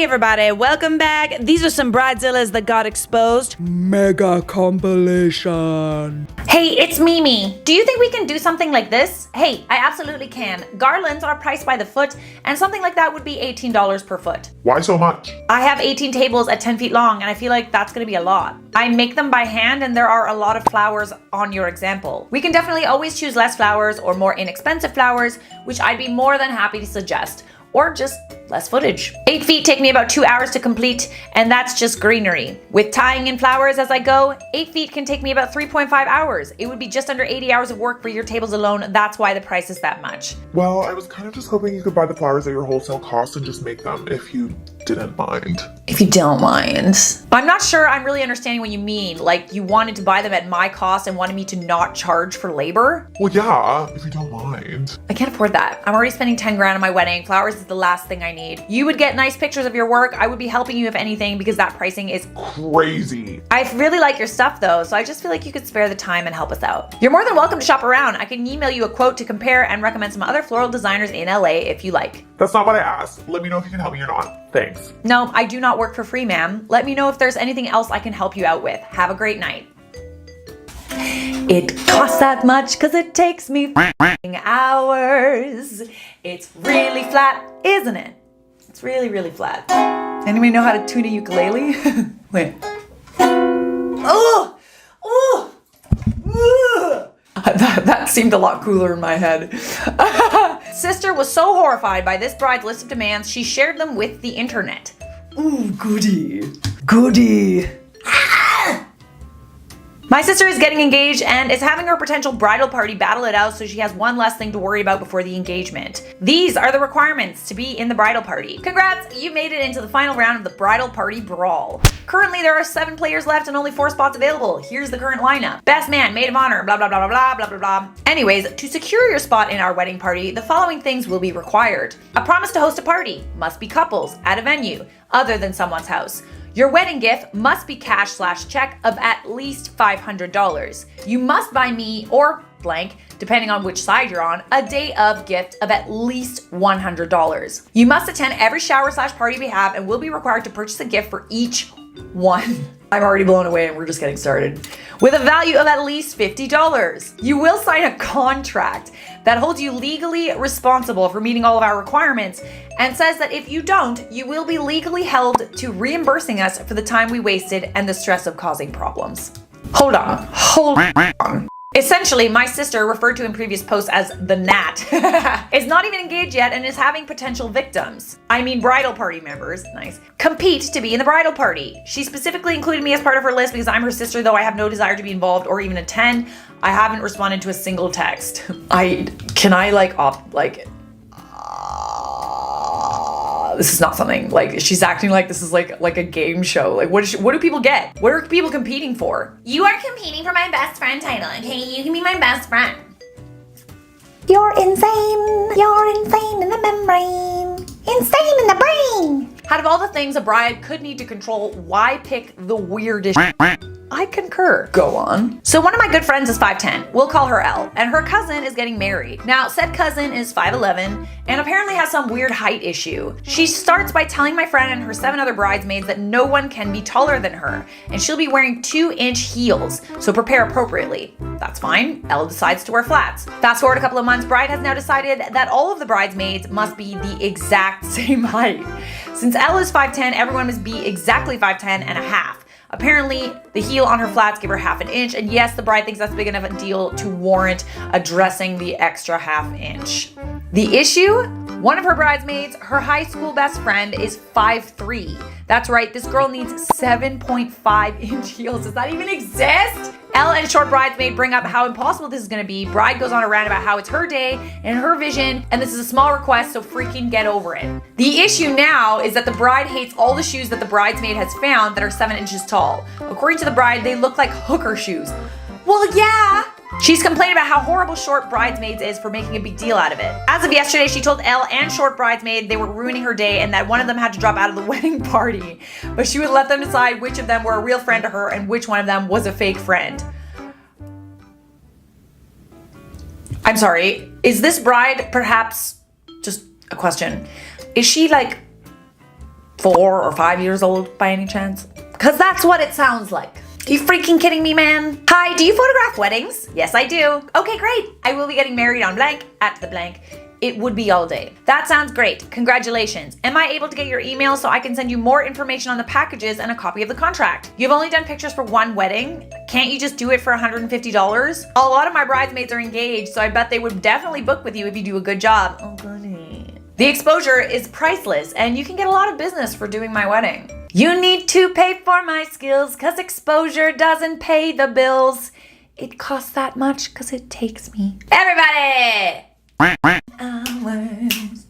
Hey everybody, welcome back. These are some Bridezillas that got exposed. Mega compilation. Hey, it's Mimi. Do you think we can do something like this? Hey, I absolutely can. Garlands are priced by the foot, and something like that would be $18 per foot. Why so much? I have 18 tables at 10 feet long, and I feel like that's gonna be a lot. I make them by hand, and there are a lot of flowers on your example. We can definitely always choose less flowers or more inexpensive flowers, which I'd be more than happy to suggest. Or just less footage. 8 feet take me about 2 hours to complete, and that's just greenery. With tying in flowers as I go, 8 feet can take me about 3.5 hours. It would be just under 80 hours of work for your tables alone. That's why the price is that much. Well, I was kind of just hoping you could buy the flowers at your wholesale cost and just make them if you didn't mind. If you don't mind. I'm not sure I'm really understanding what you mean. Like, you wanted to buy them at my cost and wanted me to not charge for labor? Well, yeah, if you don't mind. I can't afford that. I'm already spending 10 grand on my wedding. Flowers is the last thing I need. You would get nice pictures of your work. I would be helping you if anything because that pricing is crazy. I really like your stuff though, so I just feel like you could spare the time and help us out. You're more than welcome to shop around. I can email you a quote to compare and recommend some other floral designers in LA if you like. That's not what I asked. Let me know if you can help me or not. Thanks. No, I do not work for free, ma'am. Let me know if there's anything else I can help you out with. Have a great night. It costs that much because it takes me hours. It's really flat, isn't it? It's really, really flat. Anybody know how to tune a ukulele? Wait. Oh! Oh! That seemed a lot cooler in my head. Sister was so horrified by this bride's list of demands, she shared them with the internet. Ooh, goody. Goody. My sister is getting engaged and is having her potential bridal party battle it out so she has one less thing to worry about before the engagement. These are the requirements to be in the bridal party. Congrats, you made it into the final round of the bridal party brawl. Currently, there are 7 players left and only 4 spots available. Here's the current lineup. Best man, maid of honor, blah, blah, blah, blah, blah, blah, blah. Anyways, to secure your spot in our wedding party, the following things will be required. A promise to host a party, must be couples, at a venue, other than someone's house. Your wedding gift must be cash/check of at least $500. You must buy me or blank, depending on which side you're on, a day of gift of at least $100. You must attend every shower/party we have and will be required to purchase a gift for each one. I'm already blown away and we're just getting started. With a value of at least $50. You will sign a contract that holds you legally responsible for meeting all of our requirements and says that if you don't, you will be legally held to reimbursing us for the time we wasted and the stress of causing problems. Hold on. Essentially, my sister, referred to in previous posts as the Nat, is not even engaged yet and is having potential victims. I mean bridal party members, nice, compete to be in the bridal party. She specifically included me as part of her list because I'm her sister, though I have no desire to be involved or even attend. I haven't responded to a single text. This is not something, like, she's acting like this is like a game show. Like, what do people get? What are people competing for? You are competing for my best friend title, okay? You can be my best friend. You're insane. You're insane in the membrane. Insane in the brain. Out of all the things a bride could need to control, why pick the weirdest? I concur. Go on. So one of my good friends is 5'10", we'll call her Elle, and her cousin is getting married. Now, said cousin is 5'11", and apparently has some weird height issue. She starts by telling my friend and her 7 other bridesmaids that no one can be taller than her, and she'll be wearing 2-inch heels, so prepare appropriately. That's fine, Elle decides to wear flats. Fast forward a couple of months, bride has now decided that all of the bridesmaids must be the exact same height. Since Elle is 5'10", everyone must be exactly 5'10" and a half. Apparently, the heel on her flats give her ½ an inch, and yes, the bride thinks that's big enough a deal to warrant addressing the extra ½ inch. The issue? One of her bridesmaids, her high school best friend, is 5'3". That's right, this girl needs 7.5-inch heels. Does that even exist? Elle and short bridesmaid bring up how impossible this is gonna be. Bride goes on a rant about how it's her day and her vision, and this is a small request, so freaking get over it. The issue now is that the bride hates all the shoes that the bridesmaid has found that are 7 inches tall. According to the bride, they look like hooker shoes. Well, yeah. She's complained about how horrible short bridesmaids is for making a big deal out of it. As of yesterday, she told Elle and short bridesmaid they were ruining her day and that one of them had to drop out of the wedding party. But she would let them decide which of them were a real friend to her and which one of them was a fake friend. I'm sorry, is this bride perhaps, just a question, is she like 4 or 5 years old by any chance? Because that's what it sounds like. Are you freaking kidding me, man? Hi, do you photograph weddings? Yes, I do. Okay, great. I will be getting married on blank at the blank. It would be all day. That sounds great. Congratulations. Am I able to get your email so I can send you more information on the packages and a copy of the contract? You've only done pictures for one wedding. Can't you just do it for $150? A lot of my bridesmaids are engaged, so I bet they would definitely book with you if you do a good job. Oh, goody. The exposure is priceless, and you can get a lot of business for doing my wedding. You need to pay for my skills, cause exposure doesn't pay the bills. It costs that much cause it takes me. Everybody! Hours.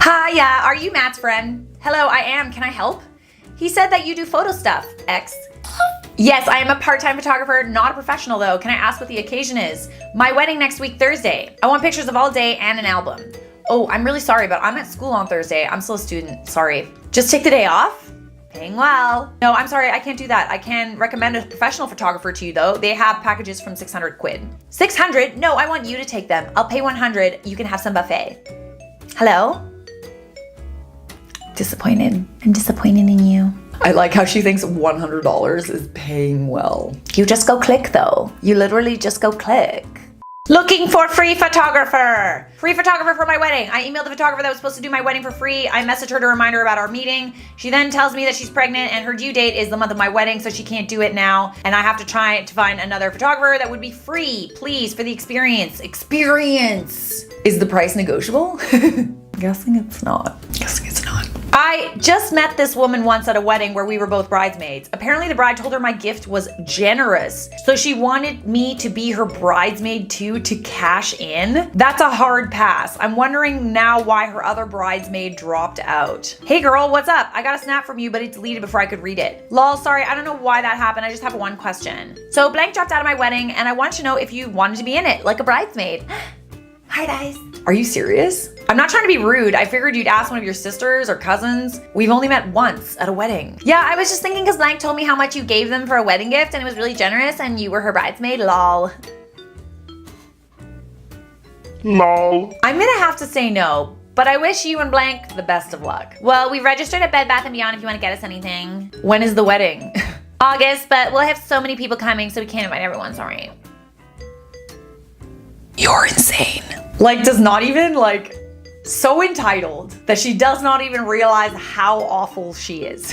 Hiya, are you Matt's friend? Hello, I am. Can I help? He said that you do photo stuff. X. Yes, I am a part-time photographer, not a professional though. Can I ask what the occasion is? My wedding next week, Thursday. I want pictures of all day and an album. Oh, I'm really sorry, but I'm at school on Thursday. I'm still a student. Sorry. Just take the day off? Paying well. No, I'm sorry, I can't do that. I can recommend a professional photographer to you though. They have packages from 600 quid. 600? No, I want you to take them. I'll pay 100. You can have some buffet. Hello? Disappointed. I'm disappointed in you. I like how she thinks $100 is paying well. You just go click though. You literally just go click. Looking for free photographer. Free photographer for my wedding. I emailed the photographer that was supposed to do my wedding for free. I messaged her to remind her about our meeting. She then tells me that she's pregnant and her due date is the month of my wedding, so she can't do it now. And I have to try to find another photographer that would be free, please, for the experience. Experience. Is the price negotiable? Guessing it's not. Guessing it's not. I just met this woman once at a wedding where we were both bridesmaids. Apparently the bride told her my gift was generous, so she wanted me to be her bridesmaid too to cash in. That's a hard pass. I'm wondering now why her other bridesmaid dropped out. Hey girl, what's up? I got a snap from you, but it deleted before I could read it. Lol, sorry, I don't know why that happened. I just have one question. So blank dropped out of my wedding and I wanted to know if you wanted to be in it, like a bridesmaid. Hi guys. Are you serious? I'm not trying to be rude. I figured you'd ask one of your sisters or cousins. We've only met once at a wedding. Yeah, I was just thinking because Blank told me how much you gave them for a wedding gift and it was really generous and you were her bridesmaid, lol. Lol. I'm gonna have to say no, but I wish you and Blank the best of luck. Well, we've registered at Bed Bath & Beyond if you want to get us anything. When is the wedding? August, but we'll have so many people coming so we can't invite everyone, sorry. You're insane. Like, does not even, like, so entitled that she does not even realize how awful she is.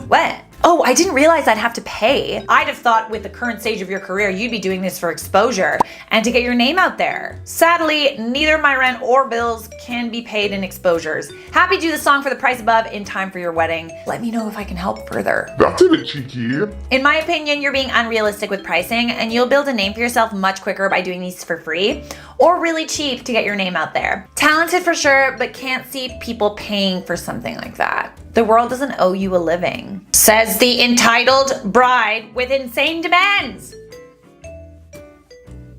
What? Oh, I didn't realize I'd have to pay. I'd have thought with the current stage of your career, you'd be doing this for exposure and to get your name out there. Sadly, neither my rent or bills can be paid in exposures. Happy to do the song for the price above in time for your wedding. Let me know if I can help further. That's a bit cheeky. In my opinion, you're being unrealistic with pricing and you'll build a name for yourself much quicker by doing these for free or really cheap to get your name out there. Talented for sure, but can't see people paying for something like that. The world doesn't owe you a living. Says the entitled bride with insane demands.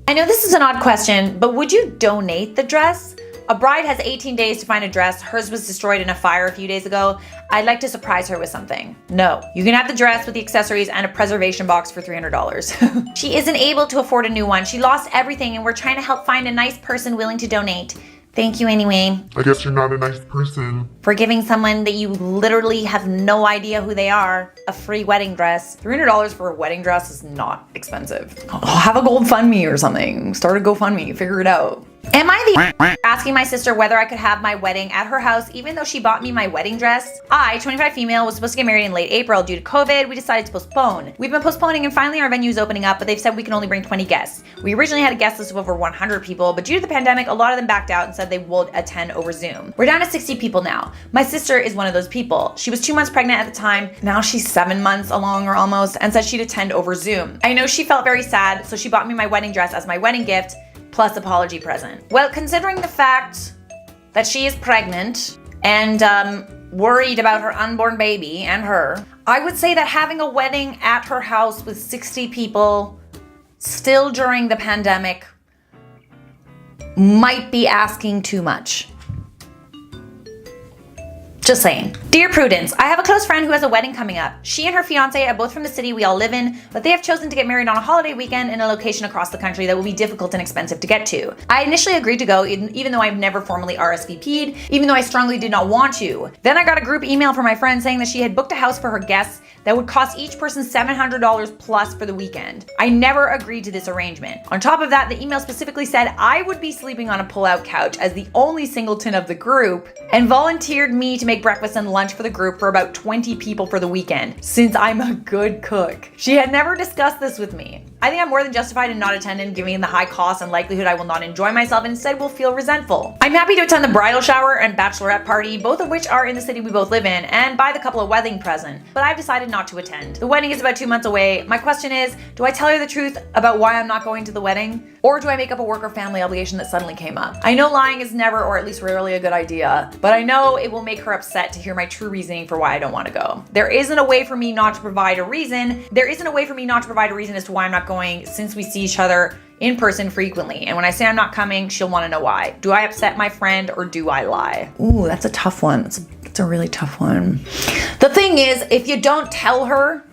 I know this is an odd question, but would you donate the dress? A bride has 18 days to find a dress. Hers was destroyed in a fire a few days ago. I'd like to surprise her with something. No, you can have the dress with the accessories and a preservation box for $300. She isn't able to afford a new one. She lost everything and we're trying to help find a nice person willing to donate. Thank you anyway. I guess you're not a nice person. For giving someone that you literally have no idea who they are a free wedding dress. $300 for a wedding dress is not expensive. Oh, have a GoFundMe or something. Start a GoFundMe, figure it out. Am I the asking my sister whether I could have my wedding at her house even though she bought me my wedding dress? I, 25 female, was supposed to get married in late April. Due to COVID, we decided to postpone. We've been postponing and finally our venue is opening up, but they've said we can only bring 20 guests. We originally had a guest list of over 100 people, but due to the pandemic, a lot of them backed out and said they would attend over Zoom. We're down to 60 people now. My sister is one of those people. She was 2 months pregnant at the time. Now she's 7 months along or almost and said she'd attend over Zoom. I know she felt very sad, so she bought me my wedding dress as my wedding gift, plus apology present. Well, considering the fact that she is pregnant and worried about her unborn baby and her, I would say that having a wedding at her house with 60 people still during the pandemic might be asking too much. Just saying. Dear Prudence, I have a close friend who has a wedding coming up. She and her fiance are both from the city we all live in, but they have chosen to get married on a holiday weekend in a location across the country that will be difficult and expensive to get to. I initially agreed to go, even though I've never formally RSVP'd, even though I strongly did not want to. Then I got a group email from my friend saying that she had booked a house for her guests that would cost each person $700 plus for the weekend. I never agreed to this arrangement. On top of that, the email specifically said I would be sleeping on a pull-out couch as the only singleton of the group, and volunteered me to make breakfast and lunch for the group for about 20 people for the weekend, since I'm a good cook. She had never discussed this with me. I think I'm more than justified in not attending, given the high cost and likelihood I will not enjoy myself and instead will feel resentful. I'm happy to attend the bridal shower and bachelorette party, both of which are in the city we both live in, and buy the couple a wedding present, but I've decided not to attend. The wedding is about 2 months away. My question is, do I tell her the truth about why I'm not going to the wedding? Or do I make up a work or family obligation that suddenly came up? I know lying is never, or at least rarely, a good idea, but I know it will make her upset to hear my true reasoning for why I don't want to go. There isn't a way for me not to provide a reason. As to why I'm not going, since we see each other in person frequently. And when I say I'm not coming, she'll want to know why. Do I upset my friend or do I lie? Ooh, that's a tough one. It's a really tough one. The thing is, if you don't tell her,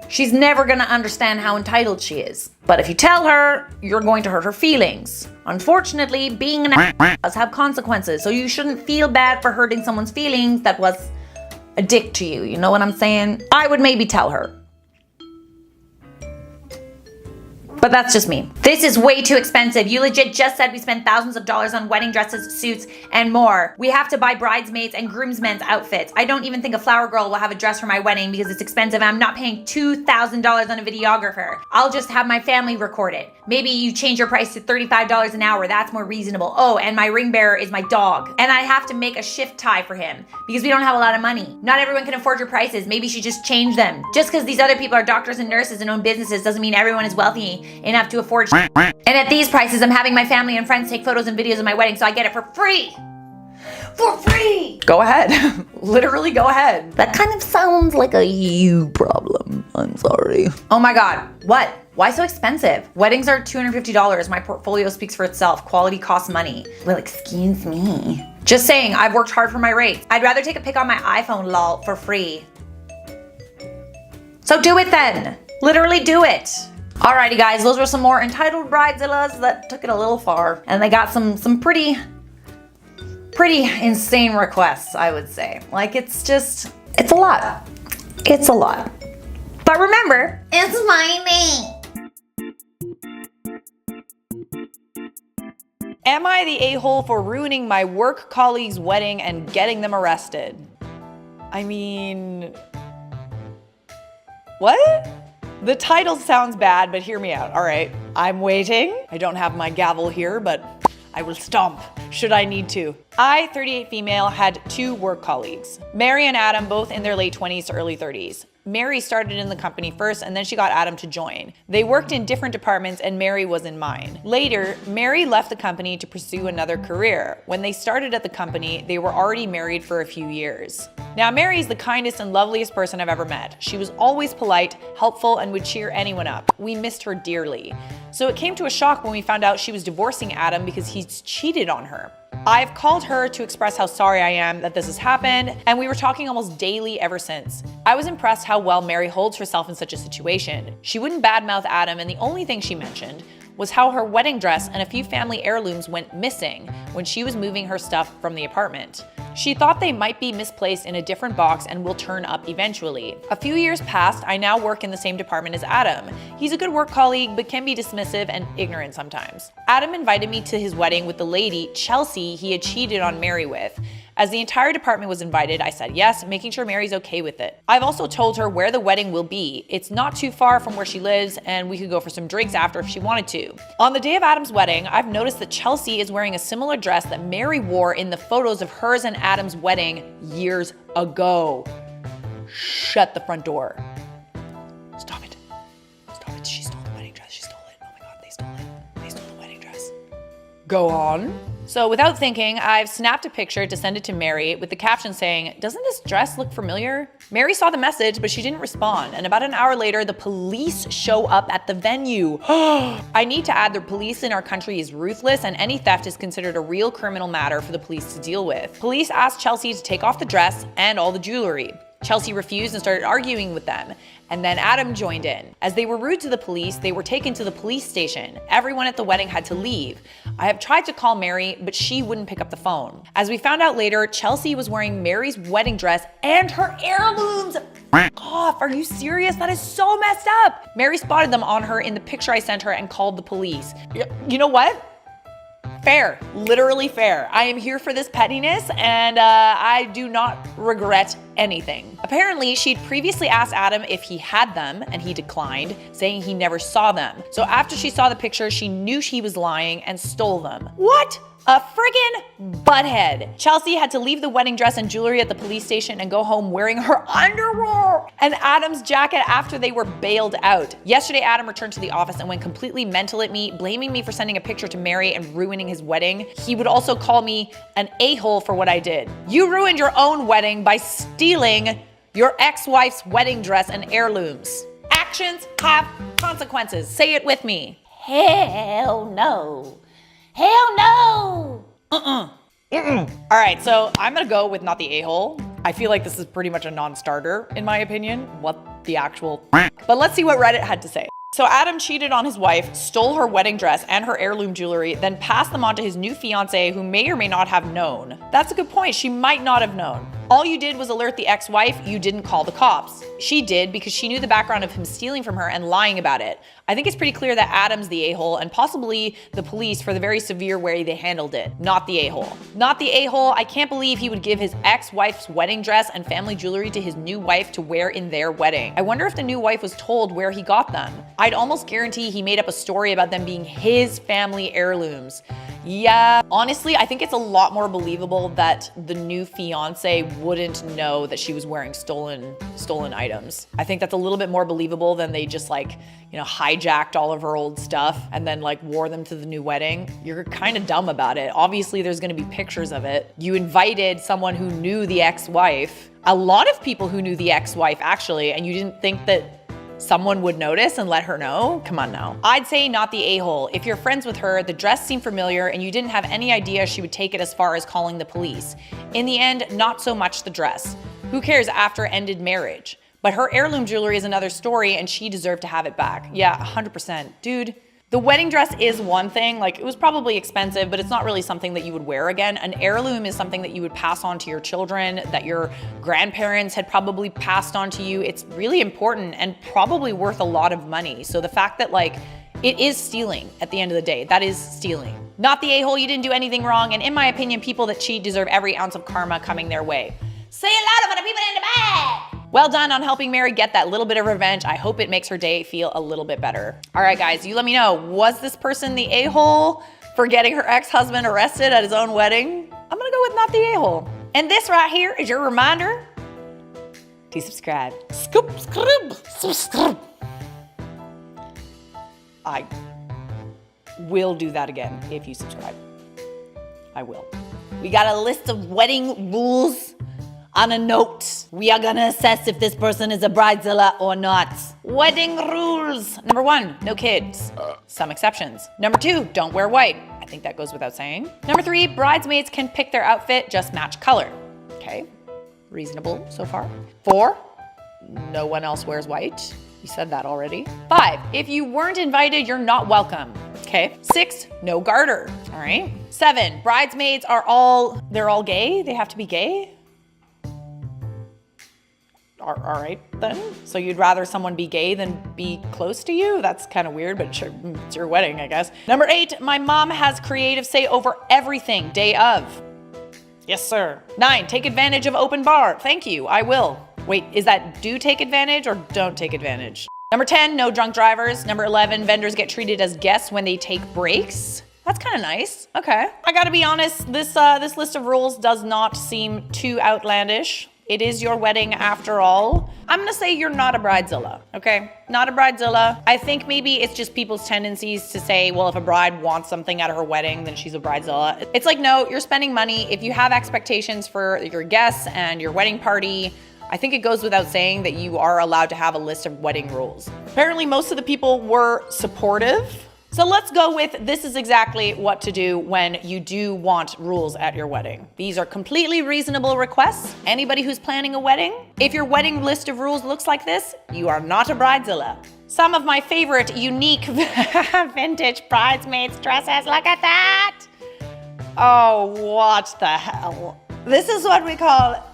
she's never gonna understand how entitled she is. But if you tell her, you're going to hurt her feelings. Unfortunately, being an ass does have consequences, so you shouldn't feel bad for hurting someone's feelings that was a dick to you. You know what I'm saying? I would maybe tell her. But that's just me. This is way too expensive. You legit just said we spend thousands of dollars on wedding dresses, suits, and more. We have to buy bridesmaids and groomsmen's outfits. I don't even think a flower girl will have a dress for my wedding because it's expensive and I'm not paying $2,000 on a videographer. I'll just have my family record it. Maybe you change your price to $35 an hour. That's more reasonable. Oh, and my ring bearer is my dog. And I have to make a shift tie for him because we don't have a lot of money. Not everyone can afford your prices. Maybe you should just change them. Just because these other people are doctors and nurses and own businesses doesn't mean everyone is wealthy enough to afford shit. And at these prices, I'm having my family and friends take photos and videos of my wedding, so I get it for free. For free! Go ahead. Literally go ahead. That kind of sounds like a you problem. I'm sorry. Oh my god. What? Why so expensive? Weddings are $250. My portfolio speaks for itself. Quality costs money. Well, excuse me. Just saying, I've worked hard for my rates. I'd rather take a pic on my iPhone, lol, for free. So do it then. Literally do it. Alrighty guys, those were some more entitled bridezillas that took it a little far. And they got some pretty insane requests, I would say. Like, it's a lot. It's a lot. But remember, it's my name. Am I the a-hole for ruining my work colleague's wedding and getting them arrested? I mean, what? The title sounds bad, but hear me out. All right, I'm waiting. I don't have my gavel here, but I will stomp should I need to. I, 38 female, had 2 work colleagues. Mary and Adam, both in their late 20s to early 30s. Mary started in the company first and then she got Adam to join. They worked in different departments and Mary was in mine. Later, Mary left the company to pursue another career. When they started at the company, they were already married for a few years. Now, Mary is the kindest and loveliest person I've ever met. She was always polite, helpful, and would cheer anyone up. We missed her dearly. So it came to a shock when we found out she was divorcing Adam because he's cheated on her. I've called her to express how sorry I am that this has happened, and we were talking almost daily ever since. I was impressed how well Mary holds herself in such a situation. She wouldn't badmouth Adam, and the only thing she mentioned was how her wedding dress and a few family heirlooms went missing when she was moving her stuff from the apartment. She thought they might be misplaced in a different box and will turn up eventually. A few years passed, I now work in the same department as Adam. He's a good work colleague, but can be dismissive and ignorant sometimes. Adam invited me to his wedding with the lady, Chelsea, he had cheated on Mary with. As the entire department was invited, I said yes, making sure Mary's okay with it. I've also told her where the wedding will be. It's not too far from where she lives, and we could go for some drinks after if she wanted to. On the day of Adam's wedding, I've noticed that Chelsea is wearing a similar dress that Mary wore in the photos of hers and Adam's wedding years ago. Shut the front door. Stop it. Stop it. She stole the wedding dress. She stole it. Oh my god, they stole it. They stole the wedding dress. Go on. So without thinking, I've snapped a picture to send it to Mary with the caption saying, "Doesn't this dress look familiar?" Mary saw the message, but she didn't respond. And about an hour later, the police show up at the venue. I need to add, the police in our country is ruthless, and any theft is considered a real criminal matter for the police to deal with. Police asked Chelsea to take off the dress and all the jewelry. Chelsea refused and started arguing with them. And then Adam joined in. As they were rude to the police, they were taken to the police station. Everyone at the wedding had to leave. I have tried to call Mary, but she wouldn't pick up the phone. As we found out later, Chelsea was wearing Mary's wedding dress and her heirlooms. Off, are you serious? That is so messed up. Mary spotted them on her in the picture I sent her and called the police. You know what? Fair, literally fair. I am here for this pettiness, and I do not regret anything. Apparently, she'd previously asked Adam if he had them, and he declined, saying he never saw them. So after she saw the picture, she knew he was lying and stole them. What? A friggin' butthead. Chelsea had to leave the wedding dress and jewelry at the police station and go home wearing her underwear and Adam's jacket after they were bailed out. Yesterday, Adam returned to the office and went completely mental at me, blaming me for sending a picture to Mary and ruining his wedding. He would also call me an a-hole for what I did. You ruined your own wedding by stealing your ex-wife's wedding dress and heirlooms. Actions have consequences. Say it with me. Hell no. Hell no! All right, so I'm gonna go with not the a-hole. I feel like this is pretty much a non-starter, in my opinion. What the actual... But let's see what Reddit had to say. So Adam cheated on his wife, stole her wedding dress and her heirloom jewelry, then passed them on to his new fiance, who may or may not have known. That's a good point. She might not have known. All you did was alert the ex-wife. You didn't call the cops. She did because she knew the background of him stealing from her and lying about it. I think it's pretty clear that Adam's the a-hole and possibly the police for the very severe way they handled it. Not the a-hole. Not the a-hole. I can't believe he would give his ex-wife's wedding dress and family jewelry to his new wife to wear in their wedding. I wonder if the new wife was told where he got them. I'd almost guarantee he made up a story about them being his family heirlooms. Yeah, honestly, I think it's a lot more believable that the new fiance wouldn't know that she was wearing stolen items. I think that's a little bit more believable than they just hijacked all of her old stuff and then wore them to the new wedding. You're kind of dumb about it. Obviously, there's gonna be pictures of it. You invited someone who knew the ex-wife, a lot of people who knew the ex-wife actually, and you didn't think that someone would notice and let her know? Come on now. I'd say not the a-hole. If you're friends with her, the dress seemed familiar and you didn't have any idea she would take it as far as calling the police. In the end, not so much the dress. Who cares after ended marriage? But her heirloom jewelry is another story and she deserved to have it back. Yeah, 100%. Dude, the wedding dress is one thing, it was probably expensive, but it's not really something that you would wear again. An heirloom is something that you would pass on to your children, that your grandparents had probably passed on to you. It's really important and probably worth a lot of money. So the fact that it is stealing at the end of the day, that is stealing. Not the a-hole, you didn't do anything wrong. And in my opinion, people that cheat deserve every ounce of karma coming their way. Say it louder for the people in the back. Well done on helping Mary get that little bit of revenge. I hope it makes her day feel a little bit better. All right, guys, you let me know. Was this person the a-hole for getting her ex-husband arrested at his own wedding? I'm gonna go with not the a-hole. And this right here is your reminder to subscribe. Subscribe. I will do that again if you subscribe. I will. We got a list of wedding rules. On a note, we are gonna assess if this person is a bridezilla or not. Wedding rules. Number 1, no kids. Some exceptions. Number 2, don't wear white. I think that goes without saying. Number 3, bridesmaids can pick their outfit, just match color. Okay, reasonable so far. 4, no one else wears white. You said that already. 5, if you weren't invited, you're not welcome. Okay. 6, no garter. All right. 7, bridesmaids they're all gay? They have to be gay? All right then. So you'd rather someone be gay than be close to you? That's kind of weird, but sure, it's your wedding, I guess. Number 8, my mom has creative say over everything day of. Yes, sir. 9, take advantage of open bar. Thank you, I will. Wait, is that do take advantage or don't take advantage? Number 10, no drunk drivers. Number 11, vendors get treated as guests when they take breaks. That's kind of nice. Okay. I gotta be honest, this list of rules does not seem too outlandish. It is your wedding after all. I'm gonna say you're not a bridezilla, okay? Not a bridezilla. I think maybe it's just people's tendencies to say, well, if a bride wants something at her wedding, then she's a bridezilla. It's like, no, you're spending money. If you have expectations for your guests and your wedding party, I think it goes without saying that you are allowed to have a list of wedding rules. Apparently, most of the people were supportive. So let's go with this is exactly what to do when you do want rules at your wedding. These are completely reasonable requests. Anybody who's planning a wedding, if your wedding list of rules looks like this, you are not a bridezilla. Some of my favorite unique vintage bridesmaids dresses, look at that. Oh, what the hell? This is what we call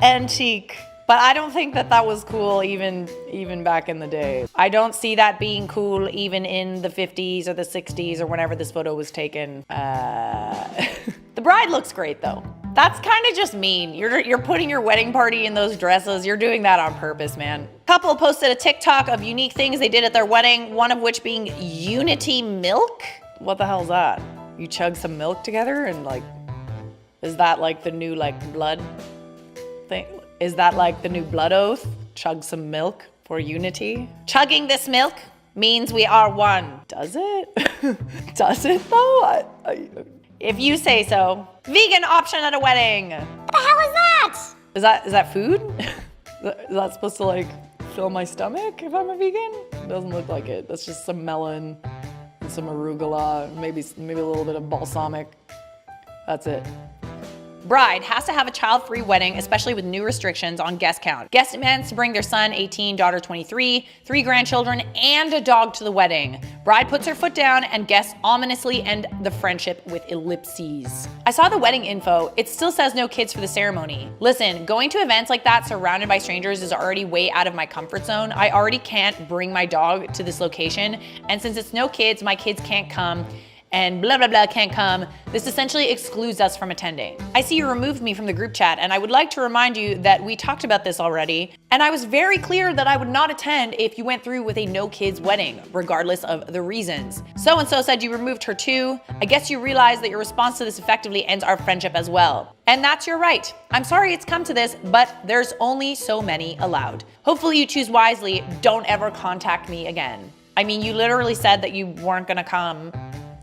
antique. But I don't think that that was cool even back in the day. I don't see that being cool even in the 50s or the 60s or whenever this photo was taken. The bride looks great though. That's kind of just mean. You're putting your wedding party in those dresses. You're doing that on purpose, man. Couple posted a TikTok of unique things they did at their wedding, one of which being Unity milk. What the hell's that? You chug some milk together and like, is that like the new like blood thing? Is that like the new blood oath? Chug some milk for unity? Chugging this milk means we are one. Does it? Does it though? If you say so. Vegan option at a wedding. What the hell is that? Is that food? Is that supposed to like fill my stomach if I'm a vegan? Doesn't look like it. That's just some melon and some arugula, maybe a little bit of balsamic. That's it. Bride has to have a child-free wedding, especially with new restrictions on guest count. Guest demands to bring their son, 18, daughter, 23, 3 grandchildren, and a dog to the wedding. Bride puts her foot down, and guests ominously end the friendship with ellipses. I saw the wedding info. It still says no kids for the ceremony. Listen, going to events like that surrounded by strangers is already way out of my comfort zone. I already can't bring my dog to this location, and since it's no kids, my kids can't come, and blah, blah, blah can't come. This essentially excludes us from attending. I see you removed me from the group chat, and I would like to remind you that we talked about this already, and I was very clear that I would not attend if you went through with a no kids wedding, regardless of the reasons. So-and-so said you removed her too. I guess you realize that your response to this effectively ends our friendship as well. And that's your right. I'm sorry it's come to this, but there's only so many allowed. Hopefully you choose wisely. Don't ever contact me again. I mean, you literally said that you weren't gonna come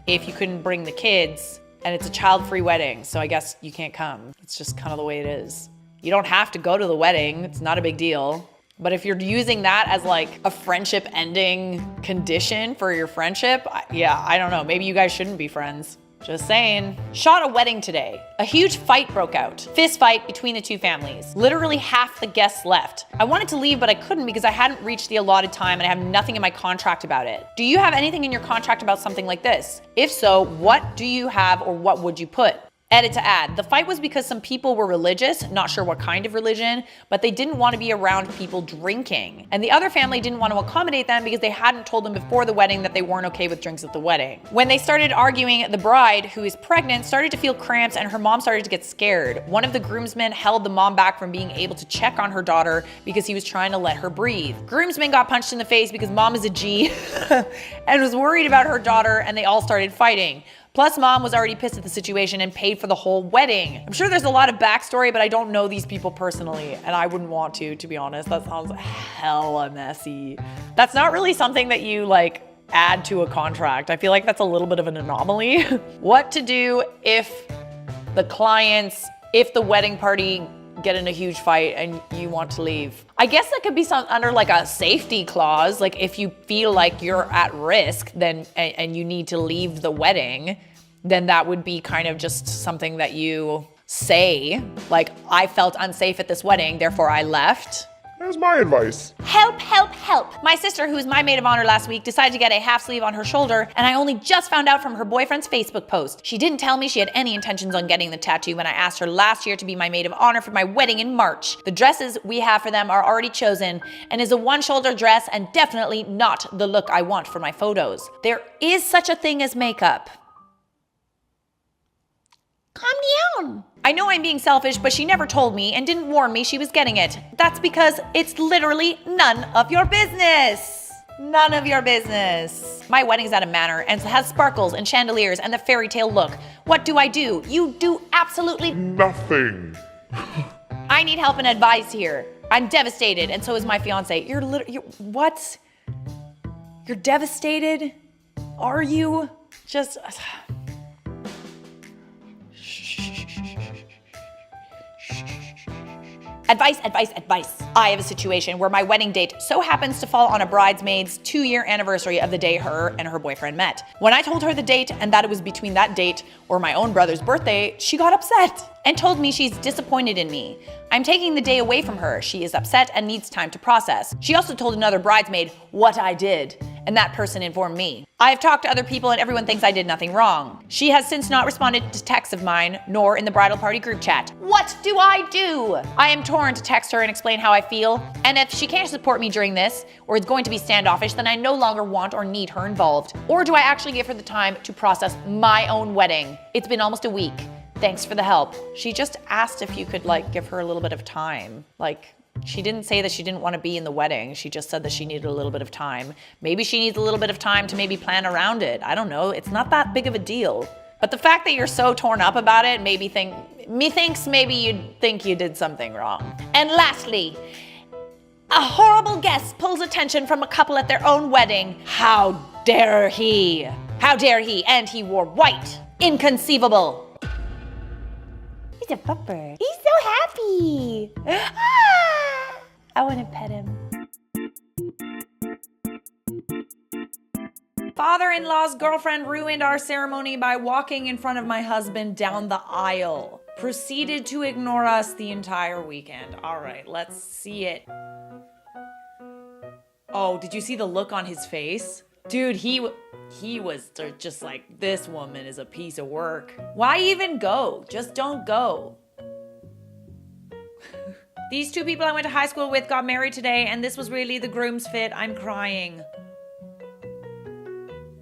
if you couldn't bring the kids, and it's a child-free wedding, so I guess you can't come. It's just kind of the way it is. You don't have to go to the wedding, it's not a big deal. But if you're using that as like a friendship ending condition for your friendship, yeah, I don't know, maybe you guys shouldn't be friends. Just saying. Shot a wedding today. A huge fight broke out. Fist fight between the two families. Literally half the guests left. I wanted to leave, but I couldn't because I hadn't reached the allotted time and I have nothing in my contract about it. Do you have anything in your contract about something like this? If so, what do you have or what would you put? Edit to add. The fight was because some people were religious, not sure what kind of religion, but they didn't want to be around people drinking. And the other family didn't want to accommodate them because they hadn't told them before the wedding that they weren't okay with drinks at the wedding. When they started arguing, the bride, who is pregnant, started to feel cramps and her mom started to get scared. One of the groomsmen held the mom back from being able to check on her daughter because he was trying to let her breathe. Groomsmen got punched in the face because mom is a G and was worried about her daughter, and they all started fighting. Plus, mom was already pissed at the situation and paid for the whole wedding. I'm sure there's a lot of backstory, but I don't know these people personally, and I wouldn't want to be honest. That sounds hella messy. That's not really something that you like add to a contract. I feel like that's a little bit of an anomaly. What to do if the wedding party get in a huge fight and you want to leave. I guess that could be under like a safety clause. Like if you feel like you're at risk then and you need to leave the wedding, then that would be kind of just something that you say, like, I felt unsafe at this wedding, therefore I left. Here's my advice. Help, help, help. My sister, who's my maid of honor last week, decided to get a half sleeve on her shoulder, and I only just found out from her boyfriend's Facebook post. She didn't tell me she had any intentions on getting the tattoo when I asked her last year to be my maid of honor for my wedding in March. The dresses we have for them are already chosen and is a one-shoulder dress and definitely not the look I want for my photos. There is such a thing as makeup. Calm down. I know I'm being selfish, but she never told me and didn't warn me she was getting it. That's because it's literally none of your business. None of your business. My wedding's at a manor and has sparkles and chandeliers and the fairy tale look. What do? You do absolutely Nothing. I need help and advice here. I'm devastated, and so is my fiance. You're what? You're devastated? Are you? Just... Advice, advice, advice. I have a situation where my wedding date so happens to fall on a bridesmaid's 2-year anniversary of the day her and her boyfriend met. When I told her the date and that it was between that date or my own brother's birthday, she got upset and told me she's disappointed in me. I'm taking the day away from her. She is upset and needs time to process. She also told another bridesmaid what I did, and that person informed me. I have talked to other people and everyone thinks I did nothing wrong. She has since not responded to texts of mine, nor in the bridal party group chat. What do I do? I am torn to text her and explain how I feel, and if she can't support me during this, or is going to be standoffish, then I no longer want or need her involved. Or do I actually give her the time to process my own wedding? It's been almost a week. Thanks for the help. She just asked if you could give her a little bit of time. She didn't say that she didn't want to be in the wedding. She just said that she needed a little bit of time. Maybe she needs a little bit of time to maybe plan around it. I don't know. It's not that big of a deal. But the fact that you're so torn up about it thinks maybe you'd think you did something wrong. And lastly, a horrible guest pulls attention from a couple at their own wedding. How dare he? How dare he? And he wore white. Inconceivable. He's a pupper. He's so happy. Ah, I want to pet him. Father-in-law's girlfriend ruined our ceremony by walking in front of my husband down the aisle. Proceeded to ignore us the entire weekend. All right, let's see it. Oh, did you see the look on his face? Dude, he was just like, this woman is a piece of work. Why even go? Just don't go. These two people I went to high school with got married today, and this was really the groom's fit. I'm crying.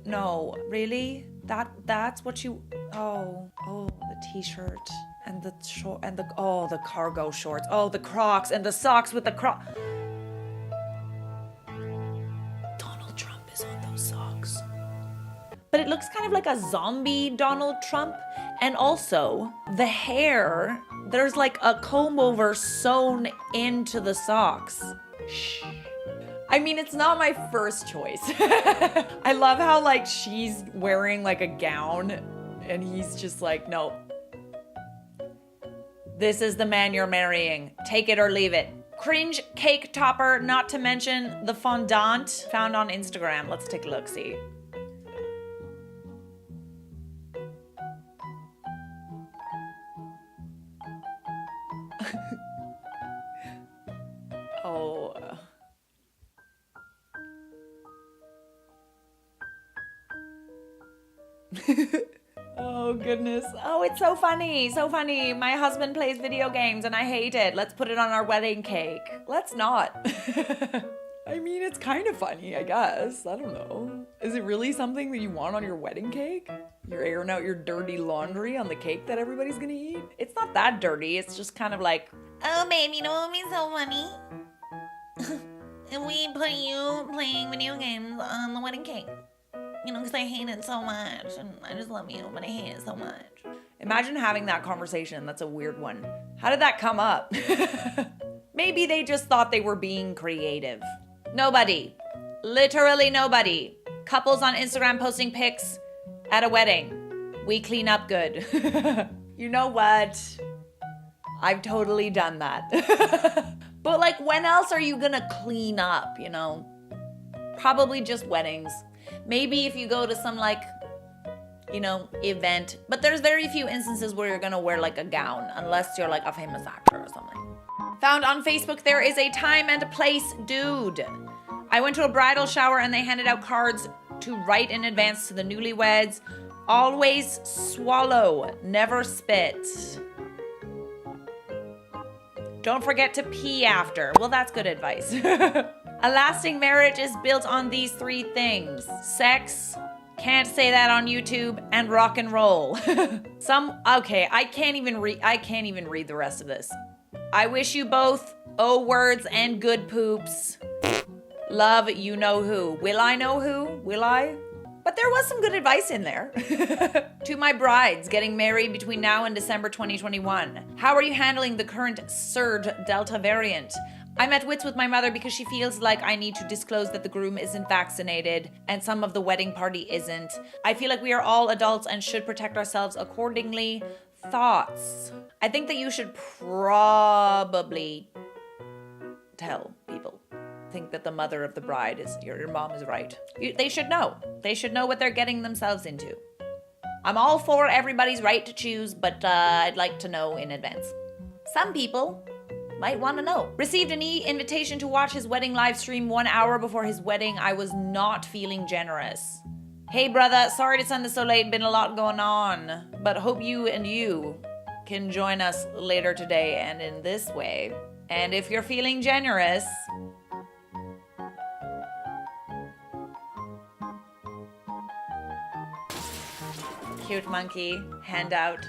No, really? That's what you... Oh, the t-shirt and the short and the cargo shorts. Oh, the Crocs and the socks with the Crocs. Donald Trump is on those socks. But it looks kind of like a zombie Donald Trump. And also, the hair, there's like a comb over sewn into the socks. Shh. I mean, it's not my first choice. I love how she's wearing a gown and he's just like, no. This is the man you're marrying. Take it or leave it. Cringe cake topper, not to mention the fondant found on Instagram. Let's take a look, see. Oh. Oh goodness. Oh, it's so funny. So funny. My husband plays video games and I hate it. Let's put it on our wedding cake. Let's not. I mean, it's kind of funny, I guess. I don't know. Is it really something that you want on your wedding cake? You're airing out your dirty laundry on the cake that everybody's gonna eat? It's not that dirty. It's just kind of like, Oh, babe, you know what would be so funny? If we put you playing video games on the wedding cake. You know, because I hate it so much. And I just love you, but I hate it so much. imagine having that conversation. That's a weird one. How did that come up? Maybe they just thought they were being creative. Nobody. Literally nobody. Couples on Instagram posting pics at a wedding. We clean up good. You know what? I've totally done that. But like, when else are you gonna clean up, you know? Probably just weddings. Maybe if you go to some like, you know, event. But there's very few instances where you're gonna wear like a gown, unless you're like a famous actor or something. Found on Facebook, there is a time and a place dude. I went to a bridal shower and they handed out cards to write in advance to the newlyweds. Always swallow, never spit. Don't forget to pee after. Well, that's good advice. A lasting marriage is built on these three things: sex, can't say that on YouTube, and rock and roll. Okay, I can't even read the rest of this. I wish you both O words and good poops. Love, you know who. Will I know who? Will I? But there was some good advice in there. To my brides getting married between now and December 2021. How are you handling the current surge Delta variant? I'm at wits with my mother because she feels like I need to disclose that the groom isn't vaccinated and some of the wedding party isn't. I feel like we are all adults and should protect ourselves accordingly. Thoughts? I think that you should probably tell people. Think that the mother of the bride is, your mom is right. They should know. They should know what they're getting themselves into. I'm all for everybody's right to choose, but I'd like to know in advance. Some people might want to know. Received an invitation to watch his wedding live stream 1 hour before his wedding. I was not feeling generous. Hey brother, sorry to send this so late, been a lot going on, but hope you can join us later today and in this way. And if you're feeling generous, cute monkey, handout.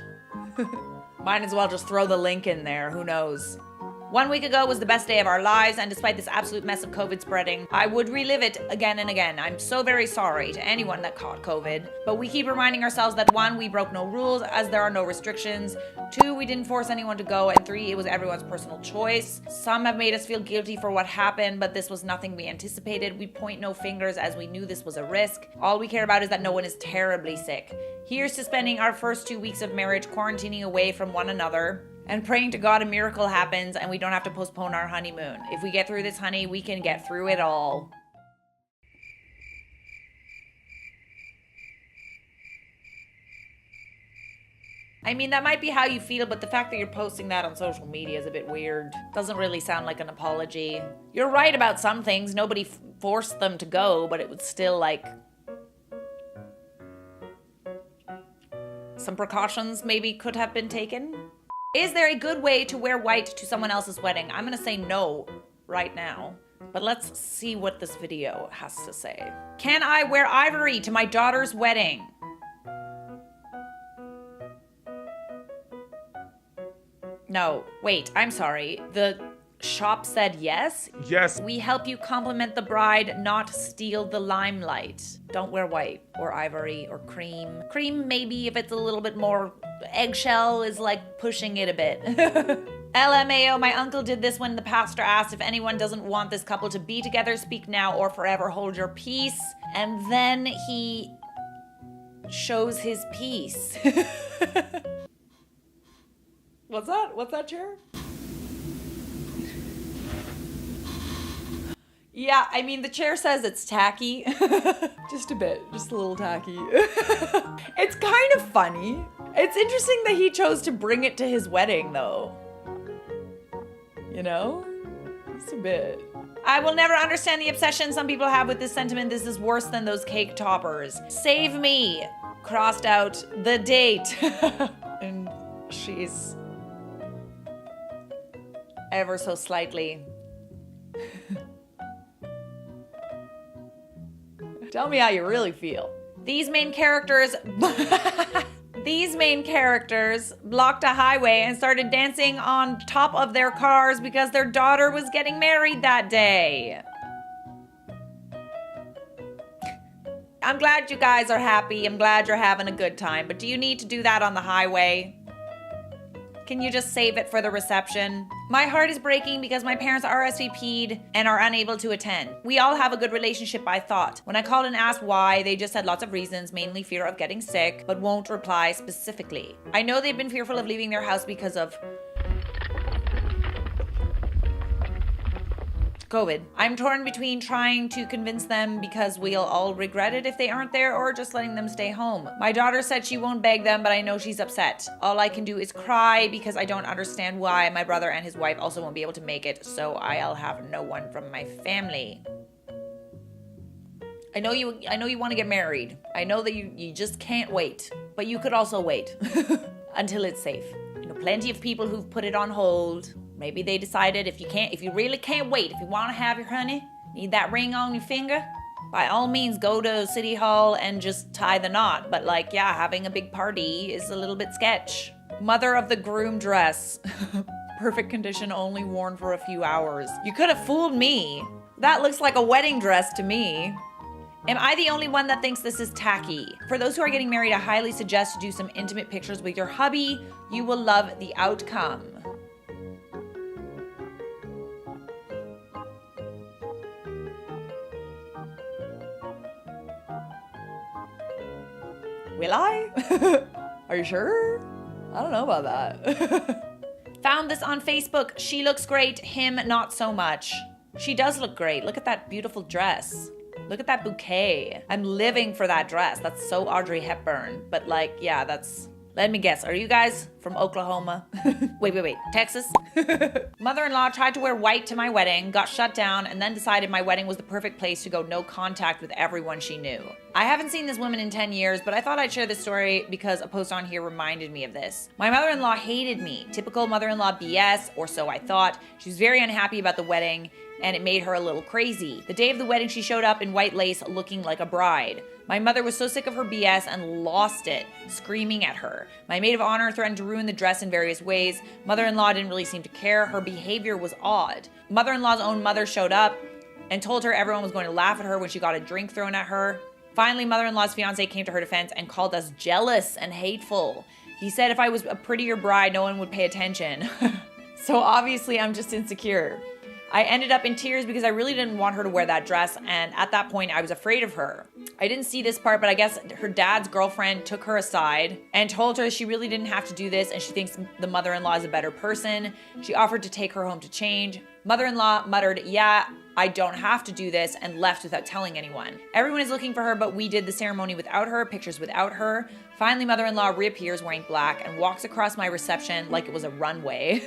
Might as well just throw the link in there, who knows. 1 week ago was the best day of our lives, and despite this absolute mess of COVID spreading, I would relive it again and again. I'm so very sorry to anyone that caught COVID, but we keep reminding ourselves that 1, we broke no rules as there are no restrictions. 2, we didn't force anyone to go, and 3, it was everyone's personal choice. Some have made us feel guilty for what happened, but this was nothing we anticipated. We point no fingers as we knew this was a risk. All we care about is that no one is terribly sick. Here's to spending our first 2 weeks of marriage quarantining away from one another and praying to God a miracle happens and we don't have to postpone our honeymoon. If we get through this, honey, we can get through it all. I mean, that might be how you feel, but the fact that you're posting that on social media is a bit weird. Doesn't really sound like an apology. You're right about some things. Nobody forced them to go, but it was still like... some precautions maybe could have been taken. Is there a good way to wear white to someone else's wedding? I'm gonna say no right now, but let's see what this video has to say. Can I wear ivory to my daughter's wedding? No, wait, I'm sorry. The shop said yes? Yes. We help you compliment the bride, not steal the limelight. Don't wear white or ivory or cream. Cream maybe if it's a little bit more eggshell is like pushing it a bit. LMAO, my uncle did this when the pastor asked if anyone doesn't want this couple to be together, speak now or forever hold your peace. And then he shows his piece. What's that? What's that, chair? Yeah, I mean, the chair says it's tacky. Just a bit, just a little tacky. It's kind of funny. It's interesting that he chose to bring it to his wedding, though. You know? Just a bit. I will never understand the obsession some people have with this sentiment. This is worse than those cake toppers. Save me. Crossed out the date. And she's ever so slightly. Tell me how you really feel. These main characters blocked a highway and started dancing on top of their cars because their daughter was getting married that day. I'm glad you guys are happy. I'm glad you're having a good time. But do you need to do that on the highway? Can you just save it for the reception? My heart is breaking because my parents RSVP'd and are unable to attend. We all have a good relationship, I thought. When I called and asked why, they just had lots of reasons, mainly fear of getting sick, but won't reply specifically. I know they've been fearful of leaving their house because of COVID. I'm torn between trying to convince them because we'll all regret it if they aren't there or just letting them stay home. My daughter said she won't beg them, but I know she's upset. All I can do is cry because I don't understand why my brother and his wife also won't be able to make it, so I'll have no one from my family. I know you want to get married. I know that you just can't wait, but you could also wait until it's safe. You know, plenty of people who've put it on hold. Maybe they decided if you really can't wait, if you want to have your honey, need that ring on your finger, by all means go to City Hall and just tie the knot. But like, yeah, having a big party is a little bit sketch. Mother of the groom dress. Perfect condition, only worn for a few hours. You could have fooled me. That looks like a wedding dress to me. Am I the only one that thinks this is tacky? For those who are getting married, I highly suggest to do some intimate pictures with your hubby. You will love the outcome. Will I? Are you sure? I don't know about that. Found this on Facebook. She looks great, him not so much. She does look great. Look at that beautiful dress. Look at that bouquet. I'm living for that dress. That's so Audrey Hepburn. But like, yeah, that's... Let me guess. Are you guys from Oklahoma? wait. Texas? Mother-in-law tried to wear white to my wedding, got shut down, and then decided my wedding was the perfect place to go no contact with everyone she knew. I haven't seen this woman in 10 years, but I thought I'd share this story because a post on here reminded me of this. My mother-in-law hated me. Typical mother-in-law BS, or so I thought. She was very unhappy about the wedding, and it made her a little crazy. The day of the wedding, she showed up in white lace looking like a bride. My mother was so sick of her BS and lost it, screaming at her. My maid of honor threatened to ruin the dress in various ways. Mother-in-law didn't really seem to care. Her behavior was odd. Mother-in-law's own mother showed up and told her everyone was going to laugh at her when she got a drink thrown at her. Finally, mother-in-law's fiance came to her defense and called us jealous and hateful. He said if I was a prettier bride, no one would pay attention. So obviously I'm just insecure. I ended up in tears because I really didn't want her to wear that dress, and at that point I was afraid of her. I didn't see this part, but I guess her dad's girlfriend took her aside and told her she really didn't have to do this and she thinks the mother-in-law is a better person. She offered to take her home to change. Mother-in-law muttered, yeah, I don't have to do this, and left without telling anyone. Everyone is looking for her, but we did the ceremony without her, pictures without her. Finally, mother-in-law reappears wearing black and walks across my reception like it was a runway.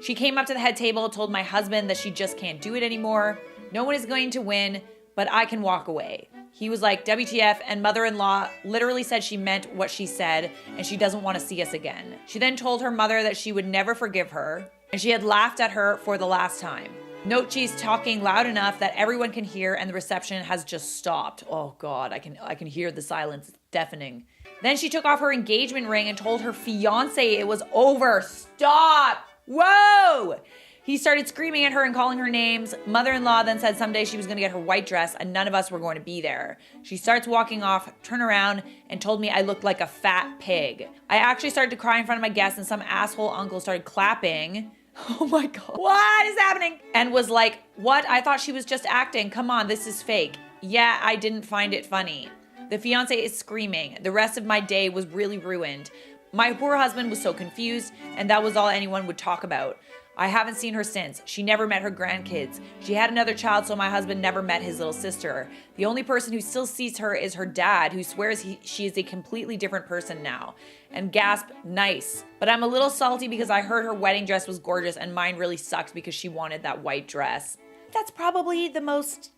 She came up to the head table, told my husband that she just can't do it anymore. No one is going to win, but I can walk away. He was like, WTF, and mother-in-law literally said she meant what she said and she doesn't want to see us again. She then told her mother that she would never forgive her and she had laughed at her for the last time. Note she's talking loud enough that everyone can hear and the reception has just stopped. Oh God, I can hear the silence. It's deafening. Then she took off her engagement ring and told her fiance it was over. Stop! Whoa! He started screaming at her and calling her names. Mother-in-law then said someday she was going to get her white dress and none of us were going to be there. She starts walking off, turned around, and told me I looked like a fat pig. I actually started to cry in front of my guests and some asshole uncle started clapping. Oh my God. What is happening? And was like, what? I thought she was just acting. Come on, this is fake. Yeah, I didn't find it funny. The fiance is screaming. The rest of my day was really ruined. My poor husband was so confused, and that was all anyone would talk about. I haven't seen her since. She never met her grandkids. She had another child, so my husband never met his little sister. The only person who still sees her is her dad, who swears she is a completely different person now. And gasp, nice. But I'm a little salty because I heard her wedding dress was gorgeous, and mine really sucked because she wanted that white dress. That's probably the most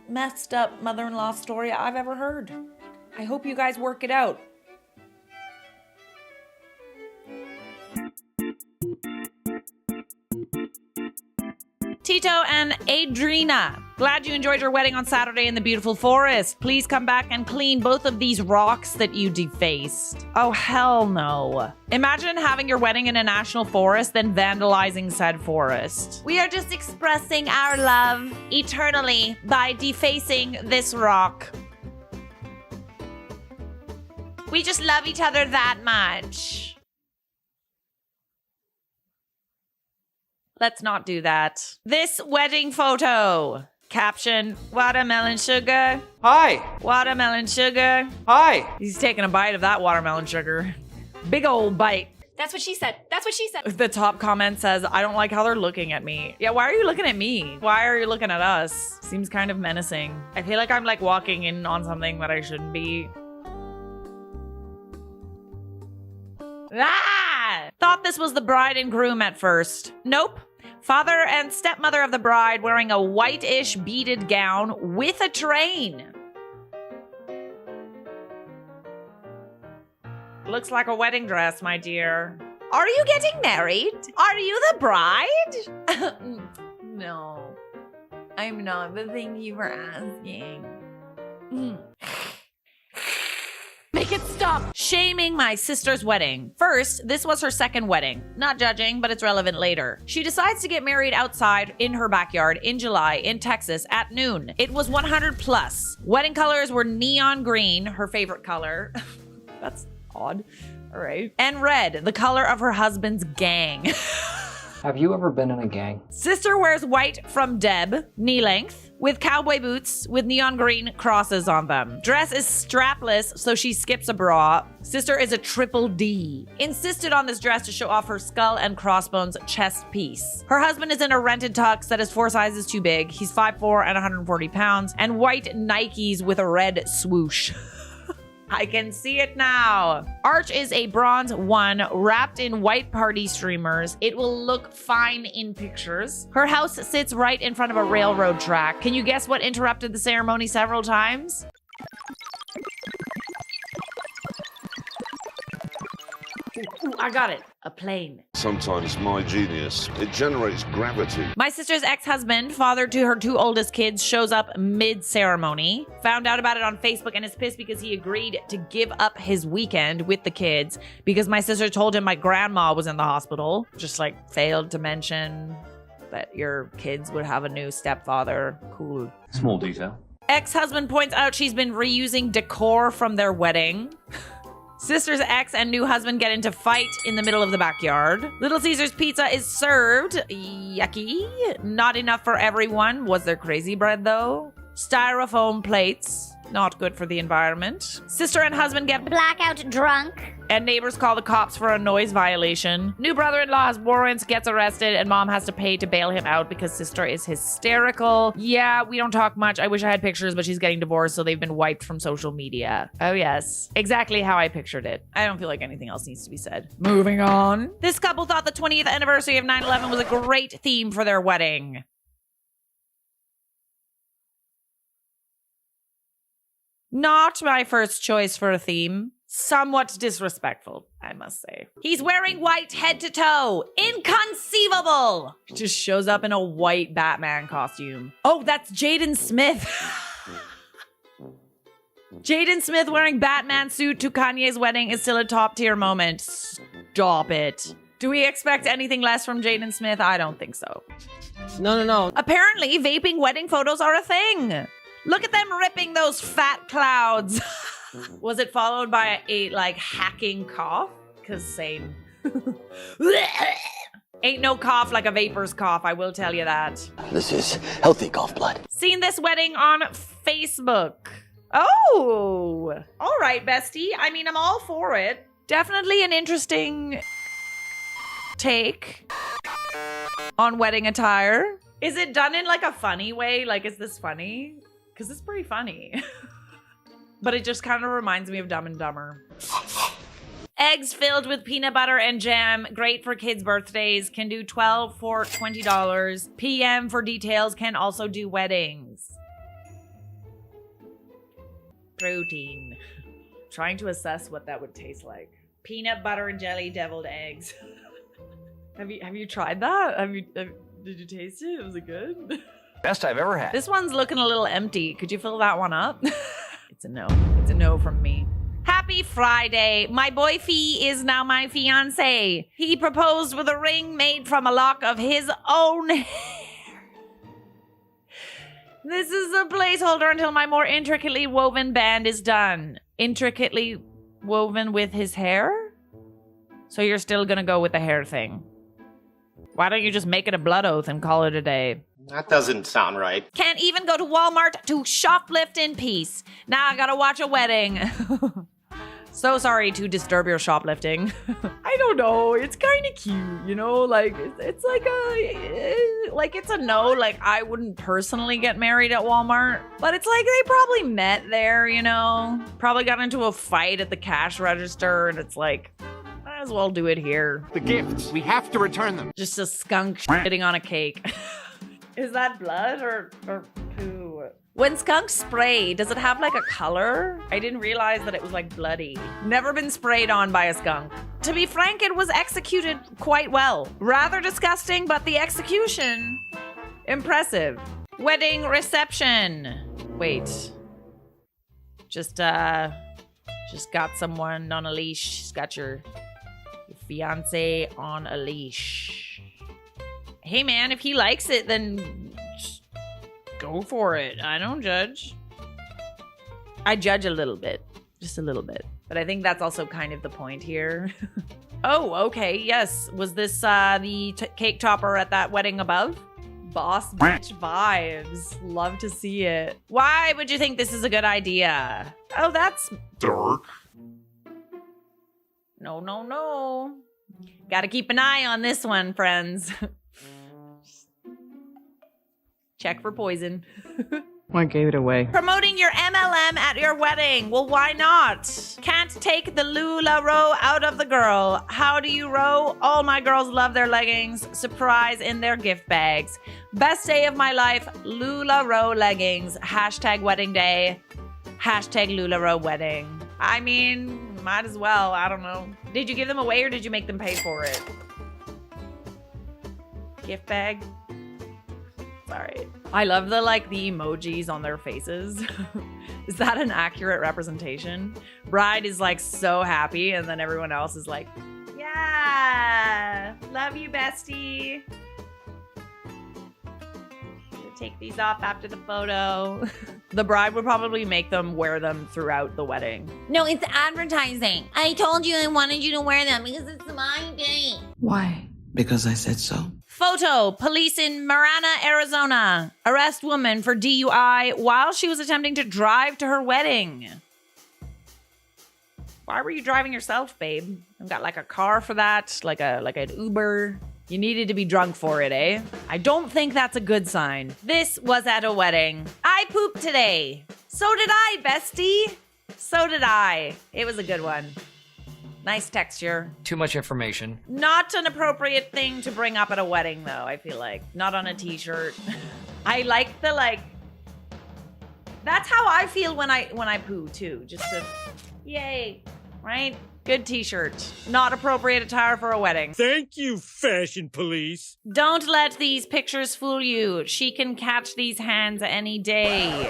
messed up mother-in-law story I've ever heard. I hope you guys work it out. Tito and Adrina, glad you enjoyed your wedding on Saturday in the beautiful forest. Please come back and clean both of these rocks that you defaced. Oh, hell no. Imagine having your wedding in a national forest, then vandalizing said forest. We are just expressing our love eternally by defacing this rock. We just love each other that much. Let's not do that. This wedding photo. Caption, watermelon sugar. Hi. Watermelon sugar. Hi. He's taking a bite of that watermelon sugar. Big old bite. That's what she said. That's what she said. The top comment says, I don't like how they're looking at me. Yeah, why are you looking at me? Why are you looking at us? Seems kind of menacing. I feel like I'm like walking in on something that I shouldn't be. Ah! Thought this was the bride and groom at first. Nope. Father and stepmother of the bride wearing a whitish beaded gown with a train. Looks like a wedding dress, my dear. Are you getting married? Are you the bride? No, I'm not, but thank you for asking. Make it stop. Stop shaming my sister's wedding. First, this was her second wedding. Not judging, but it's relevant later. She decides to get married outside in her backyard in July in Texas at noon. It was 100 plus. Wedding colors were neon green, her favorite color. That's odd. All right. And red, the color of her husband's gang. Have you ever been in a gang? Sister wears white from Deb, knee length, with cowboy boots with neon green crosses on them. Dress is strapless, so she skips a bra. Sister is a triple D. Insisted on this dress to show off her skull and crossbones chest piece. Her husband is in a rented tux that is 4 sizes too big. He's 5'4" and 140 pounds, and white Nikes with a red swoosh. I can see it now. Arch is a bronze 1 wrapped in white party streamers. It will look fine in pictures. Her house sits right in front of a railroad track. Can you guess what interrupted the ceremony several times? Ooh, I got it. A plane. Sometimes my genius, it generates gravity. My sister's ex-husband, father to her 2 oldest kids, shows up mid-ceremony. Found out about it on Facebook and is pissed because he agreed to give up his weekend with the kids because my sister told him my grandma was in the hospital. Just like failed to mention that your kids would have a new stepfather. Cool. Small detail. Ex-husband points out she's been reusing decor from their wedding. Sister's ex and new husband get into fight in the middle of the backyard. Little Caesar's pizza is served. Yucky. Not enough for everyone. Was there crazy bread though? Styrofoam plates. Not good for the environment. Sister and husband get blackout drunk. And neighbors call the cops for a noise violation. New brother-in-law has warrants, gets arrested, and mom has to pay to bail him out because sister is hysterical. Yeah, we don't talk much. I wish I had pictures, but she's getting divorced, so they've been wiped from social media. Oh yes, exactly how I pictured it. I don't feel like anything else needs to be said. Moving on. This couple thought the 20th anniversary of 9/11 was a great theme for their wedding. Not my first choice for a theme. Somewhat disrespectful, I must say. He's wearing white head to toe. Inconceivable! He just shows up in a white Batman costume. Oh, that's Jaden Smith. Jaden Smith wearing Batman suit to Kanye's wedding is still a top tier moment. Stop it. Do we expect anything less from Jaden Smith? I don't think so. No. Apparently, vaping wedding photos are a thing. Look at them ripping those fat clouds. Was it followed by a like hacking cough? Cause same. Ain't no cough like a vapor's cough, I will tell you that. This is healthy golf blood. Seen this wedding on Facebook. Oh, all right, bestie. I mean, I'm all for it. Definitely an interesting take on wedding attire. Is it done in like a funny way? Like, is this funny? Because it's pretty funny. But it just kind of reminds me of Dumb and Dumber. Eggs filled with peanut butter and jam. Great for kids' birthdays. Can do 12 for $20. PM for details. Can also do weddings. Protein. Trying to assess what that would taste like. Peanut butter and jelly deviled eggs. Have you tried that? Did you taste it? Was it good? Best I've ever had. This one's looking a little empty. Could you fill that one up? It's a no. It's a no from me. Happy Friday. My boyfie is now my fiance. He proposed with a ring made from a lock of his own hair. This is a placeholder until my more intricately woven band is done. Intricately woven with his hair? So you're still gonna go with the hair thing. Why don't you just make it a blood oath and call it a day? That doesn't sound right. Can't even go to Walmart to shoplift in peace. Now I gotta watch a wedding. So sorry to disturb your shoplifting. I don't know. It's kind of cute, you know? Like, it's like it's a no. Like, I wouldn't personally get married at Walmart. But it's like they probably met there, you know? Probably got into a fight at the cash register. And it's like, might as well do it here. The gifts, we have to return them. Just a skunk shitting on a cake. Is that blood or poo? When skunks spray, does it have like a color? I didn't realize that it was like bloody. Never been sprayed on by a skunk. To be frank, it was executed quite well. Rather disgusting, but the execution, impressive. Wedding reception. Wait. Just She's got someone on a leash. She's got your fiance on a leash. Hey man, if he likes it, then just go for it. I don't judge. I judge a little bit. Just a little bit. But I think that's also kind of the point here. Oh, okay, yes. Was this the cake topper at that wedding above? Boss bitch vibes. Love to see it. Why would you think this is a good idea? Oh, that's Dark. No, no, no. Gotta keep an eye on this one, friends. Check for poison. I gave it away. Promoting your MLM at your wedding. Well, why not? Can't take the Lula row out of the girl. How do you row? All my girls love their leggings. Surprise in their gift bags. Best day of my life. Lula row leggings. Hashtag wedding day. Hashtag Lula row wedding. I mean, might as well. I don't know. Did you give them away or did you make them pay for it? Gift bag. Sorry. I love the emojis on their faces. Is that an accurate representation? Bride is like so happy and then everyone else is like, yeah, love you, bestie. Take these off after the photo. The bride would probably make them wear them throughout the wedding. No, it's advertising. I told you I wanted you to wear them because it's my day. Why? Because I said so. Photo. Police in Marana, Arizona. Arrest woman for DUI while she was attempting to drive to her wedding. Why were you driving yourself, babe? I've got like a car for that, like an Uber. You needed to be drunk for it, eh? I don't think that's a good sign. This was at a wedding. I pooped today. So did I, bestie. So did I. It was a good one. Nice texture. Too much information. Not an appropriate thing to bring up at a wedding, though, I feel like. Not on a t-shirt. I like the, That's how I feel when I poo, too. Just to... Yay. Right? Good t-shirt. Not appropriate attire for a wedding. Thank you, fashion police. Don't let these pictures fool you. She can catch these hands any day.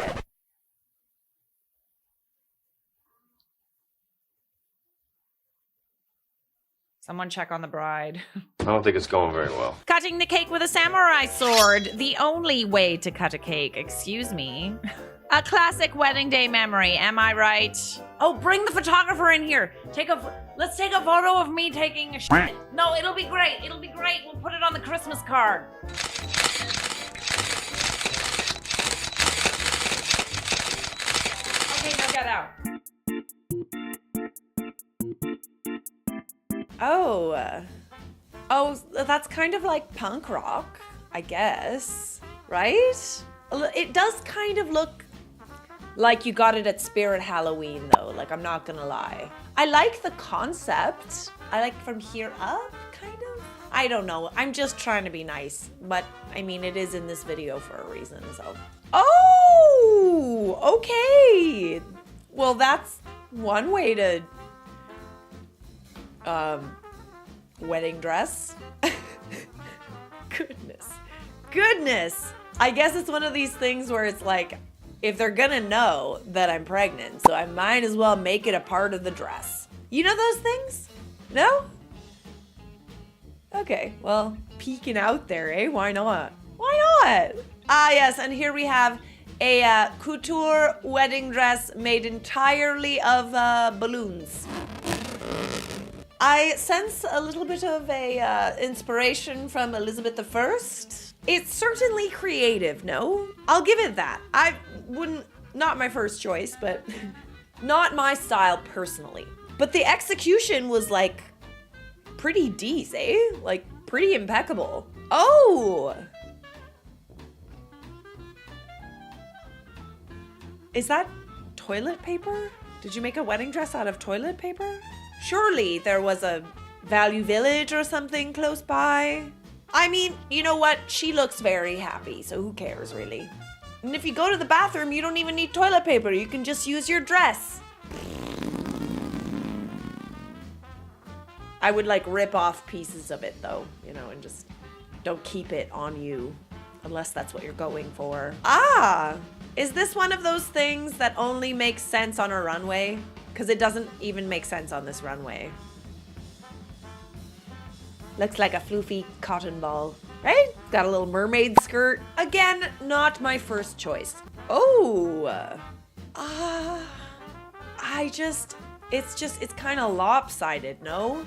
Someone check on the bride. I don't think it's going very well. Cutting the cake with a samurai sword. The only way to cut a cake. Excuse me. A classic wedding day memory. Am I right? Oh, bring the photographer in here. Let's take a photo of me taking a shit. No, it'll be great. It'll be great. We'll put it on the Christmas card. Okay, now get out. Oh, that's kind of like punk rock, I guess, right? It does kind of look like you got it at Spirit Halloween, though. Like, I'm not gonna lie. I like the concept. I like from here up, kind of. I don't know. I'm just trying to be nice. But, I mean, it is in this video for a reason, so. Oh, okay. Well, that's one way to, wedding dress. Goodness. I guess it's one of these things where it's like, if they're gonna know that I'm pregnant, so I might as well make it a part of the dress. You know those things? No? Okay, well, peeking out there, eh? Why not? Why not? Ah, yes, and here we have a couture wedding dress made entirely of balloons. I sense a little bit of a inspiration from Elizabeth I. It's certainly creative, no? I'll give it that. I wouldn't, not my first choice, but not my style personally. But the execution was like pretty decent, eh? Like pretty impeccable. Oh! Is that toilet paper? Did you make a wedding dress out of toilet paper? Surely there was a Value Village or something close by. I mean, you know what? She looks very happy, so who cares, really? And if you go to the bathroom, you don't even need toilet paper. You can just use your dress. I would, like, rip off pieces of it, though, you know, and just don't keep it on you, unless that's what you're going for. Ah! Is this one of those things that only makes sense on a runway? because it doesn't even make sense on this runway. Looks like a floofy cotton ball, right? Got a little mermaid skirt. Again, not my first choice. Oh, it's kind of lopsided, no?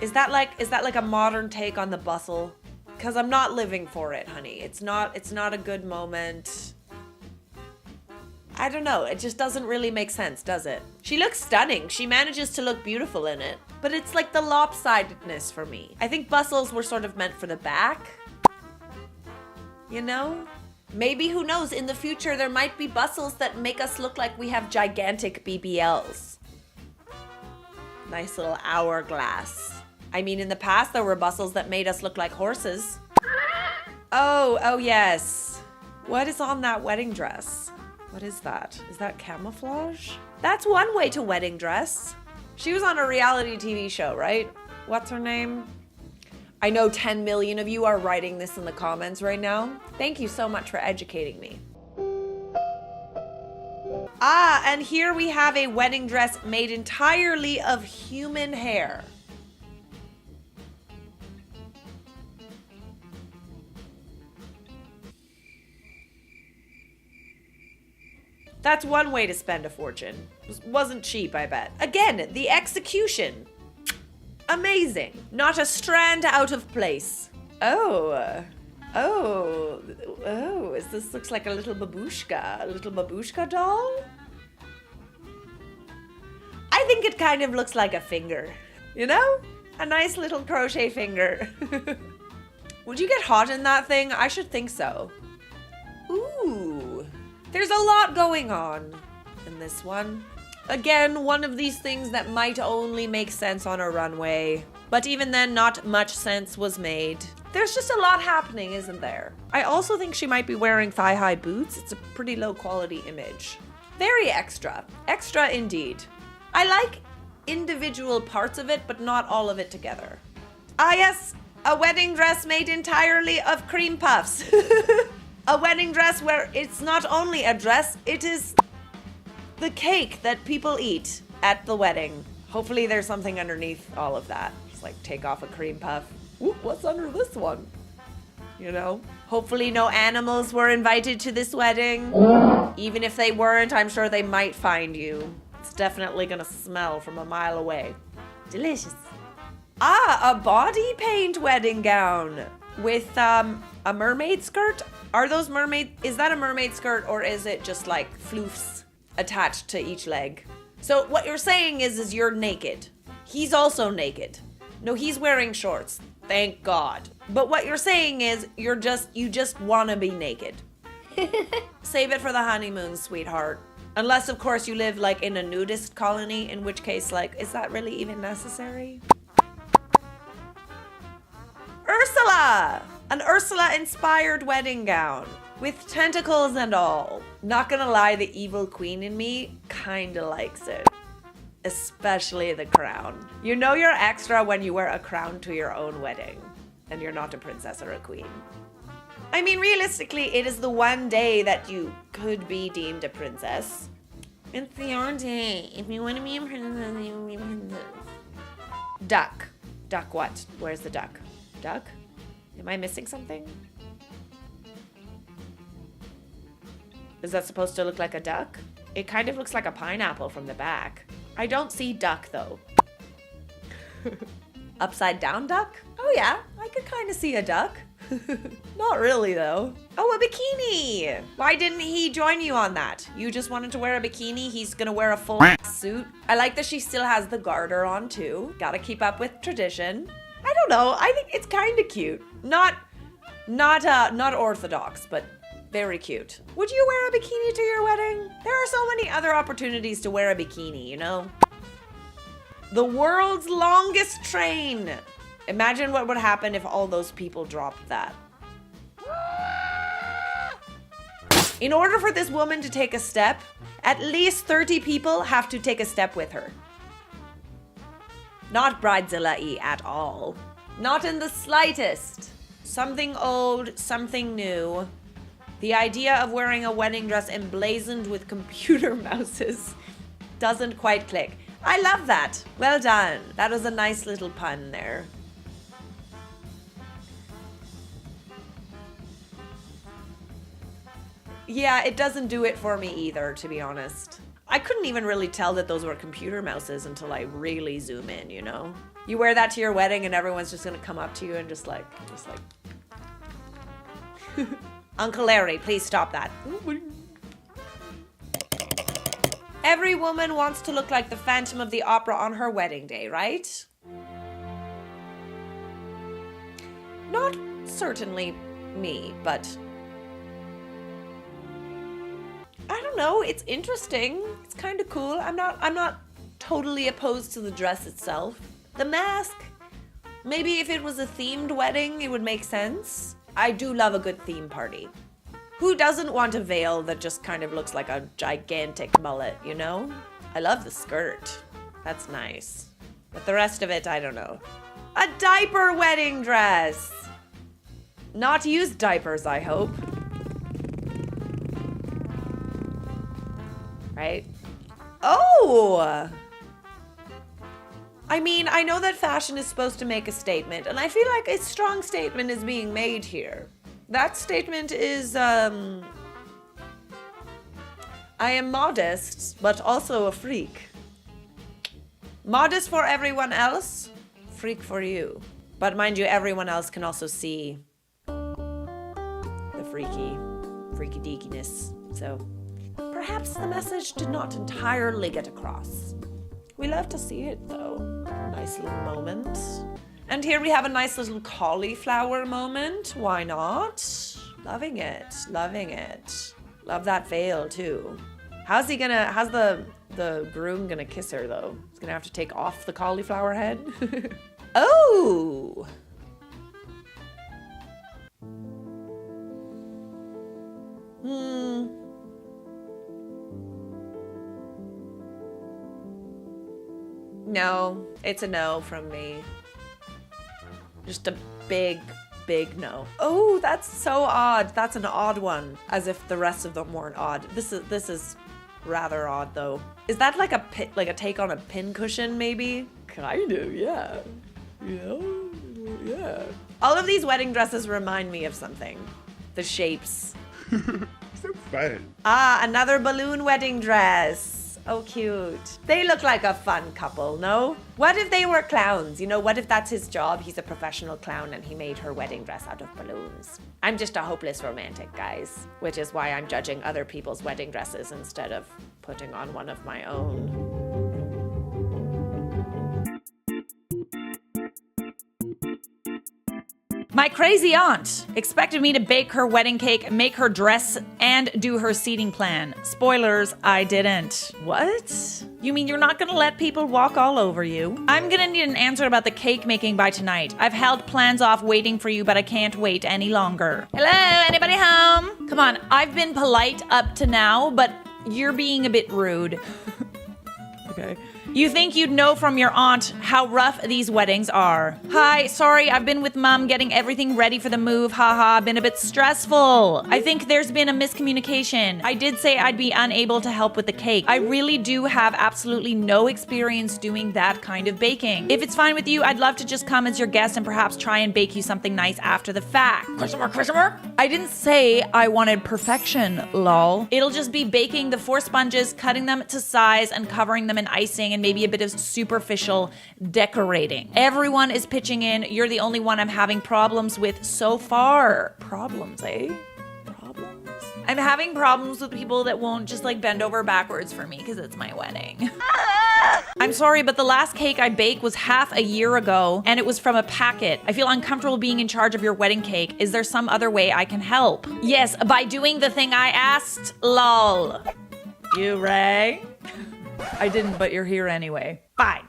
Is that like a modern take on the bustle? Because I'm not living for it, honey. It's not a good moment. I don't know. It just doesn't really make sense, does it? She looks stunning. She manages to look beautiful in it. But it's like the lopsidedness for me. I think bustles were sort of meant for the back. You know? Maybe, who knows, in the future there might be bustles that make us look like we have gigantic BBLs. Nice little hourglass. I mean, in the past there were bustles that made us look like horses. Oh yes. What is on that wedding dress? What is that? Is that camouflage? That's one way to wedding dress. She was on a reality TV show, right? What's her name? I know 10 million of you are writing this in the comments right now. Thank you so much for educating me. Ah, and here we have a wedding dress made entirely of human hair. That's one way to spend a fortune. Wasn't cheap, I bet. Again, the execution. Amazing. Not a strand out of place. Oh, this looks like a little babushka doll? I think it kind of looks like a finger, you know? A nice little crochet finger. Would you get hot in that thing? I should think so. Ooh, there's a lot going on in this one. Again, one of these things that might only make sense on a runway. But even then, not much sense was made. There's just a lot happening, isn't there? I also think she might be wearing thigh-high boots. It's a pretty low-quality image. Very extra. Extra indeed. I like individual parts of it, but not all of it together. Ah yes, a wedding dress made entirely of cream puffs. A wedding dress where it's not only a dress, it is the cake that people eat at the wedding. Hopefully there's something underneath all of that. Just like take off a cream puff. Ooh, what's under this one? You know? Hopefully no animals were invited to this wedding. Even if they weren't, I'm sure they might find you. It's definitely gonna smell from a mile away. Delicious. Ah, a body paint wedding gown with a mermaid skirt. Are those is that a mermaid skirt, or is it just like floofs attached to each leg? So what you're saying is you're naked. He's also naked. No, he's wearing shorts. Thank God. But what you're saying is you just want to be naked. Save it for the honeymoon, sweetheart. Unless, of course, you live like in a nudist colony, in which case, like, is that really even necessary? Ursula! An Ursula-inspired wedding gown with tentacles and all. Not gonna lie, the evil queen in me kinda likes it. Especially the crown. You know you're extra when you wear a crown to your own wedding and you're not a princess or a queen. I mean, realistically, it is the one day that you could be deemed a princess. It's your day. If you want to be a princess, you will be a princess. Duck. Duck what? Where's the duck? Duck? Am I missing something? Is that supposed to look like a duck? It kind of looks like a pineapple from the back. I don't see duck though. Upside down duck? Oh yeah, I could kind of see a duck. Not really though. Oh, a bikini! Why didn't he join you on that? You just wanted to wear a bikini, he's gonna wear a full suit. I like that she still has the garter on too. Gotta keep up with tradition. I don't know, I think it's kind of cute. Not orthodox, but very cute. Would you wear a bikini to your wedding? There are so many other opportunities to wear a bikini, you know? The world's longest train. Imagine what would happen if all those people dropped that. In order for this woman to take a step, at least 30 people have to take a step with her. Not Bridezilla-y at all. Not in the slightest. Something old, something new. The idea of wearing a wedding dress emblazoned with computer mouses doesn't quite click. I love that. Well done. That was a nice little pun there. Yeah, it doesn't do it for me either, to be honest. I couldn't even really tell that those were computer mouses until I really zoom in, you know? You wear that to your wedding and everyone's just gonna come up to you and just like. Uncle Larry, please stop that. Every woman wants to look like the Phantom of the Opera on her wedding day, right? Not certainly me, but I don't know, it's interesting. It's kind of cool. I'm not totally opposed to the dress itself. The mask, maybe if it was a themed wedding, it would make sense. I do love a good theme party. Who doesn't want a veil that just kind of looks like a gigantic mullet, you know? I love the skirt. That's nice. But the rest of it, I don't know. A diaper wedding dress! Not used diapers, I hope. Right? Oh! I mean, I know that fashion is supposed to make a statement, and I feel like a strong statement is being made here. That statement is, I am modest, but also a freak. Modest for everyone else, freak for you. But mind you, everyone else can also see the freaky deakiness. So perhaps the message did not entirely get across. We love to see it though. Nice little moment. And here we have a nice little cauliflower moment. Why not? Loving it, loving it. Love that veil too. How's the groom gonna kiss her though? He's gonna have to take off the cauliflower head. Oh! No, it's a no from me. Just a big no. Oh, that's so odd. That's an odd one. As if the rest of them weren't odd. This is rather odd though. Is that like a take on a pincushion maybe? Kind of, yeah. You know? Yeah. All of these wedding dresses remind me of something. The shapes. So fun. Ah, another balloon wedding dress. Oh, cute. They look like a fun couple, no? What if they were clowns? You know, what if that's his job? He's a professional clown and he made her wedding dress out of balloons. I'm just a hopeless romantic, guys, which is why I'm judging other people's wedding dresses instead of putting on one of my own. My crazy aunt expected me to bake her wedding cake, make her dress, and do her seating plan. Spoilers, I didn't. What? You mean you're not gonna let people walk all over you? I'm gonna need an answer about the cake making by tonight. I've held plans off waiting for you, but I can't wait any longer. Hello, anybody home? Come on, I've been polite up to now, but you're being a bit rude. Okay. You think you'd know from your aunt how rough these weddings are. Hi, sorry, I've been with mom getting everything ready for the move. Haha, been a bit stressful. I think there's been a miscommunication. I did say I'd be unable to help with the cake. I really do have absolutely no experience doing that kind of baking. If it's fine with you, I'd love to just come as your guest and perhaps try and bake you something nice after the fact. Question mark? I didn't say I wanted perfection, lol. It'll just be baking the 4 sponges, cutting them to size, and covering them in icing and maybe a bit of superficial decorating. Everyone is pitching in. You're the only one I'm having problems with so far. Problems, eh? Problems? I'm having problems with people that won't just like bend over backwards for me because it's my wedding. I'm sorry, but the last cake I baked was half a year ago and it was from a packet. I feel uncomfortable being in charge of your wedding cake. Is there some other way I can help? Yes, by doing the thing I asked, lol. You rang? I didn't, but you're here anyway. Fine.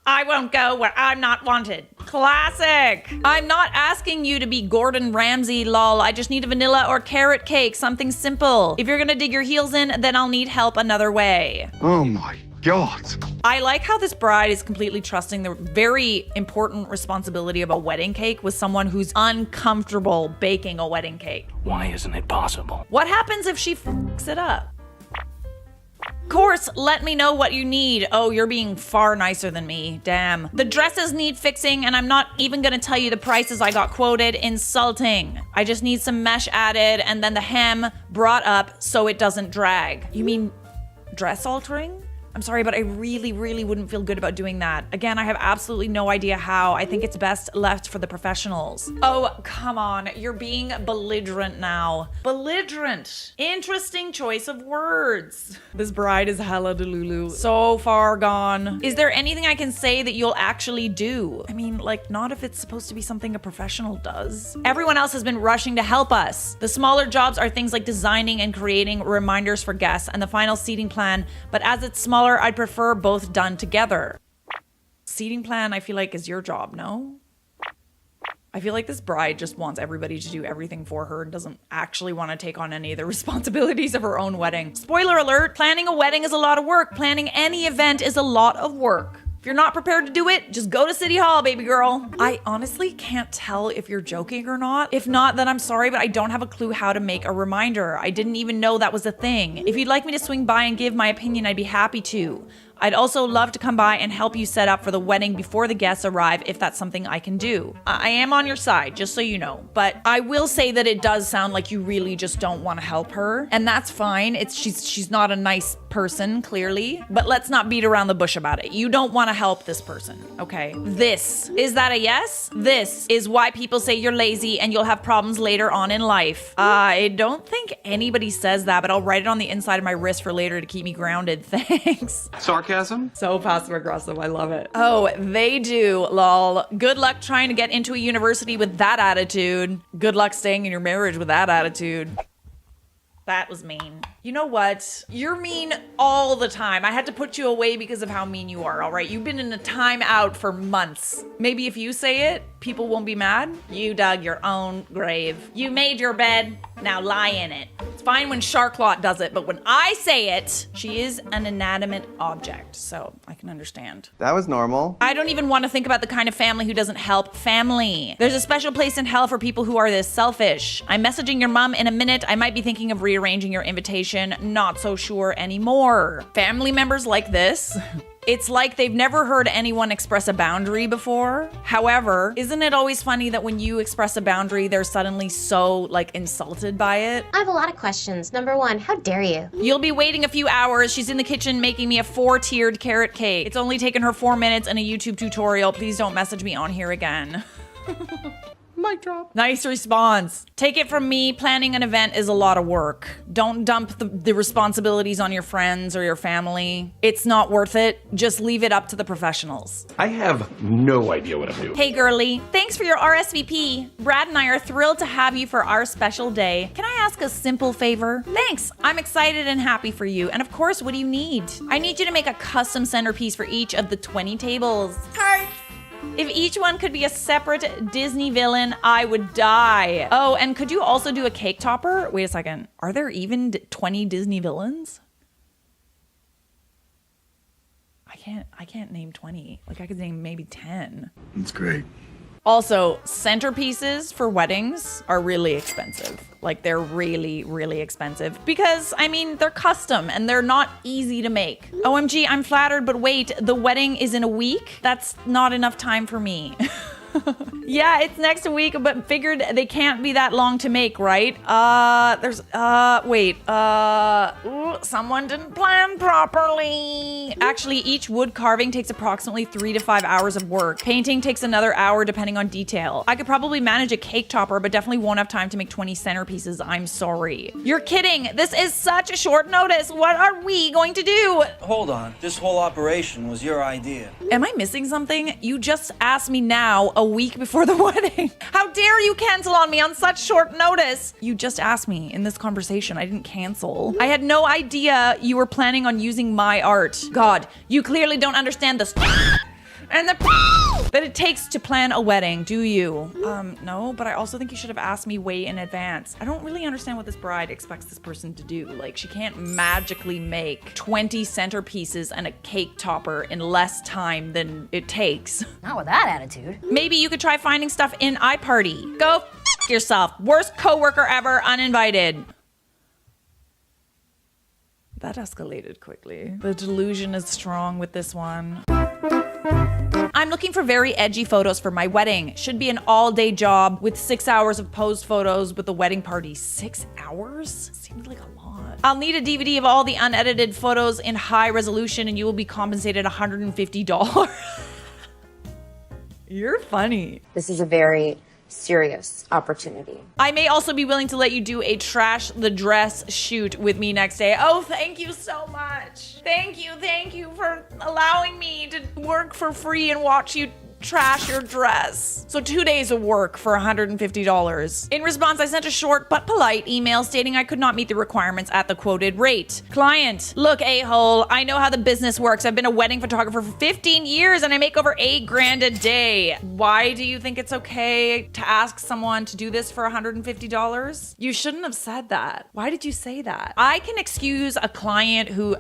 I won't go where I'm not wanted. Classic. I'm not asking you to be Gordon Ramsay, lol. I just need a vanilla or carrot cake, something simple. If you're gonna dig your heels in, then I'll need help another way. Oh my God. I like how this bride is completely trusting the very important responsibility of a wedding cake with someone who's uncomfortable baking a wedding cake. Why isn't it possible? What happens if she fucks it up? course, let me know what you need. Oh, you're being far nicer than me. Damn. The dresses need fixing, and I'm not even gonna tell you the prices I got quoted. Insulting. I just need some mesh added, and then the hem brought up so it doesn't drag. You mean dress altering? I'm sorry, but I really, really wouldn't feel good about doing that. Again, I have absolutely no idea how. I think it's best left for the professionals. Oh, come on. You're being belligerent now. Belligerent. Interesting choice of words. This bride is hella delulu. So far gone. Is there anything I can say that you'll actually do? I mean, like, not if it's supposed to be something a professional does. Everyone else has been rushing to help us. The smaller jobs are things like designing and creating reminders for guests and the final seating plan, but as it's smaller, I'd prefer both done together. Seating plan, I feel like, is your job, no? I feel like this bride just wants everybody to do everything for her and doesn't actually want to take on any of the responsibilities of her own wedding. Spoiler alert, planning a wedding is a lot of work. Planning any event is a lot of work. If you're not prepared to do it, just go to City Hall, baby girl. I honestly can't tell if you're joking or not. If not, then I'm sorry, but I don't have a clue how to make a reminder. I didn't even know that was a thing. If you'd like me to swing by and give my opinion, I'd be happy to. I'd also love to come by and help you set up for the wedding before the guests arrive if that's something I can do. I am on your side, just so you know. But I will say that it does sound like you really just don't want to help her. And that's fine. She's not a nice person, clearly. But let's not beat around the bush about it. You don't want to help this person, okay? Is that a yes? This is why people say you're lazy and you'll have problems later on in life. I don't think anybody says that, but I'll write it on the inside of my wrist for later to keep me grounded. Thanks. Sarcasm? So passive aggressive, I love it. Oh, they do, lol. Good luck trying to get into a university with that attitude. Good luck staying in your marriage with that attitude. That was mean. You know what? You're mean all the time. I had to put you away because of how mean you are, all right? You've been in a timeout for months. Maybe if you say it, people won't be mad. You dug your own grave. You made your bed, now lie in it. It's fine when Sharklot does it, but when I say it, she is an inanimate object, so I can understand. That was normal. I don't even want to think about the kind of family who doesn't help family. There's a special place in hell for people who are this selfish. I'm messaging your mom in a minute. I might be thinking of rearranging your invitation. Not so sure anymore. Family members like this, it's like they've never heard anyone express a boundary before. However, isn't it always funny that when you express a boundary, they're suddenly so, like, insulted by it? I have a lot of questions. Number one, how dare you? You'll be waiting a few hours. She's in the kitchen making me a 4-tiered carrot cake. It's only taken her 4 minutes and a YouTube tutorial. Please don't message me on here again. Mic drop. Nice response. Take it from me, planning an event is a lot of work. Don't dump the responsibilities on your friends or your family. It's not worth it. Just leave it up to the professionals. I have no idea what I'm doing. Hey girly, thanks for your RSVP. Brad and I are thrilled to have you for our special day. Can I ask a simple favor? Thanks. I'm excited and happy for you. And of course, what do you need? I need you to make a custom centerpiece for each of the 20 tables. Hi. If each one could be a separate Disney villain, I would die. Oh, and could you also do a cake topper? Wait a second. Are there even 20 Disney villains? I can't name 20. Like, I could name maybe 10. That's great. Also, centerpieces for weddings are really expensive. Like, they're really, really expensive because, I mean, they're custom and they're not easy to make. OMG, I'm flattered, but wait, the wedding is in a week? That's not enough time for me. Yeah, it's next week, but figured they can't be that long to make, right? Someone didn't plan properly. Actually, each wood carving takes approximately 3 to 5 hours of work. Painting takes another hour depending on detail. I could probably manage a cake topper, but definitely won't have time to make 20 centerpieces. I'm sorry. You're kidding. This is such a short notice. What are we going to do? Hold on. This whole operation was your idea. Am I missing something? You just asked me now, a week before the wedding. How dare you cancel on me on such short notice? You just asked me in this conversation. I didn't cancel. I had no idea you were planning on using my art. God, you clearly don't understand the and the that it takes to plan a wedding, do you? No, but I also think you should have asked me way in advance. I don't really understand what this bride expects this person to do. Like, she can't magically make 20 centerpieces and a cake topper in less time than it takes. Not with that attitude. Maybe you could try finding stuff in iParty. Go f yourself. Worst coworker ever, uninvited. That escalated quickly. The delusion is strong with this one. I'm looking for very edgy photos for my wedding. Should be an all-day job with 6 hours of posed photos with the wedding party. 6 hours? Seems like a lot. I'll need a DVD of all the unedited photos in high resolution and you will be compensated $150. You're funny. This is a very serious opportunity. I may also be willing to let you do a trash the dress shoot with me next day. Oh, thank you so much. Thank you for allowing me to work for free and watch you trash your dress. So 2 days of work for $150. In response, I sent a short but polite email stating I could not meet the requirements at the quoted rate. Client, look, a-hole, I know how the business works. I've been a wedding photographer for 15 years and I make over $8,000 a day. Why do you think it's okay to ask someone to do this for $150? You shouldn't have said that. Why did you say that? I can excuse a client who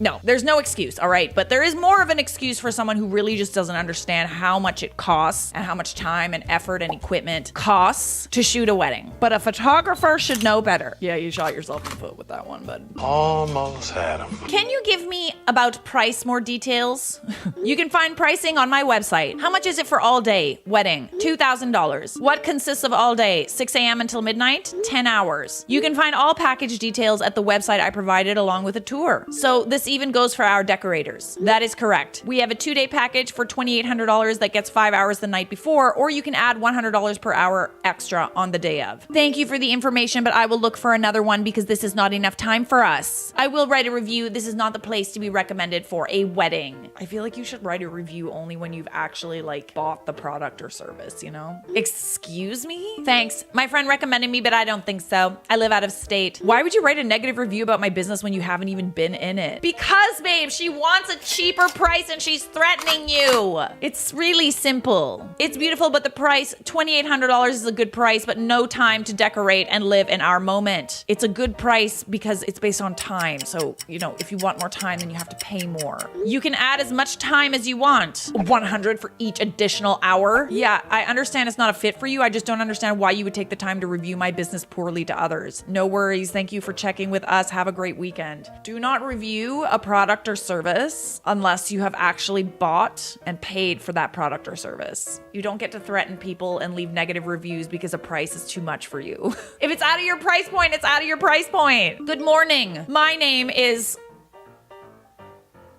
No, there's no excuse, all right? But there is more of an excuse for someone who really just doesn't understand how much it costs and how much time and effort and equipment costs to shoot a wedding. But a photographer should know better. Yeah, you shot yourself in the foot with that one, bud. Almost had him. Can you give me about price more details? You can find pricing on my website. How much is it for all day? Wedding, $2,000. What consists of all day? 6 a.m. until midnight? 10 hours. You can find all package details at the website I provided along with a tour. So this even goes for our decorators. That is correct. We have a 2-day package for $2,800 that gets 5 hours the night before, or you can add $100 per hour extra on the day of. Thank you for the information, but I will look for another one because this is not enough time for us. I will write a review. This is not the place to be recommended for a wedding. I feel like you should write a review only when you've actually bought the product or service, you know? Excuse me? Thanks. My friend recommended me, but I don't think so. I live out of state. Why would you write a negative review about my business when you haven't even been in it? Because, babe, she wants a cheaper price and she's threatening you. It's really simple. It's beautiful, but the price, $2,800 is a good price, but no time to decorate and live in our moment. It's a good price because it's based on time. So, you know, if you want more time, then you have to pay more. You can add as much time as you want. $100 for each additional hour. Yeah, I understand it's not a fit for you. I just don't understand why you would take the time to review my business poorly to others. No worries. Thank you for checking with us. Have a great weekend. Do not review a product or service unless you have actually bought and paid for that product or service. You don't get to threaten people and leave negative reviews because a price is too much for you. If it's out of your price point, it's out of your price point. Good morning. My name is...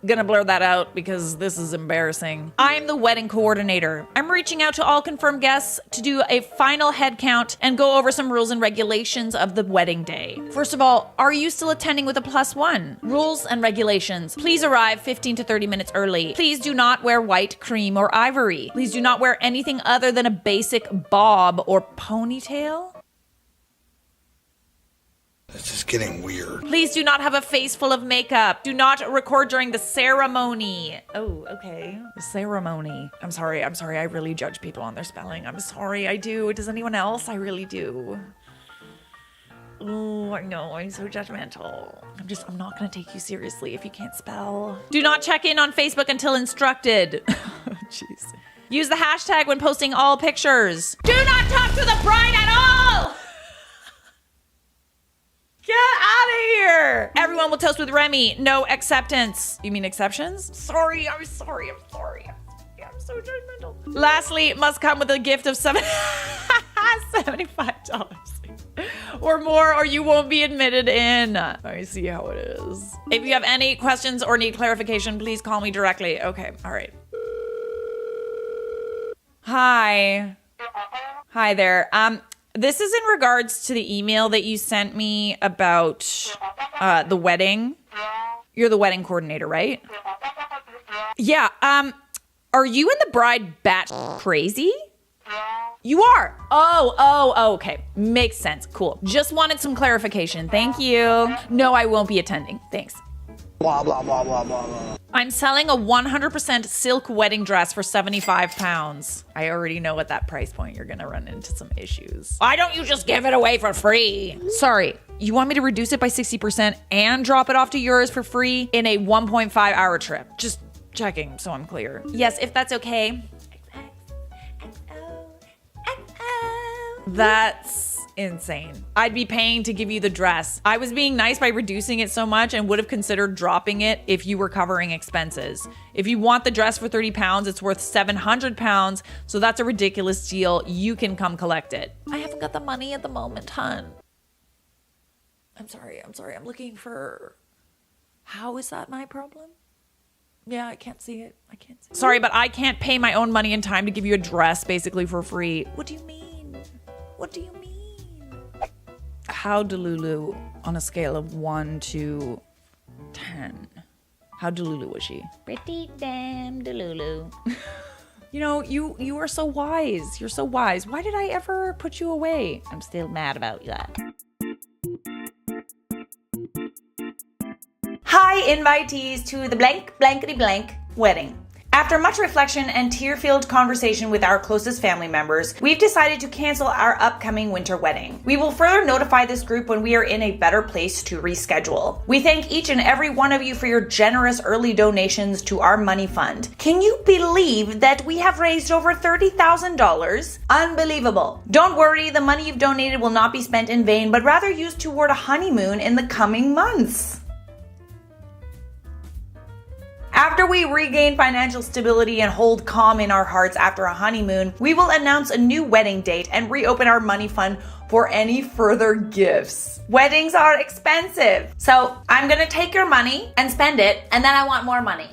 Gonna blur that out because this is embarrassing. I am the wedding coordinator. I'm reaching out to all confirmed guests to do a final head count and go over some rules and regulations of the wedding day. First of all, are you still attending with a +1? Rules and regulations. Please arrive 15 to 30 minutes early. Please do not wear white, cream, or ivory. Please do not wear anything other than a basic bob or ponytail. This is getting weird. Please do not have a face full of makeup. Do not record during the ceremony. Oh, okay. The ceremony. I'm sorry. I really judge people on their spelling. I'm sorry. I do. Does anyone else? I really do. Oh, I know. I'm so judgmental. I'm not going to take you seriously if you can't spell. Do not check in on Facebook until instructed. Jeez. Use the hashtag when posting all pictures. Do not talk to the bride at all! Get out of here! Everyone will toast with Remy. No acceptance. You mean exceptions? I'm sorry. I'm so judgmental. Lastly, must come with a gift of $75 or more, or you won't be admitted in. Let me see how it is. If you have any questions or need clarification, please call me directly. Okay, all right. Hi. Hi there. This is in regards to the email that you sent me about the wedding. You're the wedding coordinator, right? Yeah. Are you and the bride bat crazy? You are. Oh, okay. Makes sense. Cool. Just wanted some clarification. Thank you. No, I won't be attending. Thanks. Blah, blah, blah, blah, blah, blah. I'm selling a 100% silk wedding dress for 75 pounds. I already know at that price point you're gonna run into some issues. Why don't you just give it away for free? Sorry, you want me to reduce it by 60% and drop it off to yours for free in a 1.5 hour trip? Just checking so I'm clear. Yes, if that's okay. That's insane. I'd be paying to give you the dress. I was being nice by reducing it so much and would have considered dropping it if you were covering expenses. If you want the dress for 30 pounds, it's worth 700 pounds, so that's a ridiculous deal. You can come collect it. I haven't got the money at the moment, hun. I'm sorry. I'm looking for... How is that my problem? Yeah, I can't see it. Sorry, but I can't pay my own money in time to give you a dress basically for free. What do you mean? What do you mean? How Delulu on a scale of 1 to 10? How Delulu was she? Pretty damn Delulu. You know, you are so wise. You're so wise. Why did I ever put you away? I'm still mad about that. Hi, invitees to the blank blankety blank wedding. After much reflection and tear-filled conversation with our closest family members, we've decided to cancel our upcoming winter wedding. We will further notify this group when we are in a better place to reschedule. We thank each and every one of you for your generous early donations to our money fund. Can you believe that we have raised over $30,000? Unbelievable. Don't worry, the money you've donated will not be spent in vain, but rather used toward a honeymoon in the coming months. After we regain financial stability and hold calm in our hearts after a honeymoon, we will announce a new wedding date and reopen our money fund for any further gifts. Weddings are expensive, so I'm gonna take your money and spend it, and then I want more money.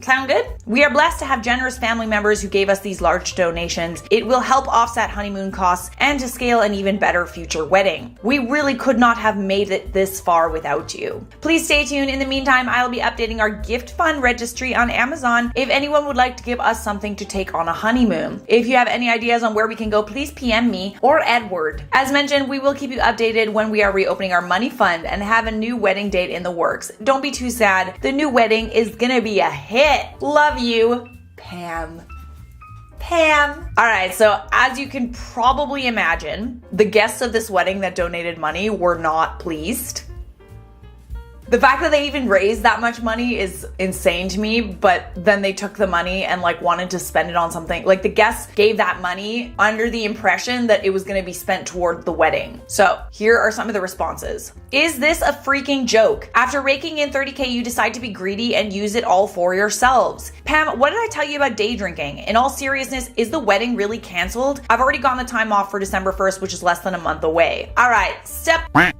Sound good? We are blessed to have generous family members who gave us these large donations. It will help offset honeymoon costs and to scale an even better future wedding. We really could not have made it this far without you. Please stay tuned. In the meantime, I'll be updating our gift fund registry on Amazon if anyone would like to give us something to take on a honeymoon. If you have any ideas on where we can go, please PM me or Edward. As mentioned, we will keep you updated when we are reopening our money fund and have a new wedding date in the works. Don't be too sad. The new wedding is gonna be a hit. Love you, Pam. All right, so as you can probably imagine, the guests of this wedding that donated money were not pleased. The fact that they even raised that much money is insane to me, but then they took the money and like wanted to spend it on something. Like the guests gave that money under the impression that it was gonna be spent toward the wedding. So here are some of the responses. Is this a freaking joke? After raking in 30K, you decide to be greedy and use it all for yourselves. Pam, what did I tell you about day drinking? In all seriousness, is the wedding really canceled? I've already gotten the time off for December 1st, which is less than a month away. All right, step back.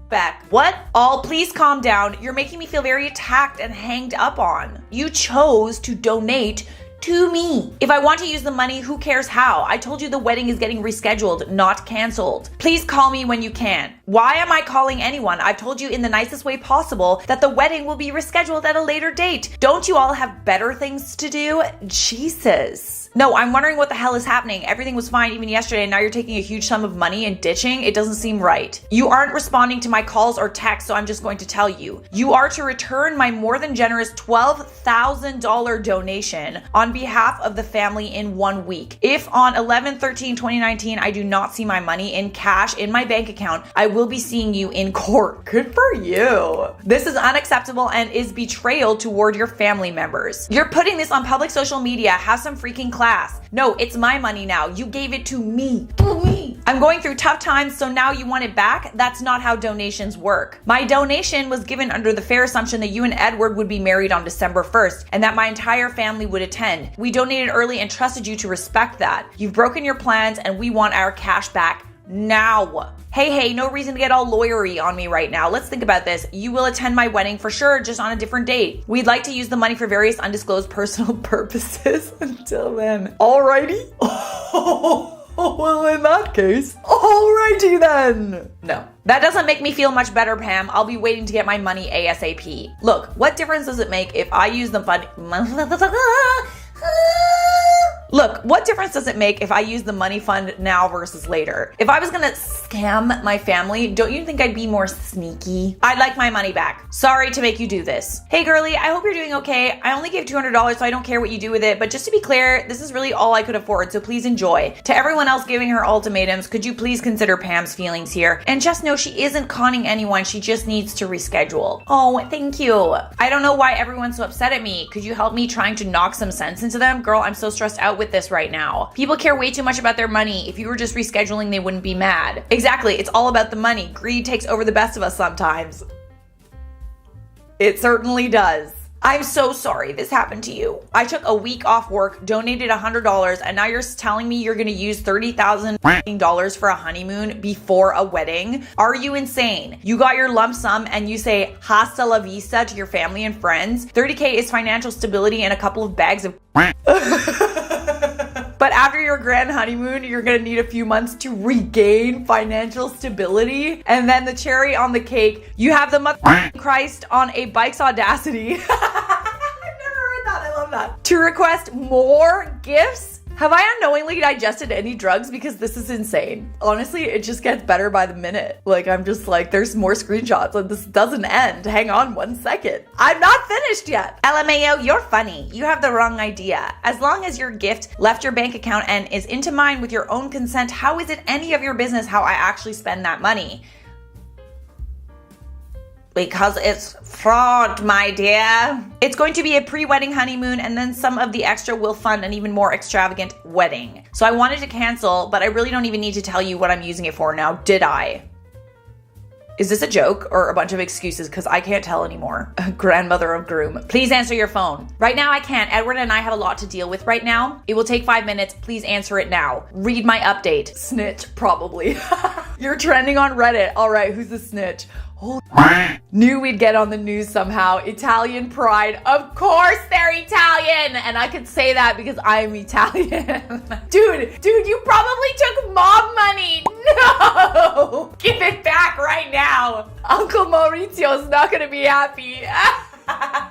What? All, please calm down. You're making me feel very attacked and hanged up on. You chose to donate to me. If I want to use the money, who cares how? I told you the wedding is getting rescheduled, not canceled. Please call me when you can. Why am I calling anyone? I've told you in the nicest way possible that the wedding will be rescheduled at a later date. Don't you all have better things to do? Jesus. No, I'm wondering what the hell is happening. Everything was fine even yesterday, and now you're taking a huge sum of money and ditching? It doesn't seem right. You aren't responding to my calls or texts, so I'm just going to tell you. You are to return my more than generous $12,000 donation on behalf of the family in 1 week. If on 11/13/2019 I do not see my money in cash in my bank account, I will be seeing you in court. Good for you. This is unacceptable and is betrayal toward your family members. You're putting this on public social media. Have some freaking class. No, it's my money now. You gave it to me. I'm going through tough times, so now you want it back? That's not how donations work. My donation was given under the fair assumption that you and Edward would be married on December 1st and that my entire family would attend. We donated early and trusted you to respect that. You've broken your plans and we want our cash back now. Hey, no reason to get all lawyery on me right now. Let's think about this. You will attend my wedding for sure, just on a different date. We'd like to use the money for various undisclosed personal purposes until then. Alrighty? Well, in that case, alrighty then. No, that doesn't make me feel much better, Pam. I'll be waiting to get my money ASAP. Look, what difference does it make if I use the fund? Look, what difference does it make if I use the money fund now versus later? If I was gonna scam my family, don't you think I'd be more sneaky? I'd like my money back. Sorry to make you do this. Hey girlie, I hope you're doing okay. I only gave $200, so I don't care what you do with it, but just to be clear, this is really all I could afford, so please enjoy. To everyone else giving her ultimatums, could you please consider Pam's feelings here? And just know she isn't conning anyone, she just needs to reschedule. Oh, thank you. I don't know why everyone's so upset at me. Could you help me trying to knock some sense into them? Girl, I'm so stressed out with with this right now. People care way too much about their money. If you were just rescheduling, they wouldn't be mad. Exactly, it's all about the money. Greed takes over the best of us sometimes. It certainly does. I'm so sorry this happened to you. I took a week off work, donated $100, and now you're telling me you're gonna use $30,000 for a honeymoon before a wedding? Are you insane? You got your lump sum and you say hasta la vista to your family and friends? $30K is financial stability and a couple of bags of But after your grand honeymoon, you're gonna need a few months to regain financial stability. And then the cherry on the cake, you have the Christ on a bike's audacity. I've never heard that, I love that. To request more gifts? Have I unknowingly digested any drugs? Because this is insane. Honestly, it just gets better by the minute. Like, I'm just like, there's more screenshots and this doesn't end. Hang on 1 second. I'm not finished yet. LMAO, you're funny. You have the wrong idea. As long as your gift left your bank account and is into mine with your own consent, how is it any of your business how I actually spend that money? Because it's fraud, my dear. It's going to be a pre-wedding honeymoon, and then some of the extra will fund an even more extravagant wedding. So I wanted to cancel, but I really don't even need to tell you what I'm using it for now, did I? Is this a joke or a bunch of excuses? Because I can't tell anymore. Grandmother of groom. Please answer your phone. Right now I can't. Edward and I have a lot to deal with right now. It will take 5 minutes. Please answer it now. Read my update. Snitch, probably. You're trending on Reddit. All right, who's the snitch? Knew we'd get on the news somehow. Italian pride. Of course they're Italian! And I could say that because I'm Italian. Dude, you probably took mob money. No! Give it back right now. Uncle Maurizio's not gonna be happy.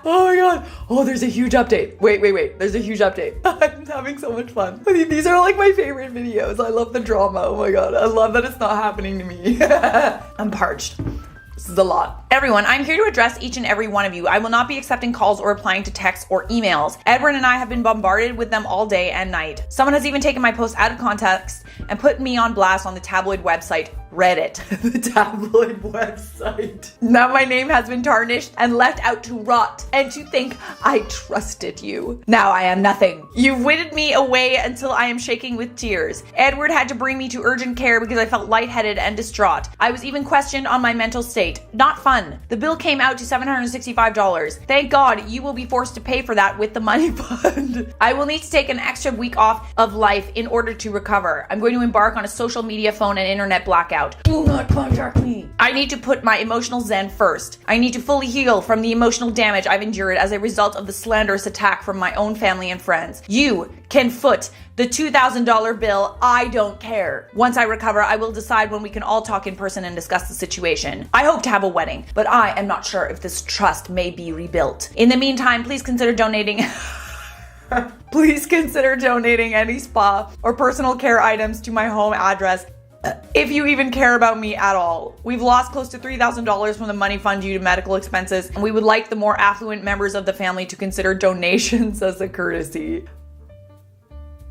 Oh my god. Oh, there's a huge update. Wait. There's a huge update. I'm having so much fun. I mean, these are like my favorite videos. I love the drama. Oh my god. I love that it's not happening to me. I'm parched. This is a lot. Everyone, I'm here to address each and every one of you. I will not be accepting calls or replying to texts or emails. Edward and I have been bombarded with them all day and night. Someone has even taken my post out of context and put me on blast on the tabloid website Reddit. The tabloid website. Now my name has been tarnished and left out to rot. And to think I trusted you. Now I am nothing. You've withered me away until I am shaking with tears. Edward had to bring me to urgent care because I felt lightheaded and distraught. I was even questioned on my mental state. Not fun. The bill came out to $765. Thank God you will be forced to pay for that with the money fund. I will need to take an extra week off of life in order to recover. I'm going to embark on a social media, phone, and internet blackout. Do not contact me. I need to put my emotional zen first. I need to fully heal from the emotional damage I've endured as a result of the slanderous attack from my own family and friends. You can foot the $2,000 bill. I don't care. Once I recover, I will decide when we can all talk in person and discuss the situation. I hope to have a wedding, but I am not sure if this trust may be rebuilt. In the meantime, please consider donating. Please consider donating any spa or personal care items to my home address. If you even care about me at all. We've lost close to $3,000 from the money fund due to medical expenses, and we would like the more affluent members of the family to consider donations as a courtesy.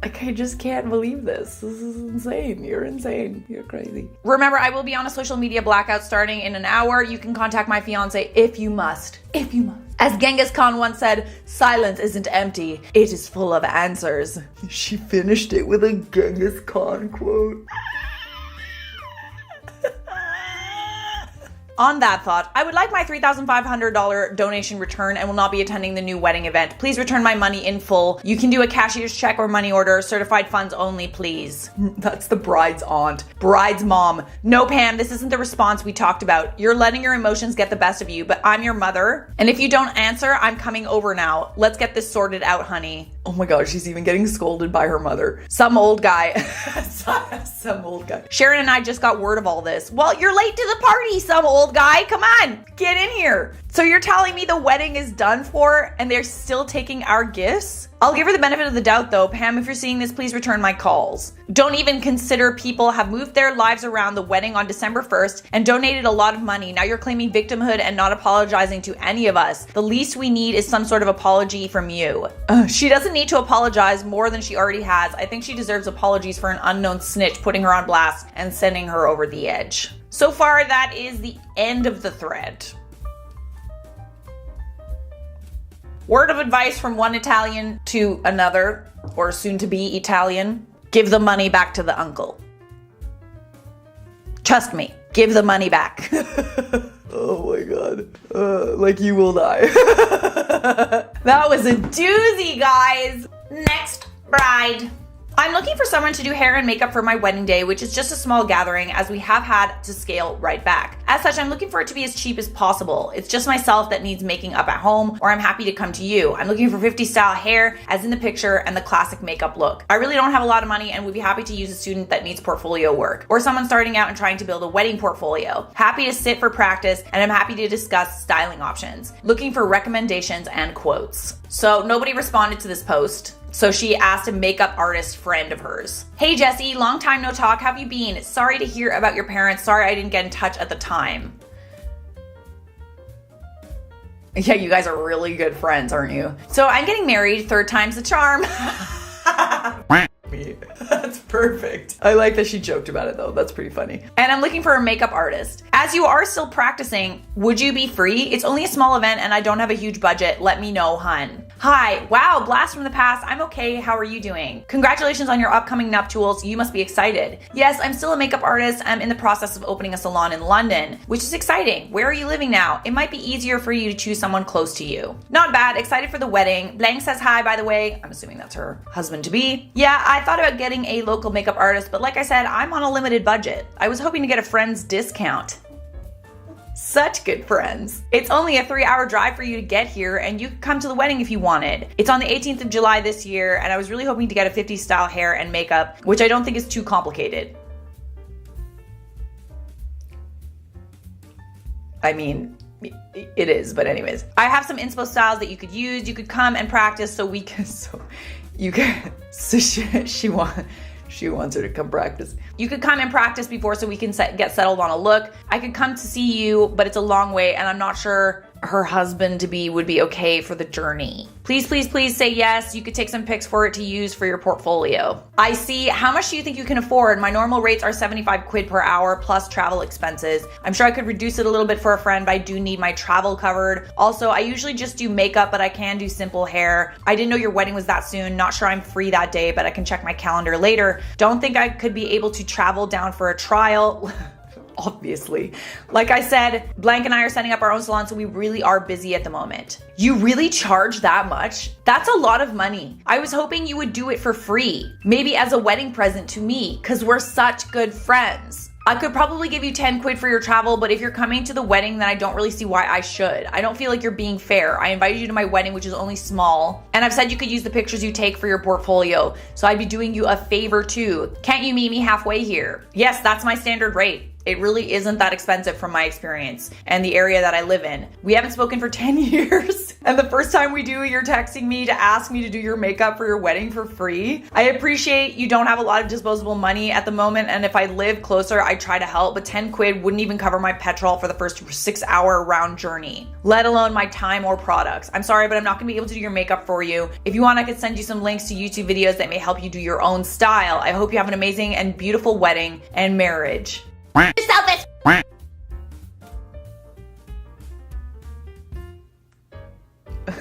Like, I just can't believe this. This is insane. You're insane. You're crazy. Remember, I will be on a social media blackout starting in an hour. You can contact my fiance if you must. If you must. As Genghis Khan once said, silence isn't empty. It is full of answers. She finished it with a Genghis Khan quote. On that thought, I would like my $3,500 donation returned and will not be attending the new wedding event. Please return my money in full. You can do a cashier's check or money order. Certified funds only, please. That's the bride's aunt. Bride's mom. No, Pam, this isn't the response we talked about. You're letting your emotions get the best of you, but I'm your mother. And if you don't answer, I'm coming over now. Let's get this sorted out, honey. Oh my god, she's even getting scolded by her mother. Some old guy. Some old guy. Sharon and I just got word of all this. Well, you're late to the party, some old guy. Come on, get in here. So you're telling me the wedding is done for and they're still taking our gifts? I'll give her the benefit of the doubt though. Pam, if you're seeing this, please return my calls. Don't even consider people have moved their lives around the wedding on December 1st and donated a lot of money. Now you're claiming victimhood and not apologizing to any of us. The least we need is some sort of apology from you. She doesn't need to apologize more than she already has. I think she deserves apologies for an unknown snitch putting her on blast and sending her over the edge. So far, that is the end of the thread. Word of advice from one Italian to another. or soon to be Italian, give the money back to the uncle. Trust me, give the money back. Oh my god. Like you will die. That was a doozy, guys. Next bride. I'm looking for someone to do hair and makeup for my wedding day, which is just a small gathering as we have had to scale right back. As such, I'm looking for it to be as cheap as possible. It's just myself that needs making up at home, or I'm happy to come to you. I'm looking for 50s style hair as in the picture and the classic makeup look. I really don't have a lot of money and would be happy to use a student that needs portfolio work or someone starting out and trying to build a wedding portfolio. Happy to sit for practice, and I'm happy to discuss styling options. Looking for recommendations and quotes. So nobody responded to this post. So she asked a makeup artist friend of hers. Hey Jessie, long time no talk. How have you been? Sorry to hear about your parents. Sorry I didn't get in touch at the time. Yeah, you guys are really good friends, aren't you? So I'm getting married, third time's the charm. That's perfect. I like that she joked about it though. That's pretty funny. And I'm looking for a makeup artist. As you are still practicing, would you be free? It's only a small event and I don't have a huge budget. Let me know, hun. Hi, wow, blast from the past. I'm okay. How are you doing? Congratulations on your upcoming nuptials. You must be excited. Yes, I'm still a makeup artist. I'm in the process of opening a salon in London, which is exciting. Where are you living now? It might be easier for you to choose someone close to you. Not bad. Excited for the wedding. Blank says hi, by the way. I'm assuming that's her husband-to-be. Yeah, I thought about getting a local makeup artist, but like I said, I'm on a limited budget. I was hoping to get a friend's discount. Such good friends. It's only a 3-hour drive for you to get here and you could come to the wedding if you wanted. It's on the 18th of July this year and I was really hoping to get a 50s style hair and makeup, which I don't think is too complicated. I mean, it is, but anyways. I have some inspo styles that you could use. You could come and practice so we can, she wants her to come practice. You could come and practice before so we can get settled on a look. I could come to see you, but it's a long way and I'm not sure her husband-to-be would be okay for the journey. Please, please, please say yes. You could take some pics for it to use for your portfolio. I see. How much do you think you can afford? My normal rates are 75 quid per hour plus travel expenses. I'm sure I could reduce it a little bit for a friend, but I do need my travel covered. Also, I usually just do makeup, but I can do simple hair. I didn't know your wedding was that soon. Not sure I'm free that day, but I can check my calendar later. Don't think I could be able to travel down for a trial. Obviously. Like I said, Blank and I are setting up our own salon, so we really are busy at the moment. You really charge that much? That's a lot of money. I was hoping you would do it for free. Maybe as a wedding present to me, because we're such good friends. I could probably give you 10 quid for your travel, but if you're coming to the wedding, then I don't really see why I should. I don't feel like you're being fair. I invited you to my wedding, which is only small, and I've said you could use the pictures you take for your portfolio, so I'd be doing you a favor too. Can't you meet me halfway here? Yes, that's my standard rate. It really isn't that expensive from my experience and the area that I live in. We haven't spoken for 10 years. And the first time we do, you're texting me to ask me to do your makeup for your wedding for free. I appreciate you don't have a lot of disposable money at the moment. And if I live closer, I try to help, but 10 quid wouldn't even cover my petrol for the first 6-hour round journey, let alone my time or products. I'm sorry, but I'm not gonna be able to do your makeup for you. If you want, I could send you some links to YouTube videos that may help you do your own style. I hope you have an amazing and beautiful wedding and marriage. You're selfish.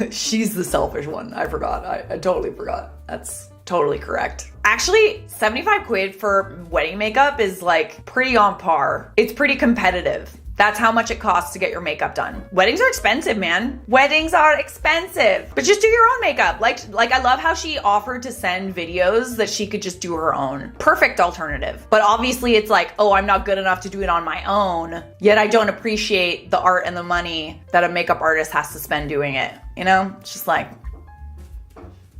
She's the selfish one. I forgot. I totally forgot. That's totally correct. Actually, 75 quid for wedding makeup is like pretty on par. It's pretty competitive. That's how much it costs to get your makeup done. Weddings are expensive, man. Weddings are expensive. But just do your own makeup. Like I love how she offered to send videos that she could just do her own. Perfect alternative. But obviously it's like, oh, I'm not good enough to do it on my own. Yet I don't appreciate the art and the money that a makeup artist has to spend doing it. You know, it's just like,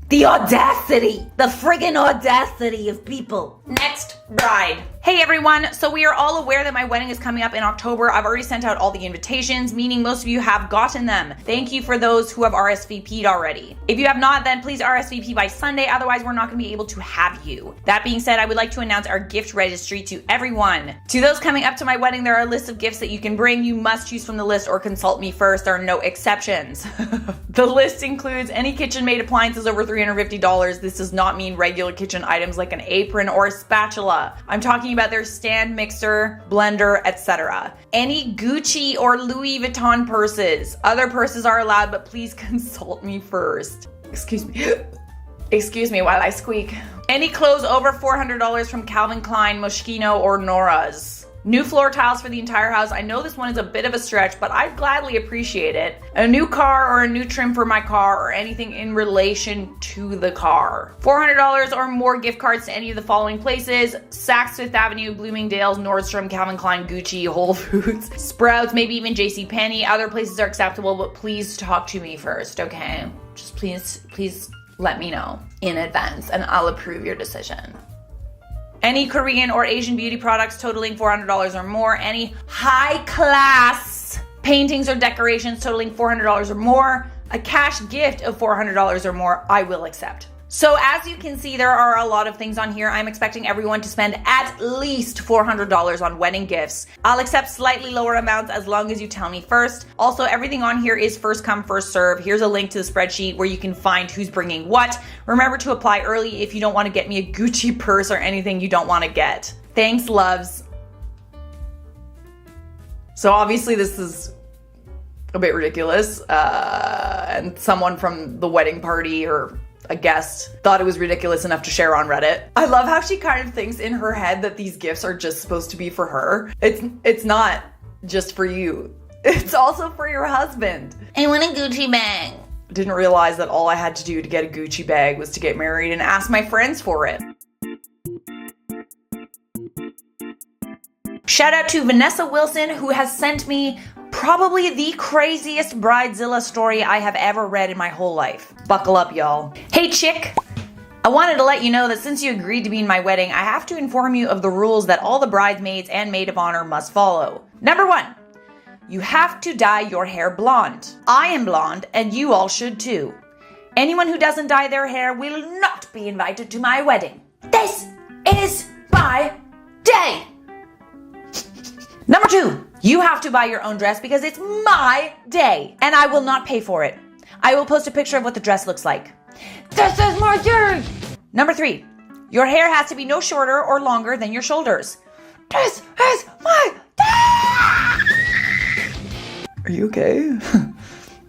the audacity, the friggin' audacity of people. Next bride. Hey everyone, so we are all aware that my wedding is coming up in October. I've already sent out all the invitations, meaning most of you have gotten them. Thank you for those who have RSVP'd already. If you have not, then please RSVP by Sunday, otherwise we're not gonna be able to have you. That being said, I would like to announce our gift registry to everyone. To those coming up to my wedding, there are a list of gifts that you can bring. You must choose from the list or consult me first. There are no exceptions. The list includes any kitchen-made appliances over $350. This does not mean regular kitchen items like an apron or a spatula. I'm talking about their stand mixer, blender, etc. Any Gucci or Louis Vuitton purses. Other purses are allowed, but please consult me first. Excuse me. Excuse me while I squeak. Any clothes over $400 from Calvin Klein, Moschino, or Nora's. New floor tiles for the entire house. I know this one is a bit of a stretch, but I'd gladly appreciate it. A new car or a new trim for my car or anything in relation to the car. $400 or more gift cards to any of the following places: Saks Fifth Avenue, Bloomingdale's, Nordstrom, Calvin Klein, Gucci, Whole Foods, Sprouts, maybe even JCPenney. Other places are acceptable, but please talk to me first, okay? Just please let me know in advance and I'll approve your decision. Any Korean or Asian beauty products totaling $400 or more. Any high class paintings or decorations totaling $400 or more. A cash gift of $400 or more, I will accept. So as you can see, there are a lot of things on here. I'm expecting everyone to spend at least $400 on wedding gifts. I'll accept slightly lower amounts as long as you tell me first. Also, everything on here is first come, first serve. Here's a link to the spreadsheet where you can find who's bringing what. Remember to apply early if you don't want to get me a Gucci purse or anything you don't want to get. Thanks, loves. So obviously this is a bit ridiculous. And someone from the wedding party or a guest thought it was ridiculous enough to share on Reddit. I love how she kind of thinks in her head that these gifts are just supposed to be for her. It's not just for you. It's also for your husband. I want a Gucci bag. Didn't realize that all I had to do to get a Gucci bag was to get married and ask my friends for it. Shout out to Vanessa Wilson, who has sent me probably the craziest Bridezilla story I have ever read in my whole life. Buckle up, y'all. Hey, chick. I wanted to let you know that since you agreed to be in my wedding, I have to inform you of the rules that all the bridesmaids and maid of honor must follow. Number 1, you have to dye your hair blonde. I am blonde, and you all should too. Anyone who doesn't dye their hair will not be invited to my wedding. This is my day. Number 2, you have to buy your own dress because it's my day and I will not pay for it. I will post a picture of what the dress looks like. This is my day. Number 3, your hair has to be no shorter or longer than your shoulders. This is my day. Are you okay?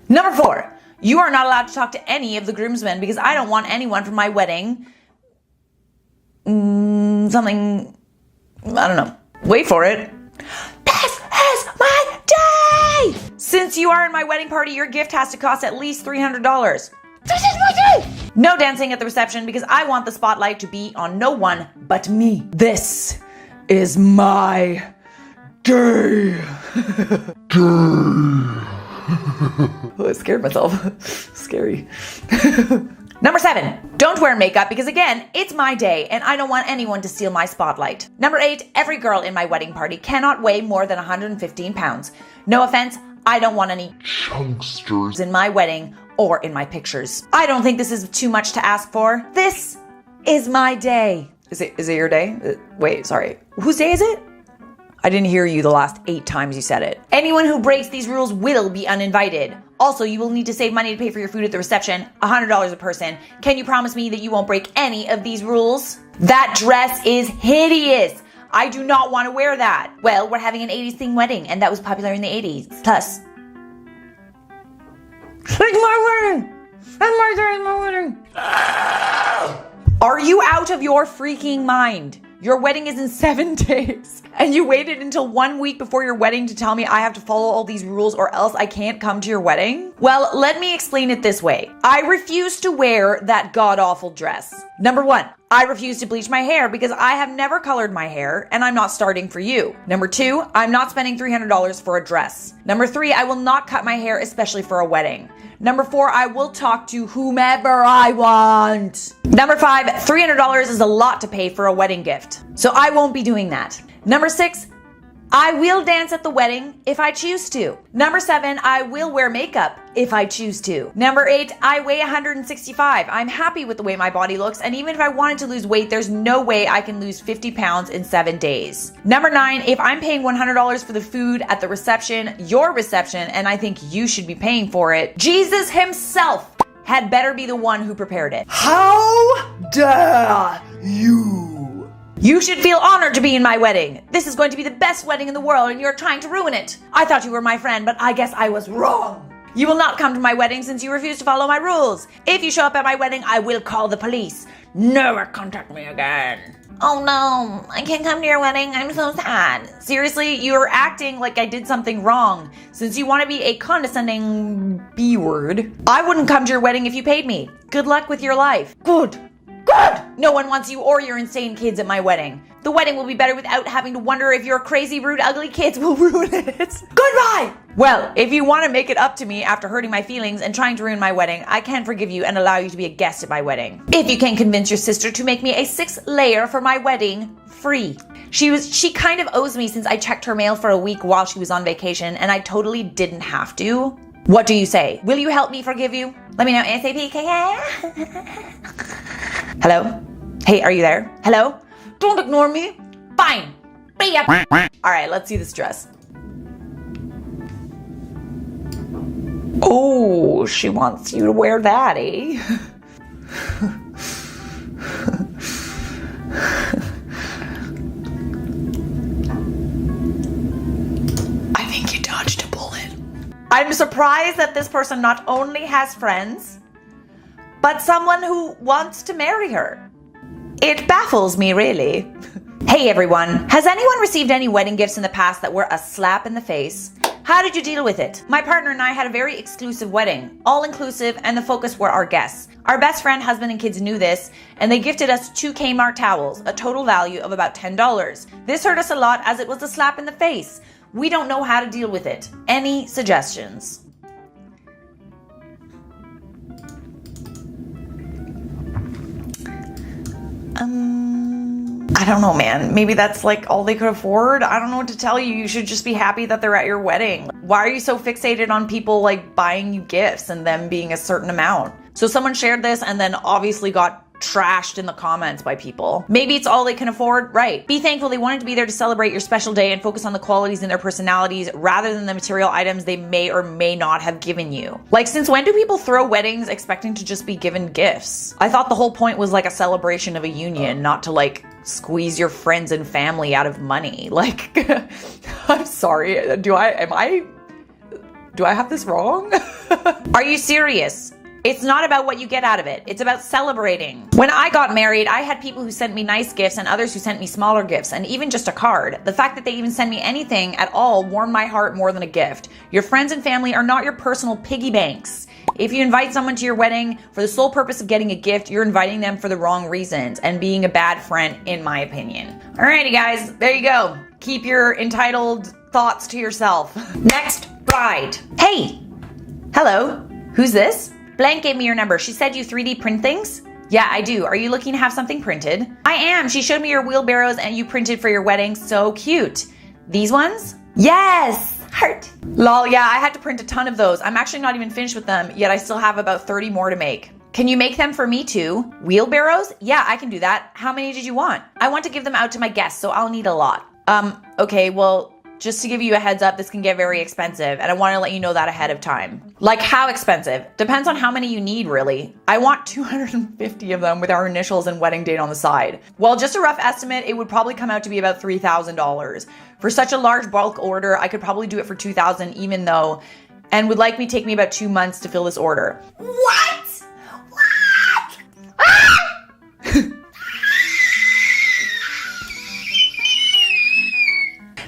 Number 4, you are not allowed to talk to any of the groomsmen because I don't want anyone from my wedding. Something, I don't know. Wait for it. This is my day! Since you are in my wedding party, your gift has to cost at least $300. This is my day! No dancing at the reception because I want the spotlight to be on no one but me. This is my day. Oh, I scared myself. Scary. Number 7, don't wear makeup because again, it's my day and I don't want anyone to steal my spotlight. Number 8, every girl in my wedding party cannot weigh more than 115 pounds. No offense, I don't want any chunksters in my wedding or in my pictures. I don't think this is too much to ask for. This is my day. Is it your day? Wait, sorry. Whose day is it? I didn't hear you the last 8 times you said it. Anyone who breaks these rules will be uninvited. Also, you will need to save money to pay for your food at the reception, $100 a person. Can you promise me that you won't break any of these rules? That dress is hideous. I do not want to wear that. Well, we're having an 80s themed wedding, and that was popular in the 80s. Plus, it's my wedding. It's my day, it's my wedding. Are you out of your freaking mind? Your wedding is in 7 days. And you waited until 1 week before your wedding to tell me I have to follow all these rules or else I can't come to your wedding? Well, let me explain it this way. I refuse to wear that god-awful dress. Number 1, I refuse to bleach my hair because I have never colored my hair and I'm not starting for you. Number 2, I'm not spending $300 for a dress. Number 3, I will not cut my hair, especially for a wedding. Number 4, I will talk to whomever I want. Number 5, $300 is a lot to pay for a wedding gift, so I won't be doing that. Number 6, I will dance at the wedding if I choose to. Number 7, I will wear makeup if I choose to. Number 8, I weigh 165. I'm happy with the way my body looks, and even if I wanted to lose weight, there's no way I can lose 50 pounds in 7 days. Number 9, if I'm paying $100 for the food at the reception, your reception, and I think you should be paying for it, Jesus himself had better be the one who prepared it. How dare you? You should feel honored to be in my wedding. This is going to be the best wedding in the world and you're trying to ruin it. I thought you were my friend, but I guess I was wrong. You will not come to my wedding since you refuse to follow my rules. If you show up at my wedding, I will call the police. Never contact me again. Oh no, I can't come to your wedding. I'm so sad. Seriously, you're acting like I did something wrong. Since you want to be a condescending B word, I wouldn't come to your wedding if you paid me. Good luck with your life. Good. No one wants you or your insane kids at my wedding. The wedding will be better without having to wonder if your crazy, rude, ugly kids will ruin it. Goodbye! Well, if you want to make it up to me after hurting my feelings and trying to ruin my wedding, I can forgive you and allow you to be a guest at my wedding. If you can convince your sister to make me a 6th layer for my wedding, free. She kind of owes me since I checked her mail for a week while she was on vacation and I totally didn't have to. What do you say? Will you help me forgive you? Let me know ASAP, Hello? Hey, are you there? Hello? Don't ignore me. Fine. Be up. All right, let's see this dress. Oh, she wants you to wear that, eh? I think you dodged a bullet. I'm surprised that this person not only has friends, but someone who wants to marry her. It baffles me, really. Hey everyone, has anyone received any wedding gifts in the past that were a slap in the face? How did you deal with it? My partner and I had a very exclusive wedding, all inclusive, and the focus were our guests. Our best friend, husband, and kids knew this, and they gifted us 2 Kmart towels, a total value of about $10. This hurt us a lot as it was a slap in the face. We don't know how to deal with it. Any suggestions? I don't know, man. Maybe that's like all they could afford. I don't know what to tell you. You should just be happy that they're at your wedding. Why are you so fixated on people like buying you gifts and them being a certain amount? So someone shared this and then obviously got trashed in the comments by people. Maybe it's all they can afford, right? Be thankful they wanted to be there to celebrate your special day and focus on the qualities in their personalities rather than the material items they may or may not have given you. Like, since when do people throw weddings expecting to just be given gifts? I thought the whole point was like a celebration of a union, not to like squeeze your friends and family out of money. Like, I'm sorry, do I have this wrong? Are you serious? It's not about what you get out of it. It's about celebrating. When I got married, I had people who sent me nice gifts and others who sent me smaller gifts and even just a card. The fact that they even send me anything at all warmed my heart more than a gift. Your friends and family are not your personal piggy banks. If you invite someone to your wedding for the sole purpose of getting a gift, you're inviting them for the wrong reasons and being a bad friend, in my opinion. Alrighty guys, there you go. Keep your entitled thoughts to yourself. Next, bride. Hey, hello, who's this? Blank gave me your number. She said you 3D print things? Yeah, I do. Are you looking to have something printed? I am. She showed me your wheelbarrows and you printed for your wedding. So cute. These ones? Yes! Heart. Lol, yeah, I had to print a ton of those. I'm actually not even finished with them, yet I still have about 30 more to make. Can you make them for me too? Wheelbarrows? Yeah, I can do that. How many did you want? I want to give them out to my guests, so I'll need a lot. Okay, well, just to give you a heads up, this can get very expensive, and I want to let you know that ahead of time. Like, how expensive? Depends on how many you need, really. I want 250 of them with our initials and wedding date on the side. Well, just a rough estimate, it would probably come out to be about $3,000. For such a large bulk order, I could probably do it for $2,000 even though, and would likely take me about 2 months to fill this order. What? What? Ah!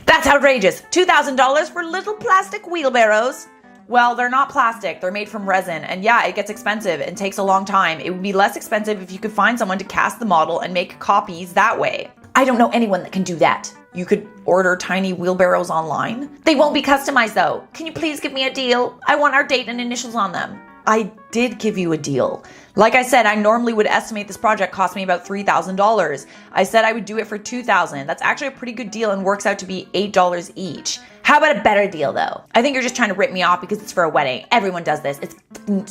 That's outrageous. $2,000 for little plastic wheelbarrows. Well, they're not plastic. They're made from resin. And yeah, it gets expensive and takes a long time. It would be less expensive if you could find someone to cast the model and make copies that way. I don't know anyone that can do that. You could order tiny wheelbarrows online. They won't be customized though. Can you please give me a deal? I want our date and initials on them. I did give you a deal. Like I said, I normally would estimate this project cost me about $3,000. I said I would do it for $2,000. That's actually a pretty good deal and works out to be $8 each. How about a better deal though? I think you're just trying to rip me off because it's for a wedding. Everyone does this. It's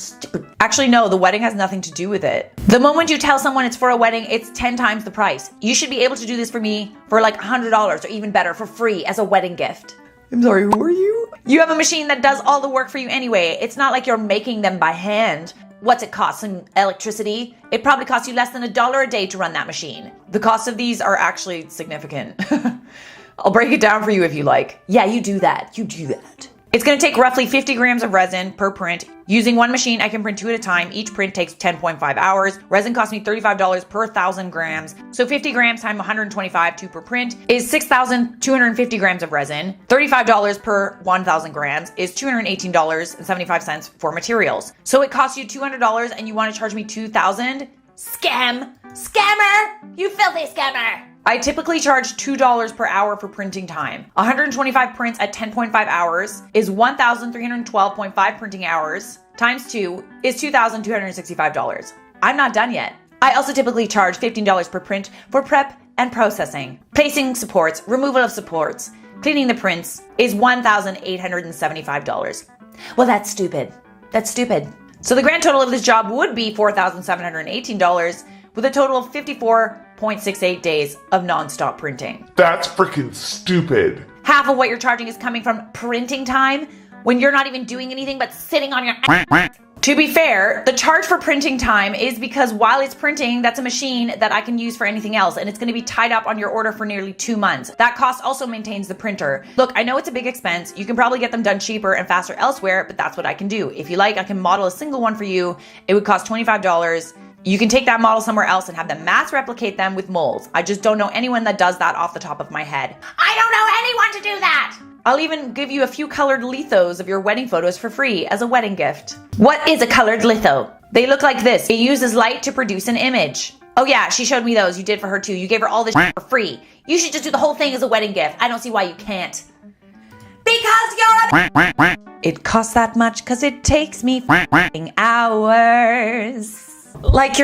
stupid. Actually, no, the wedding has nothing to do with it. The moment you tell someone it's for a wedding, it's 10 times the price. You should be able to do this for me for like $100 or even better for free as a wedding gift. I'm sorry, who are you? You have a machine that does all the work for you anyway. It's not like you're making them by hand. What's it cost? Some electricity? It probably costs you less than $1 a day to run that machine. The cost of these are actually significant. I'll break it down for you if you like. Yeah, you do that. You do that. It's gonna take roughly 50 grams of resin per print. Using one machine, I can print 2 at a time. Each print takes 10.5 hours. Resin cost me $35 per 1,000 grams. So 50 grams times 125, 2 per print, is 6,250 grams of resin. $35 per 1,000 grams is $218.75 for materials. So it costs you $200 and you wanna charge me $2,000? Scam! Scammer! You filthy scammer! I typically charge $2 per hour for printing time. 125 prints at 10.5 hours is 1,312.5 printing hours times 2 is $2,265. I'm not done yet. I also typically charge $15 per print for prep and processing. Placing supports, removal of supports, cleaning the prints is $1,875. Well, that's stupid. That's stupid. So the grand total of this job would be $4,718 with a total of 54.68 days of non-stop printing. That's freaking stupid. Half of what you're charging is coming from printing time when you're not even doing anything but sitting on your To be fair, the charge for printing time is because while it's printing, that's a machine that I can use for anything else, and it's going to be tied up on your order for nearly 2 months. That cost also maintains the printer. Look, I know it's a big expense. You can probably get them done cheaper and faster elsewhere, but that's what I can do. If you like, I can model a single one for you. It would cost $25. You can take that model somewhere else and have them mass replicate them with molds. I just don't know anyone that does that off the top of my head. I don't know anyone to do that! I'll even give you a few colored lithos of your wedding photos for free as a wedding gift. What is a colored litho? They look like this. It uses light to produce an image. Oh yeah, she showed me those. You did for her too. You gave her all this for free. You should just do the whole thing as a wedding gift. I don't see why you can't. Because you're a It costs that much because it takes me hours. Like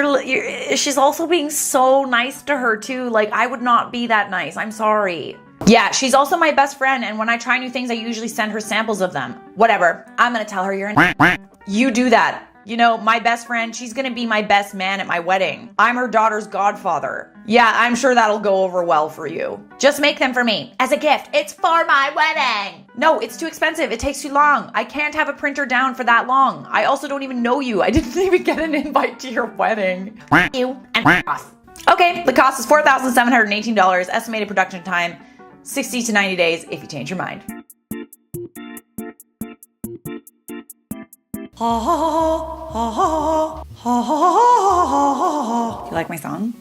she's also being so nice to her too. Like I would not be that nice. I'm sorry. Yeah, she's also my best friend, and when I try new things, I usually send her samples of them. Whatever. I'm gonna tell her you're You do that. You know, my best friend, she's gonna be my best man at my wedding. I'm her daughter's godfather. Yeah, I'm sure that'll go over well for you. Just make them for me. As a gift. It's for my wedding. No, it's too expensive. It takes too long. I can't have a printer down for that long. I also don't even know you. I didn't even get an invite to your wedding. You and off. Okay, the cost is $4,718. Estimated production time, 60 to 90 days if you change your mind. You like my song?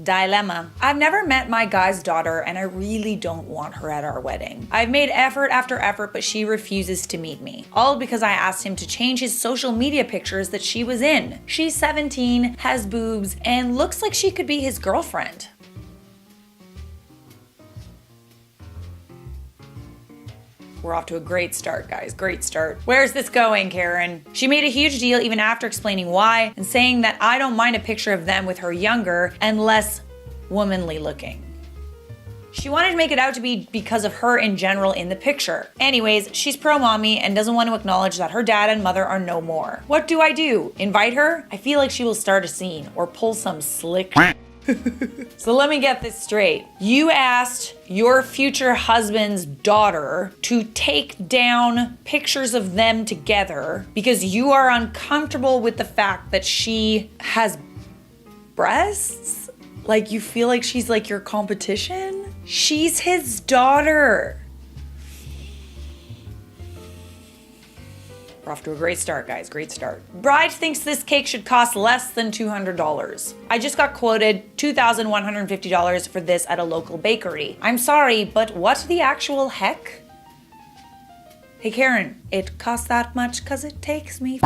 Dilemma. I've never met my guy's daughter and I really don't want her at our wedding. I've made effort after effort, but she refuses to meet me. All because I asked him to change his social media pictures that she was in. She's 17, has boobs, and looks like she could be his girlfriend. We're off to a great start, guys. Great start. Where's this going, Karen? She made a huge deal even after explaining why and saying that I don't mind a picture of them with her younger and less womanly looking. She wanted to make it out to be because of her in general in the picture. Anyways, she's pro-mommy and doesn't want to acknowledge that her dad and mother are no more. What do I do? Invite her? I feel like she will start a scene or pull some slick So let me get this straight. You asked your future husband's daughter to take down pictures of them together because you are uncomfortable with the fact that she has breasts? Like you feel like she's like your competition? She's his daughter. We're off to a great start, guys. Great start. Bride thinks this cake should cost less than $200. I just got quoted $2,150 for this at a local bakery. I'm sorry, but what the actual heck? Hey, Karen, it costs that much because it takes me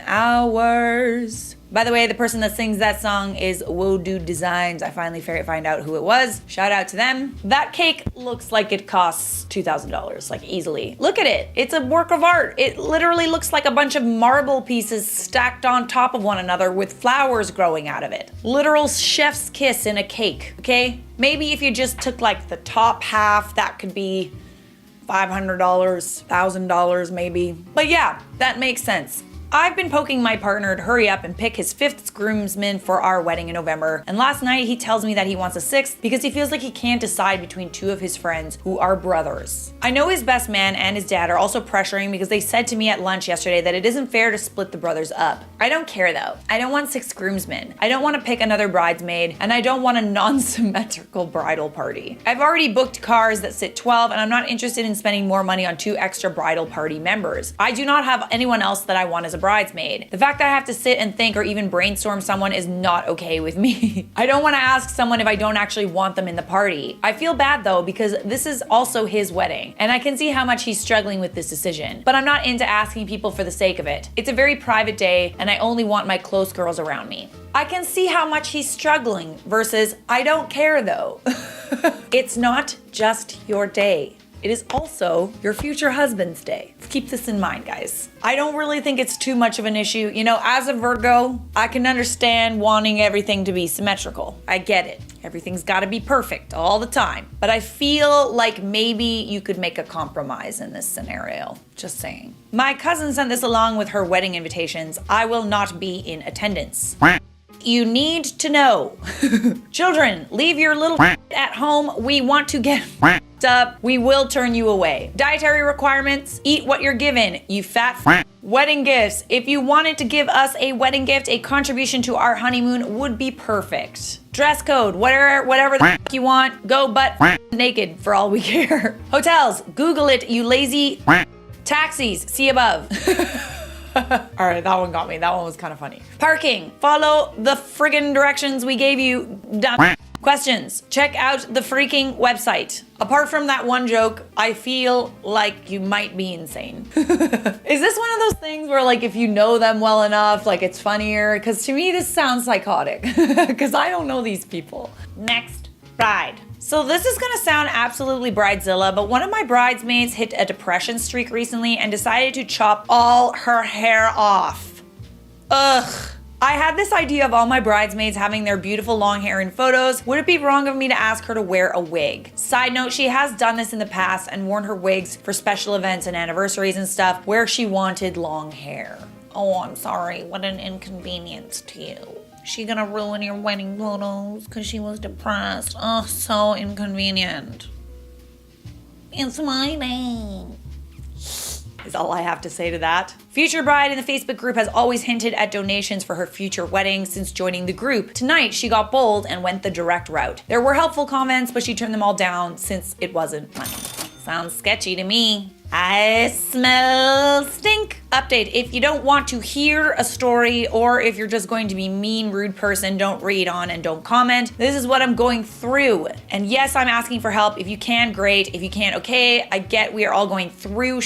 hours. By the way, the person that sings that song is Whoa Dude Designs. I finally find out who it was. Shout out to them. That cake looks like it costs $2,000, like easily. Look at it. It's a work of art. It literally looks like a bunch of marble pieces stacked on top of one another with flowers growing out of it. Literal chef's kiss in a cake, okay? Maybe if you just took like the top half, that could be $500, $1,000 maybe. But yeah, that makes sense. I've been poking my partner to hurry up and pick his 5th groomsman for our wedding in November, and last night he tells me that he wants a 6th because he feels like he can't decide between 2 of his friends who are brothers. I know his best man and his dad are also pressuring because they said to me at lunch yesterday that it isn't fair to split the brothers up. I don't care though. I don't want 6 groomsmen. I don't want to pick another bridesmaid, and I don't want a non-symmetrical bridal party. I've already booked cars that sit 12, and I'm not interested in spending more money on 2 extra bridal party members. I do not have anyone else that I want as a bridesmaid. The fact that I have to sit and think or even brainstorm someone is not okay with me. I don't want to ask someone if I don't actually want them in the party. I feel bad though because this is also his wedding, and I can see how much he's struggling with this decision, but I'm not into asking people for the sake of it. It's a very private day, and I only want my close girls around me. I can see how much he's struggling versus I don't care though. It's not just your day. It is also your future husband's day. Keep this in mind, guys. I don't really think it's too much of an issue. You know, as a Virgo, I can understand wanting everything to be symmetrical. I get it. Everything's gotta be perfect all the time. But I feel like maybe you could make a compromise in this scenario. Just saying. My cousin sent this along with her wedding invitations. I will not be in attendance. You need to know. Children, leave your little at home. We want to get up. We will turn you away. Dietary requirements, eat what you're given, you fat Wedding gifts. If you wanted to give us a wedding gift, a contribution to our honeymoon would be perfect. Dress code, whatever the you want, go butt naked for all we care. Hotels, Google it, you lazy. Taxis, see above. All right, that one got me. That one was kind of funny. Parking, follow the friggin' directions we gave you. Dumb. Questions, check out the freaking website. Apart from that one joke, I feel like you might be insane. Is this one of those things where like if you know them well enough, like it's funnier? Because to me this sounds psychotic because I don't know these people. Next, bride. So this is gonna sound absolutely Bridezilla, but one of my bridesmaids hit a depression streak recently and decided to chop all her hair off. Ugh. I had this idea of all my bridesmaids having their beautiful long hair in photos. Would it be wrong of me to ask her to wear a wig? Side note, she has done this in the past and worn her wigs for special events and anniversaries and stuff where she wanted long hair. Oh, I'm sorry. What an inconvenience to you. She gonna ruin your wedding photos because she was depressed. Oh, so inconvenient. It's my name. Is all I have to say to that. Future Bride in the Facebook group has always hinted at donations for her future wedding since joining the group. Tonight, she got bold and went the direct route. There were helpful comments, but she turned them all down since it wasn't money. Sounds sketchy to me. I smell stink. Update, if you don't want to hear a story or if you're just going to be mean, rude person, don't read on and don't comment. This is what I'm going through. And yes, I'm asking for help. If you can, great. If you can't, okay. I get we are all going through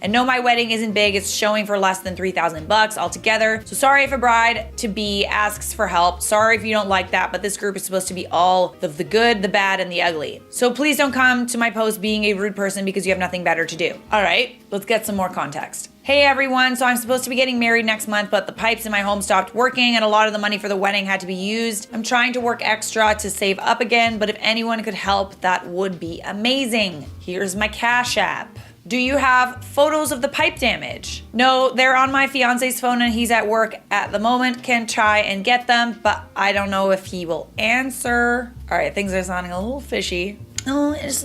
and no, my wedding isn't big. It's showing for less than $3,000 altogether. So sorry if a bride-to-be asks for help. Sorry if you don't like that, but this group is supposed to be all of the good, the bad, and the ugly. So please don't come to my post being a rude person because you have nothing better to do. All right, let's get some more context. Hey everyone, so I'm supposed to be getting married next month, but the pipes in my home stopped working and a lot of the money for the wedding had to be used. I'm trying to work extra to save up again, but if anyone could help, that would be amazing. Here's my Cash App. Do you have photos of the pipe damage? No, they're on my fiance's phone and he's at work at the moment. Can try and get them, but I don't know if he will answer. All right, things are sounding a little fishy. Oh, it's,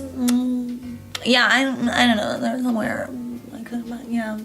yeah, I don't know, they're somewhere. Yeah.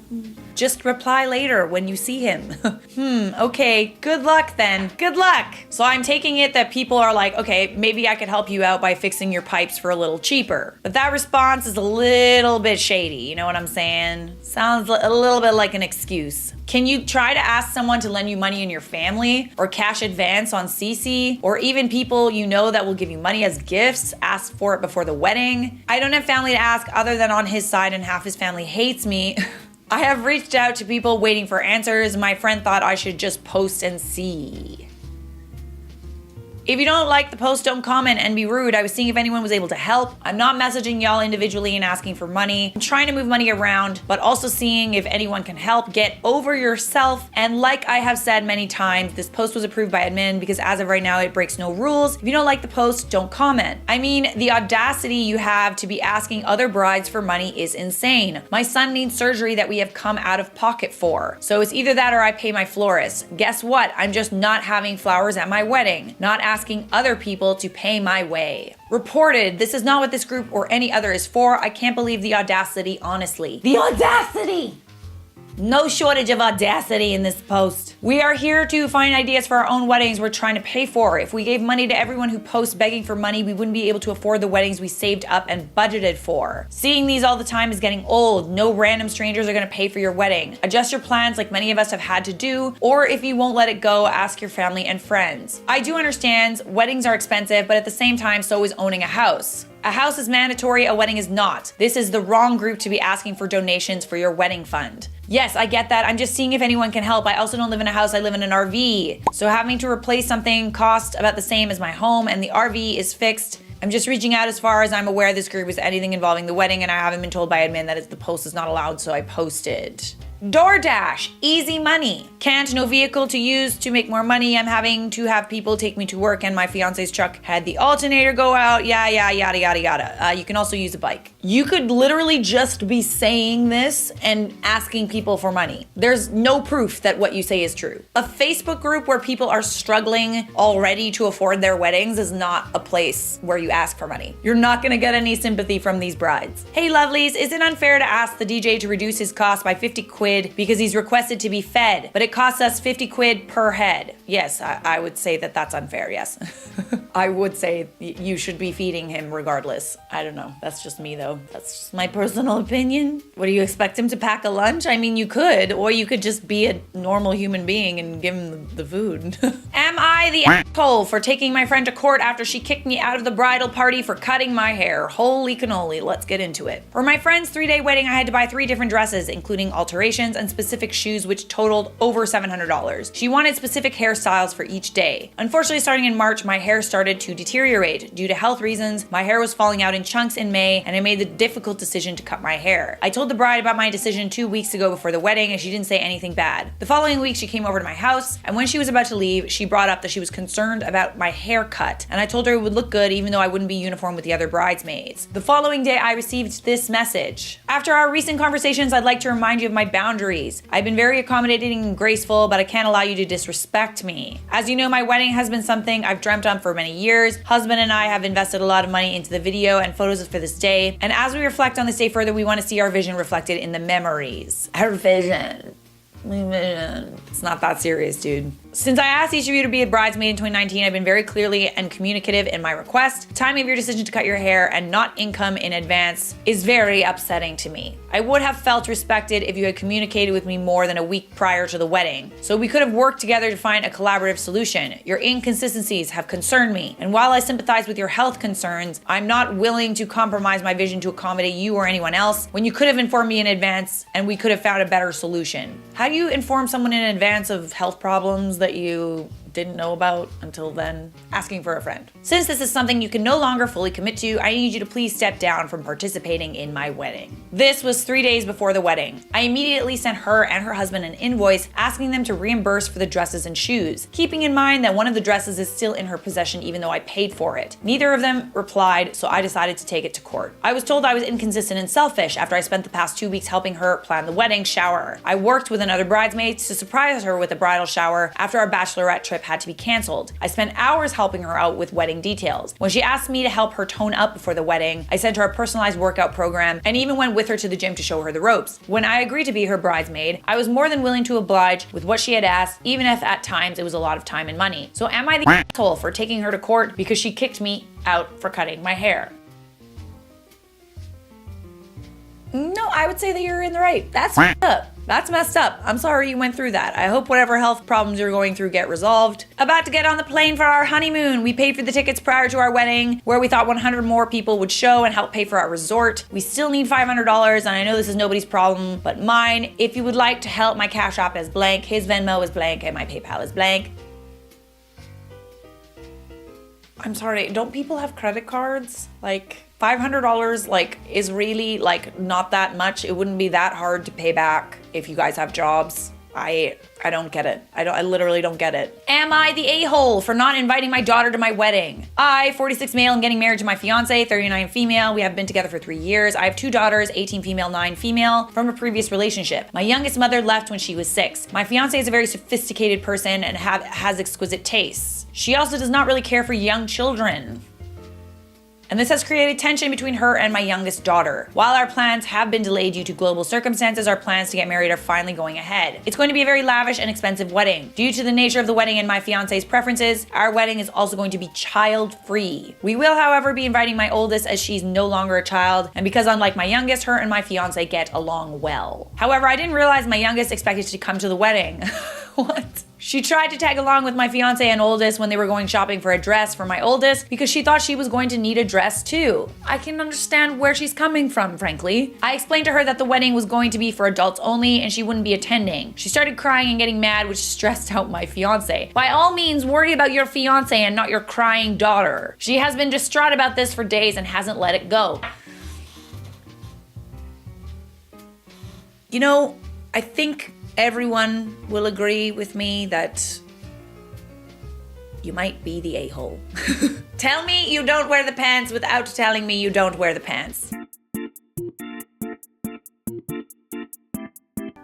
Just reply later when you see him. Okay, good luck then. Good luck. So I'm taking it that people are like, okay, maybe I could help you out by fixing your pipes for a little cheaper. But that response is a little bit shady, you know what I'm saying? Sounds a little bit like an excuse. Can you try to ask someone to lend you money in your family or cash advance on CC or even people you know that will give you money as gifts? Ask for it before the wedding. I don't have family to ask other than on his side and half his family hates me. I have reached out to people waiting for answers. My friend thought I should just post and see. If you don't like the post, don't comment and be rude. I was seeing if anyone was able to help. I'm not messaging y'all individually and asking for money. I'm trying to move money around, but also seeing if anyone can help. Get over yourself. And like I have said many times, this post was approved by admin because as of right now, it breaks no rules. If you don't like the post, don't comment. I mean, the audacity you have to be asking other brides for money is insane. My son needs surgery that we have come out of pocket for. So it's either that or I pay my florist. Guess what? I'm just not having flowers at my wedding. Not asking other people to pay my way. Reported, this is not what this group or any other is for. I can't believe the audacity, honestly. The audacity! No shortage of audacity in this post. We are here to find ideas for our own weddings we're trying to pay for. If we gave money to everyone who posts begging for money, we wouldn't be able to afford the weddings we saved up and budgeted for. Seeing these all the time is getting old. No random strangers are gonna pay for your wedding. Adjust your plans like many of us have had to do, or if you won't let it go, ask your family and friends. I do understand weddings are expensive, but at the same time, so is owning a house. A house is mandatory, a wedding is not. This is the wrong group to be asking for donations for your wedding fund. Yes, I get that. I'm just seeing if anyone can help. I also don't live in a house, I live in an RV. So having to replace something costs about the same as my home and the RV is fixed. I'm just reaching out as far as I'm aware this group is anything involving the wedding and I haven't been told by admin that the post is not allowed, so I posted. DoorDash, easy money. Can't, no vehicle to use to make more money. I'm having to have people take me to work and my fiance's truck had the alternator go out. Yada, yada. You can also use a bike. You could literally just be saying this and asking people for money. There's no proof that what you say is true. A Facebook group where people are struggling already to afford their weddings is not a place where you ask for money. You're not gonna get any sympathy from these brides. Hey lovelies, is it unfair to ask the DJ to reduce his cost by 50 quid because he's requested to be fed, but it costs us 50 quid per head? Yes, I would say that that's unfair, yes. I would say you should be feeding him regardless. I don't know, that's just me though. That's just my personal opinion. What do you expect him to pack a lunch? I mean, you could, or you could just be a normal human being and give him the food. Am I the asshole for taking my friend to court after she kicked me out of the bridal party for cutting my hair? Holy cannoli, let's get into it. For my friend's 3-day wedding, I had to buy 3 different dresses, including alterations and specific shoes, which totaled over $700. She wanted specific hairstyles for each day. Unfortunately, starting in March, my hair started to deteriorate. Due to health reasons, my hair was falling out in chunks in May, and I made the difficult decision to cut my hair. I told the bride about my decision 2 weeks ago before the wedding, and she didn't say anything bad. The following week, she came over to my house, and when she was about to leave, she brought up that she was concerned about my haircut, and I told her it would look good even though I wouldn't be uniform with the other bridesmaids. The following day, I received this message. After our recent conversations, I'd like to remind you of my boundaries. I've been very accommodating and graceful, but I can't allow you to disrespect me. As you know, my wedding has been something I've dreamt on for many years. Husband and I have invested a lot of money into the video and photos for this day, and as we reflect on this day further, we want to see our vision reflected in the memories. Our vision. It's not that serious, dude. Since I asked each of you to be a bridesmaid in 2019, I've been very clearly and communicative in my request. Timing of your decision to cut your hair and not income in advance is very upsetting to me. I would have felt respected if you had communicated with me more than a week prior to the wedding, so we could have worked together to find a collaborative solution. Your inconsistencies have concerned me, and while I sympathize with your health concerns, I'm not willing to compromise my vision to accommodate you or anyone else when you could have informed me in advance and we could have found a better solution. How do you inform someone in advance of health problems that you didn't know about until then? Asking for a friend. Since this is something you can no longer fully commit to, I need you to please step down from participating in my wedding. This was 3 days before the wedding. I immediately sent her and her husband an invoice asking them to reimburse for the dresses and shoes, keeping in mind that one of the dresses is still in her possession even though I paid for it. Neither of them replied, so I decided to take it to court. I was told I was inconsistent and selfish after I spent the past 2 weeks helping her plan the wedding shower. I worked with another bridesmaid to surprise her with a bridal shower after our bachelorette trip had to be canceled. I spent hours helping her out with wedding details. When she asked me to help her tone up before the wedding, I sent her a personalized workout program and even went with her to the gym to show her the ropes. When I agreed to be her bridesmaid, I was more than willing to oblige with what she had asked, even if at times it was a lot of time and money. So am I the asshole for taking her to court because she kicked me out for cutting my hair? No, I would say that you're in the right. That's up. That's messed up. I'm sorry you went through that. I hope whatever health problems you're going through get resolved. About to get on the plane for our honeymoon. We paid for the tickets prior to our wedding, where we thought 100 more people would show and help pay for our resort. We still need $500, and I know this is nobody's problem, but mine. If you would like to help, my Cash App is blank, his Venmo is blank, and my PayPal is blank. I'm sorry, don't people have credit cards? Like, $500 like is really like not that much. It wouldn't be that hard to pay back if you guys have jobs. I don't get it. I literally don't get it. Am I the a-hole for not inviting my daughter to my wedding? I, 46 male, am getting married to my fiance, 39 female. We have been together for 3 years. I have 2 daughters, 18 female, 9 female, from a previous relationship. My youngest mother left when she was 6. My fiance is a very sophisticated person and has exquisite tastes. She also does not really care for young children. And this has created tension between her and my youngest daughter. While our plans have been delayed due to global circumstances, our plans to get married are finally going ahead. It's going to be a very lavish and expensive wedding. Due to the nature of the wedding and my fiance's preferences, our wedding is also going to be child-free. We will, however, be inviting my oldest as she's no longer a child, and because unlike my youngest, her and my fiance get along well. However, I didn't realize my youngest expected to come to the wedding. What? She tried to tag along with my fiance and oldest when they were going shopping for a dress for my oldest because she thought she was going to need a dress too. I can understand where she's coming from, frankly. I explained to her that the wedding was going to be for adults only and she wouldn't be attending. She started crying and getting mad, which stressed out my fiance. By all means, worry about your fiance and not your crying daughter. She has been distraught about this for days and hasn't let it go. You know, I think everyone will agree with me that you might be the a-hole. Tell me you don't wear the pants without telling me you don't wear the pants.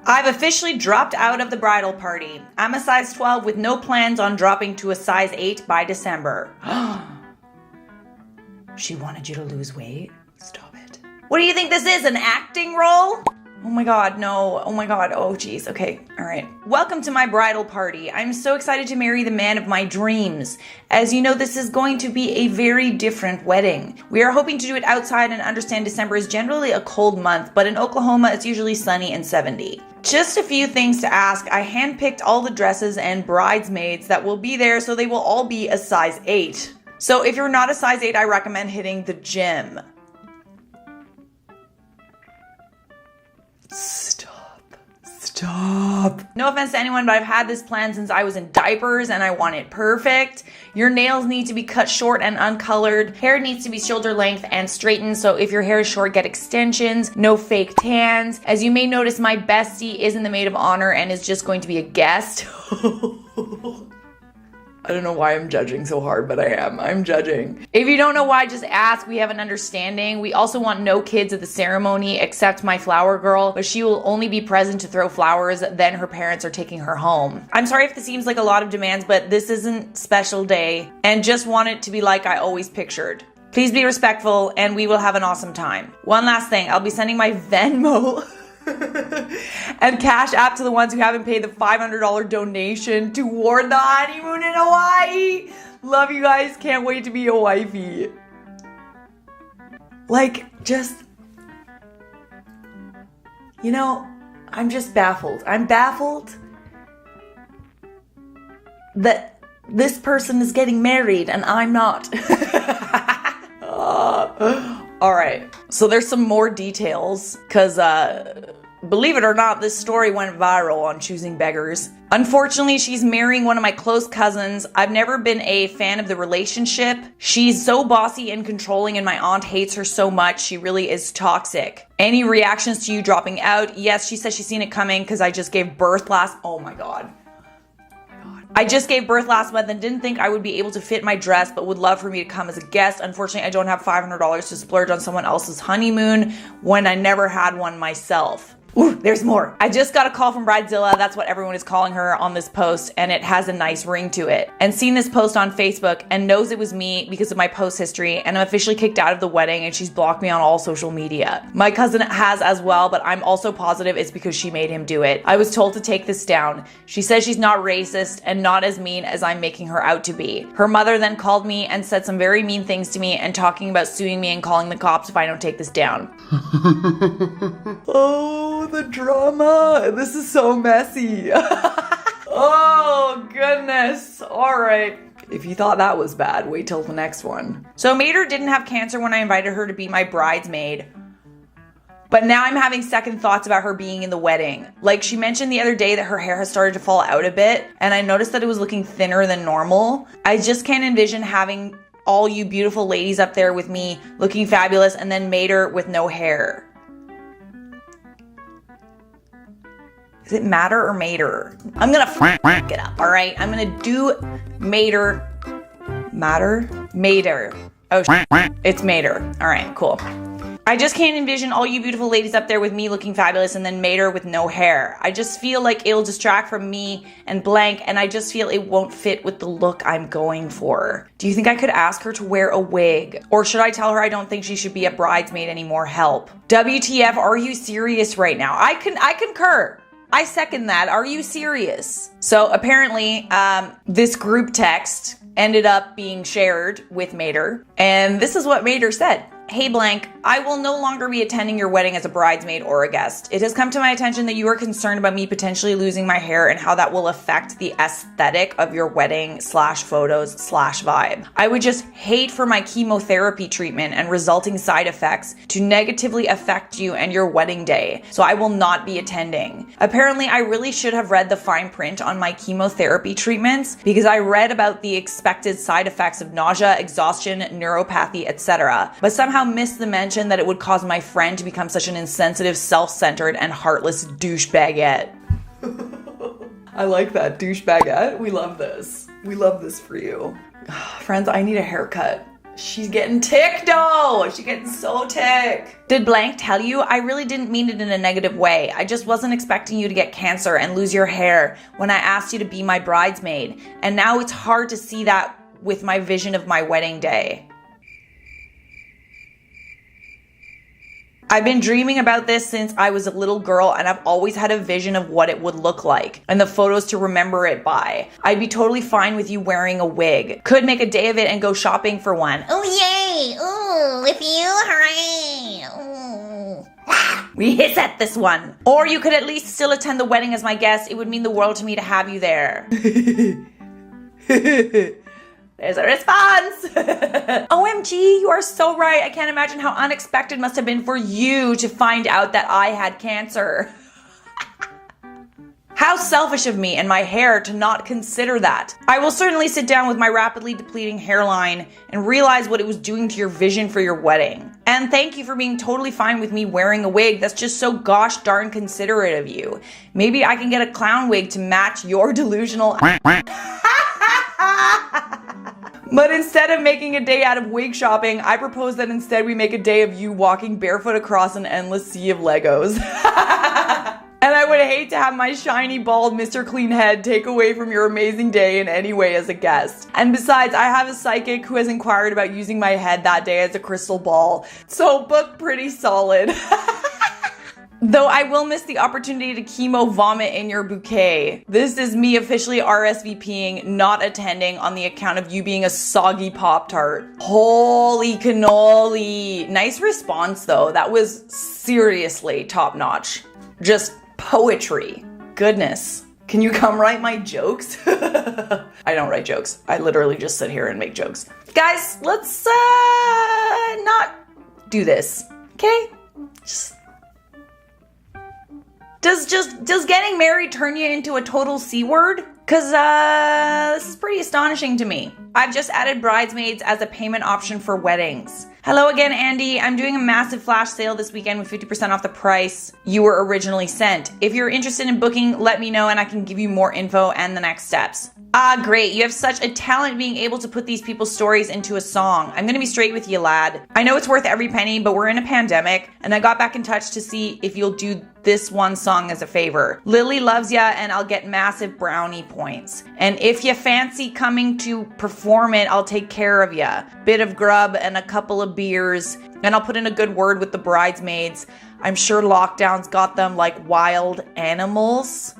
I've officially dropped out of the bridal party. I'm a size 12 with no plans on dropping to a size 8 by December. She wanted you to lose weight? Stop it. What do you think this is, an acting role? Oh my god, no. Oh my god. Oh geez. Okay. All right. Welcome to my bridal party. I'm so excited to marry the man of my dreams. As you know, this is going to be a very different wedding. We are hoping to do it outside and understand December is generally a cold month, but in Oklahoma it's usually sunny and 70. Just a few things to ask. I handpicked all the dresses and bridesmaids that will be there, so they will all be a size 8. So if you're not a size 8, I recommend hitting the gym. Stop. No offense to anyone, but I've had this plan since I was in diapers and I want it perfect. Your nails need to be cut short and uncolored. Hair needs to be shoulder length and straightened, so if your hair is short, get extensions. No fake tans. As you may notice, my bestie isn't the maid of honor and is just going to be a guest. I don't know why I'm judging so hard, but I am. I'm judging. If you don't know why, just ask. We have an understanding. We also want no kids at the ceremony except my flower girl, but she will only be present to throw flowers, then her parents are taking her home. I'm sorry if this seems like a lot of demands, but this isn't special day and just want it to be like I always pictured. Please be respectful and we will have an awesome time. One last thing, I'll be sending my Venmo and Cash App to the ones who haven't paid the $500 donation toward the honeymoon in Hawaii. Love you guys. Can't wait to be a wifey. Like, just, you know, I'm just baffled. I'm baffled that this person is getting married and I'm not. All right, so there's some more details because believe it or not, this story went viral on Choosing Beggars. Unfortunately, she's marrying one of my close cousins. I've never been a fan of the relationship. She's so bossy and controlling and my aunt hates her so much. She really is toxic. Any reactions to you dropping out? Yes, she says she's seen it coming because I just gave birth oh my god. I just gave birth last month and didn't think I would be able to fit my dress, but would love for me to come as a guest. Unfortunately, I don't have $500 to splurge on someone else's honeymoon when I never had one myself. Ooh, there's more. I just got a call from Bridezilla, that's what everyone is calling her on this post, and it has a nice ring to it. And seen this post on Facebook and knows it was me because of my post history, and I'm officially kicked out of the wedding and she's blocked me on all social media. My cousin has as well, but I'm also positive it's because she made him do it. I was told to take this down. She says she's not racist and not as mean as I'm making her out to be. Her mother then called me and said some very mean things to me and talking about suing me and calling the cops if I don't take this down. Oh, the drama. This is so messy. Oh, goodness. All right. If you thought that was bad, wait till the next one. So Mater didn't have cancer when I invited her to be my bridesmaid. But now I'm having second thoughts about her being in the wedding. Like, she mentioned the other day that her hair has started to fall out a bit, and I noticed that it was looking thinner than normal. I just can't envision having all you beautiful ladies up there with me looking fabulous and then made her with no hair. Is it matter or mater? I'm gonna f it up, all right? I'm gonna do mater. Matter? Mater. Oh, it's mater. All right, cool. I just can't envision all you beautiful ladies up there with me looking fabulous and then mater with no hair. I just feel like it'll distract from me and blank, and I just feel it won't fit with the look I'm going for. Do you think I could ask her to wear a wig? Or should I tell her I don't think she should be a bridesmaid anymore? Help. WTF, are you serious right now? I concur. I second that. Are you serious? So apparently, this group text ended up being shared with Mater, and this is what Mater said. Hey blank, I will no longer be attending your wedding as a bridesmaid or a guest. It has come to my attention that you are concerned about me potentially losing my hair and how that will affect the aesthetic of your wedding / photos / vibe. I would just hate for my chemotherapy treatment and resulting side effects to negatively affect you and your wedding day, so I will not be attending. Apparently, I really should have read the fine print on my chemotherapy treatments because I read about the expected side effects of nausea, exhaustion, neuropathy, etc., but somehow missed the mention that it would cause my friend to become such an insensitive, self-centered, and heartless douchebagette. I like that, douchebagette. We love this. We love this for you. Friends, I need a haircut. She's getting ticked though. She's getting so ticked. Did blank tell you? I really didn't mean it in a negative way. I just wasn't expecting you to get cancer and lose your hair when I asked you to be my bridesmaid. And now it's hard to see that with my vision of my wedding day. I've been dreaming about this since I was a little girl, and I've always had a vision of what it would look like and the photos to remember it by. I'd be totally fine with you wearing a wig. Could make a day of it and go shopping for one. Oh yay! Ooh, with you, hooray! Ooh. We hiss at this one. Or you could at least still attend the wedding as my guest. It would mean the world to me to have you there. There's a response. OMG, you are so right. I can't imagine how unexpected must have been for you to find out that I had cancer. How selfish of me and my hair to not consider that. I will certainly sit down with my rapidly depleting hairline and realize what it was doing to your vision for your wedding. And thank you for being totally fine with me wearing a wig. That's just so gosh darn considerate of you. Maybe I can get a clown wig to match your delusional But instead of making a day out of wig shopping, I propose that instead we make a day of you walking barefoot across an endless sea of Legos. And I would hate to have my shiny, bald Mr. Clean head take away from your amazing day in any way as a guest. And besides, I have a psychic who has inquired about using my head that day as a crystal ball. So book pretty solid. Though I will miss the opportunity to chemo vomit in your bouquet. This is me officially RSVPing, not attending on the account of you being a soggy Pop-Tart. Holy cannoli. Nice response though. That was seriously top notch. Just poetry. Goodness. Can you come write my jokes? I don't write jokes. I literally just sit here and make jokes. Guys, let's not do this, okay? Does getting married turn you into a total C word? Cause this is pretty astonishing to me. I've just added bridesmaids as a payment option for weddings. Hello again, Andy. I'm doing a massive flash sale this weekend with 50% off the price you were originally sent. If you're interested in booking, let me know and I can give you more info and the next steps. Ah, great. You have such a talent being able to put these people's stories into a song. I'm gonna be straight with you, lad. I know it's worth every penny, but we're in a pandemic, and I got back in touch to see if you'll do this one song as a favor. Lily loves ya, and I'll get massive brownie points. And if you fancy coming to perform it, I'll take care of ya. Bit of grub and a couple of beers, and I'll put in a good word with the bridesmaids. I'm sure lockdown's got them like wild animals.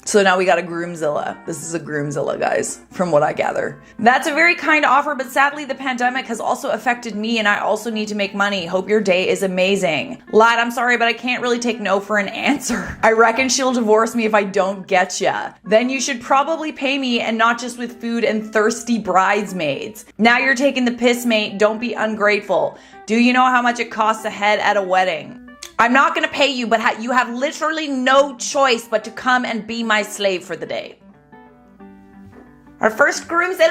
So now we got a Groomzilla. This is a Groomzilla, guys, from what I gather. That's a very kind offer, but sadly the pandemic has also affected me and I also need to make money. Hope your day is amazing. Lad, I'm sorry, but I can't really take no for an answer. I reckon she'll divorce me if I don't get ya. Then you should probably pay me and not just with food and thirsty bridesmaids. Now you're taking the piss, mate. Don't be ungrateful. Do you know how much it costs a head at a wedding? I'm not gonna pay you, but you have literally no choice but to come and be my slave for the day. Our first Groomzilla!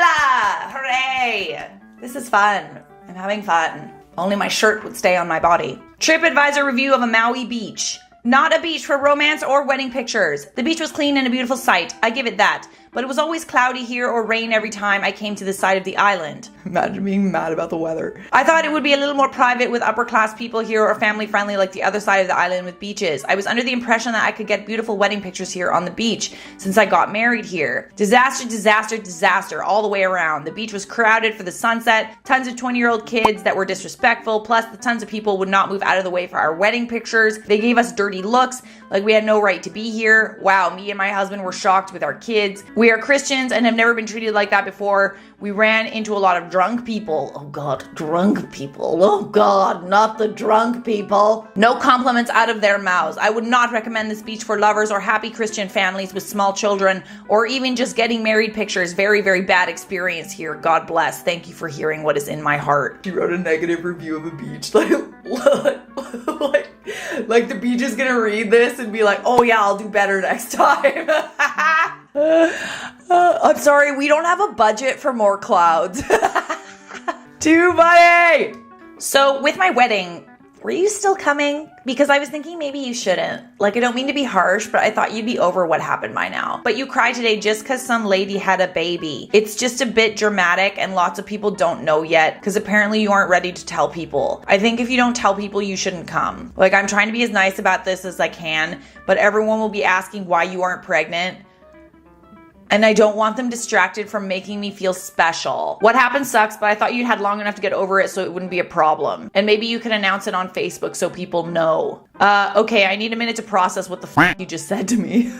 Hooray! This is fun. I'm having fun. Only my shirt would stay on my body. TripAdvisor review of a Maui beach. Not a beach for romance or wedding pictures. The beach was clean and a beautiful sight. I give it that. But it was always cloudy here or rain every time I came to this side of the island. Imagine being mad about the weather. I thought it would be a little more private with upper class people here or family friendly like the other side of the island with beaches. I was under the impression that I could get beautiful wedding pictures here on the beach since I got married here. Disaster, disaster, disaster all the way around. The beach was crowded for the sunset, tons of 20-year-old kids that were disrespectful, plus the tons of people would not move out of the way for our wedding pictures. They gave us dirty looks, like we had no right to be here. Wow, me and my husband were shocked with our kids. We are Christians and have never been treated like that before. We ran into a lot of drunk people. Oh God, drunk people. Oh God, not the drunk people. No compliments out of their mouths. I would not recommend this beach for lovers or happy Christian families with small children or even just getting married pictures. Very, very bad experience here. God bless. Thank you for hearing what is in my heart. She wrote a negative review of a beach. Like the beach is gonna read this and be like, oh yeah, I'll do better next time. I'm sorry, we don't have a budget for more clouds. Too funny! So with my wedding, were you still coming? Because I was thinking maybe you shouldn't. Like, I don't mean to be harsh, but I thought you'd be over what happened by now. But you cried today just because some lady had a baby. It's just a bit dramatic and lots of people don't know yet because apparently you aren't ready to tell people. I think if you don't tell people, you shouldn't come. Like, I'm trying to be as nice about this as I can, but everyone will be asking why you aren't pregnant. And I don't want them distracted from making me feel special. What happened sucks, but I thought you had long enough to get over it so it wouldn't be a problem. And maybe you can announce it on Facebook so people know. Okay, I need a minute to process what the f you just said to me.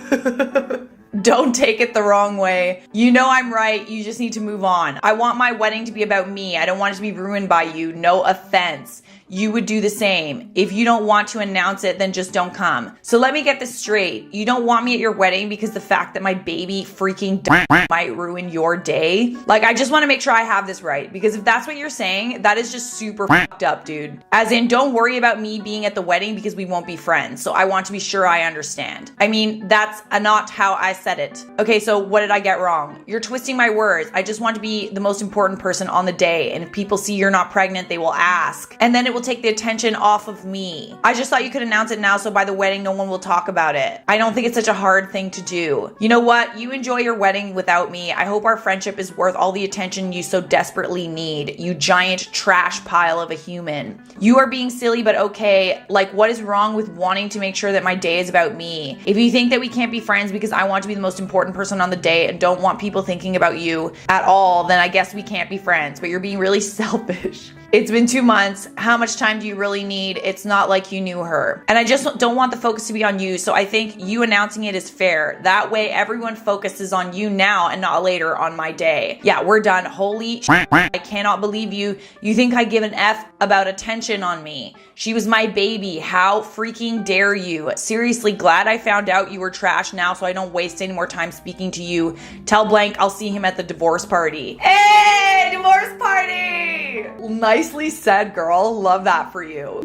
Don't take it the wrong way. You know I'm right, you just need to move on. I want my wedding to be about me. I don't want it to be ruined by you, no offense. You would do the same. If you don't want to announce it, then just don't come. So let me get this straight. You don't want me at your wedding because the fact that my baby freaking might ruin your day? Like, I just want to make sure I have this right, because if that's what you're saying, that is just super fucked up, dude. As in, don't worry about me being at the wedding because we won't be friends. So I want to be sure I understand. I mean, that's not how I said it. Okay, so what did I get wrong? You're twisting my words. I just want to be the most important person on the day. And if people see you're not pregnant, they will ask. And then it will take the attention off of me. I just thought you could announce it now so by the wedding no one will talk about it. I don't think it's such a hard thing to do. You know what? You enjoy your wedding without me. I hope our friendship is worth all the attention you so desperately need. You giant trash pile of a human. You are being silly, but okay. Like, what is wrong with wanting to make sure that my day is about me? If you think that we can't be friends because I want to be the most important person on the day and don't want people thinking about you at all, then I guess we can't be friends, but you're being really selfish. It's been 2 months. How much time do you really need? It's not like you knew her. And I just don't want the focus to be on you. So I think you announcing it is fair. That way everyone focuses on you now and not later on my day. Yeah, we're done. Holy shit. I cannot believe you. You think I give an F about attention on me? She was my baby. How freaking dare you? Seriously, glad I found out you were trash now so I don't waste any more time speaking to you. Tell blank I'll see him at the divorce party. Hey, divorce party! Nicely said, girl. Love that for you.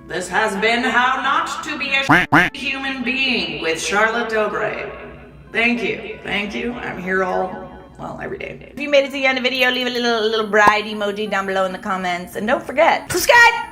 This has been How Not to Be a Human Being with Charlotte Dobre. Thank you. Thank you. I'm here every day. If you made it to the end of the video, leave a little bride emoji down below in the comments. And don't forget, subscribe!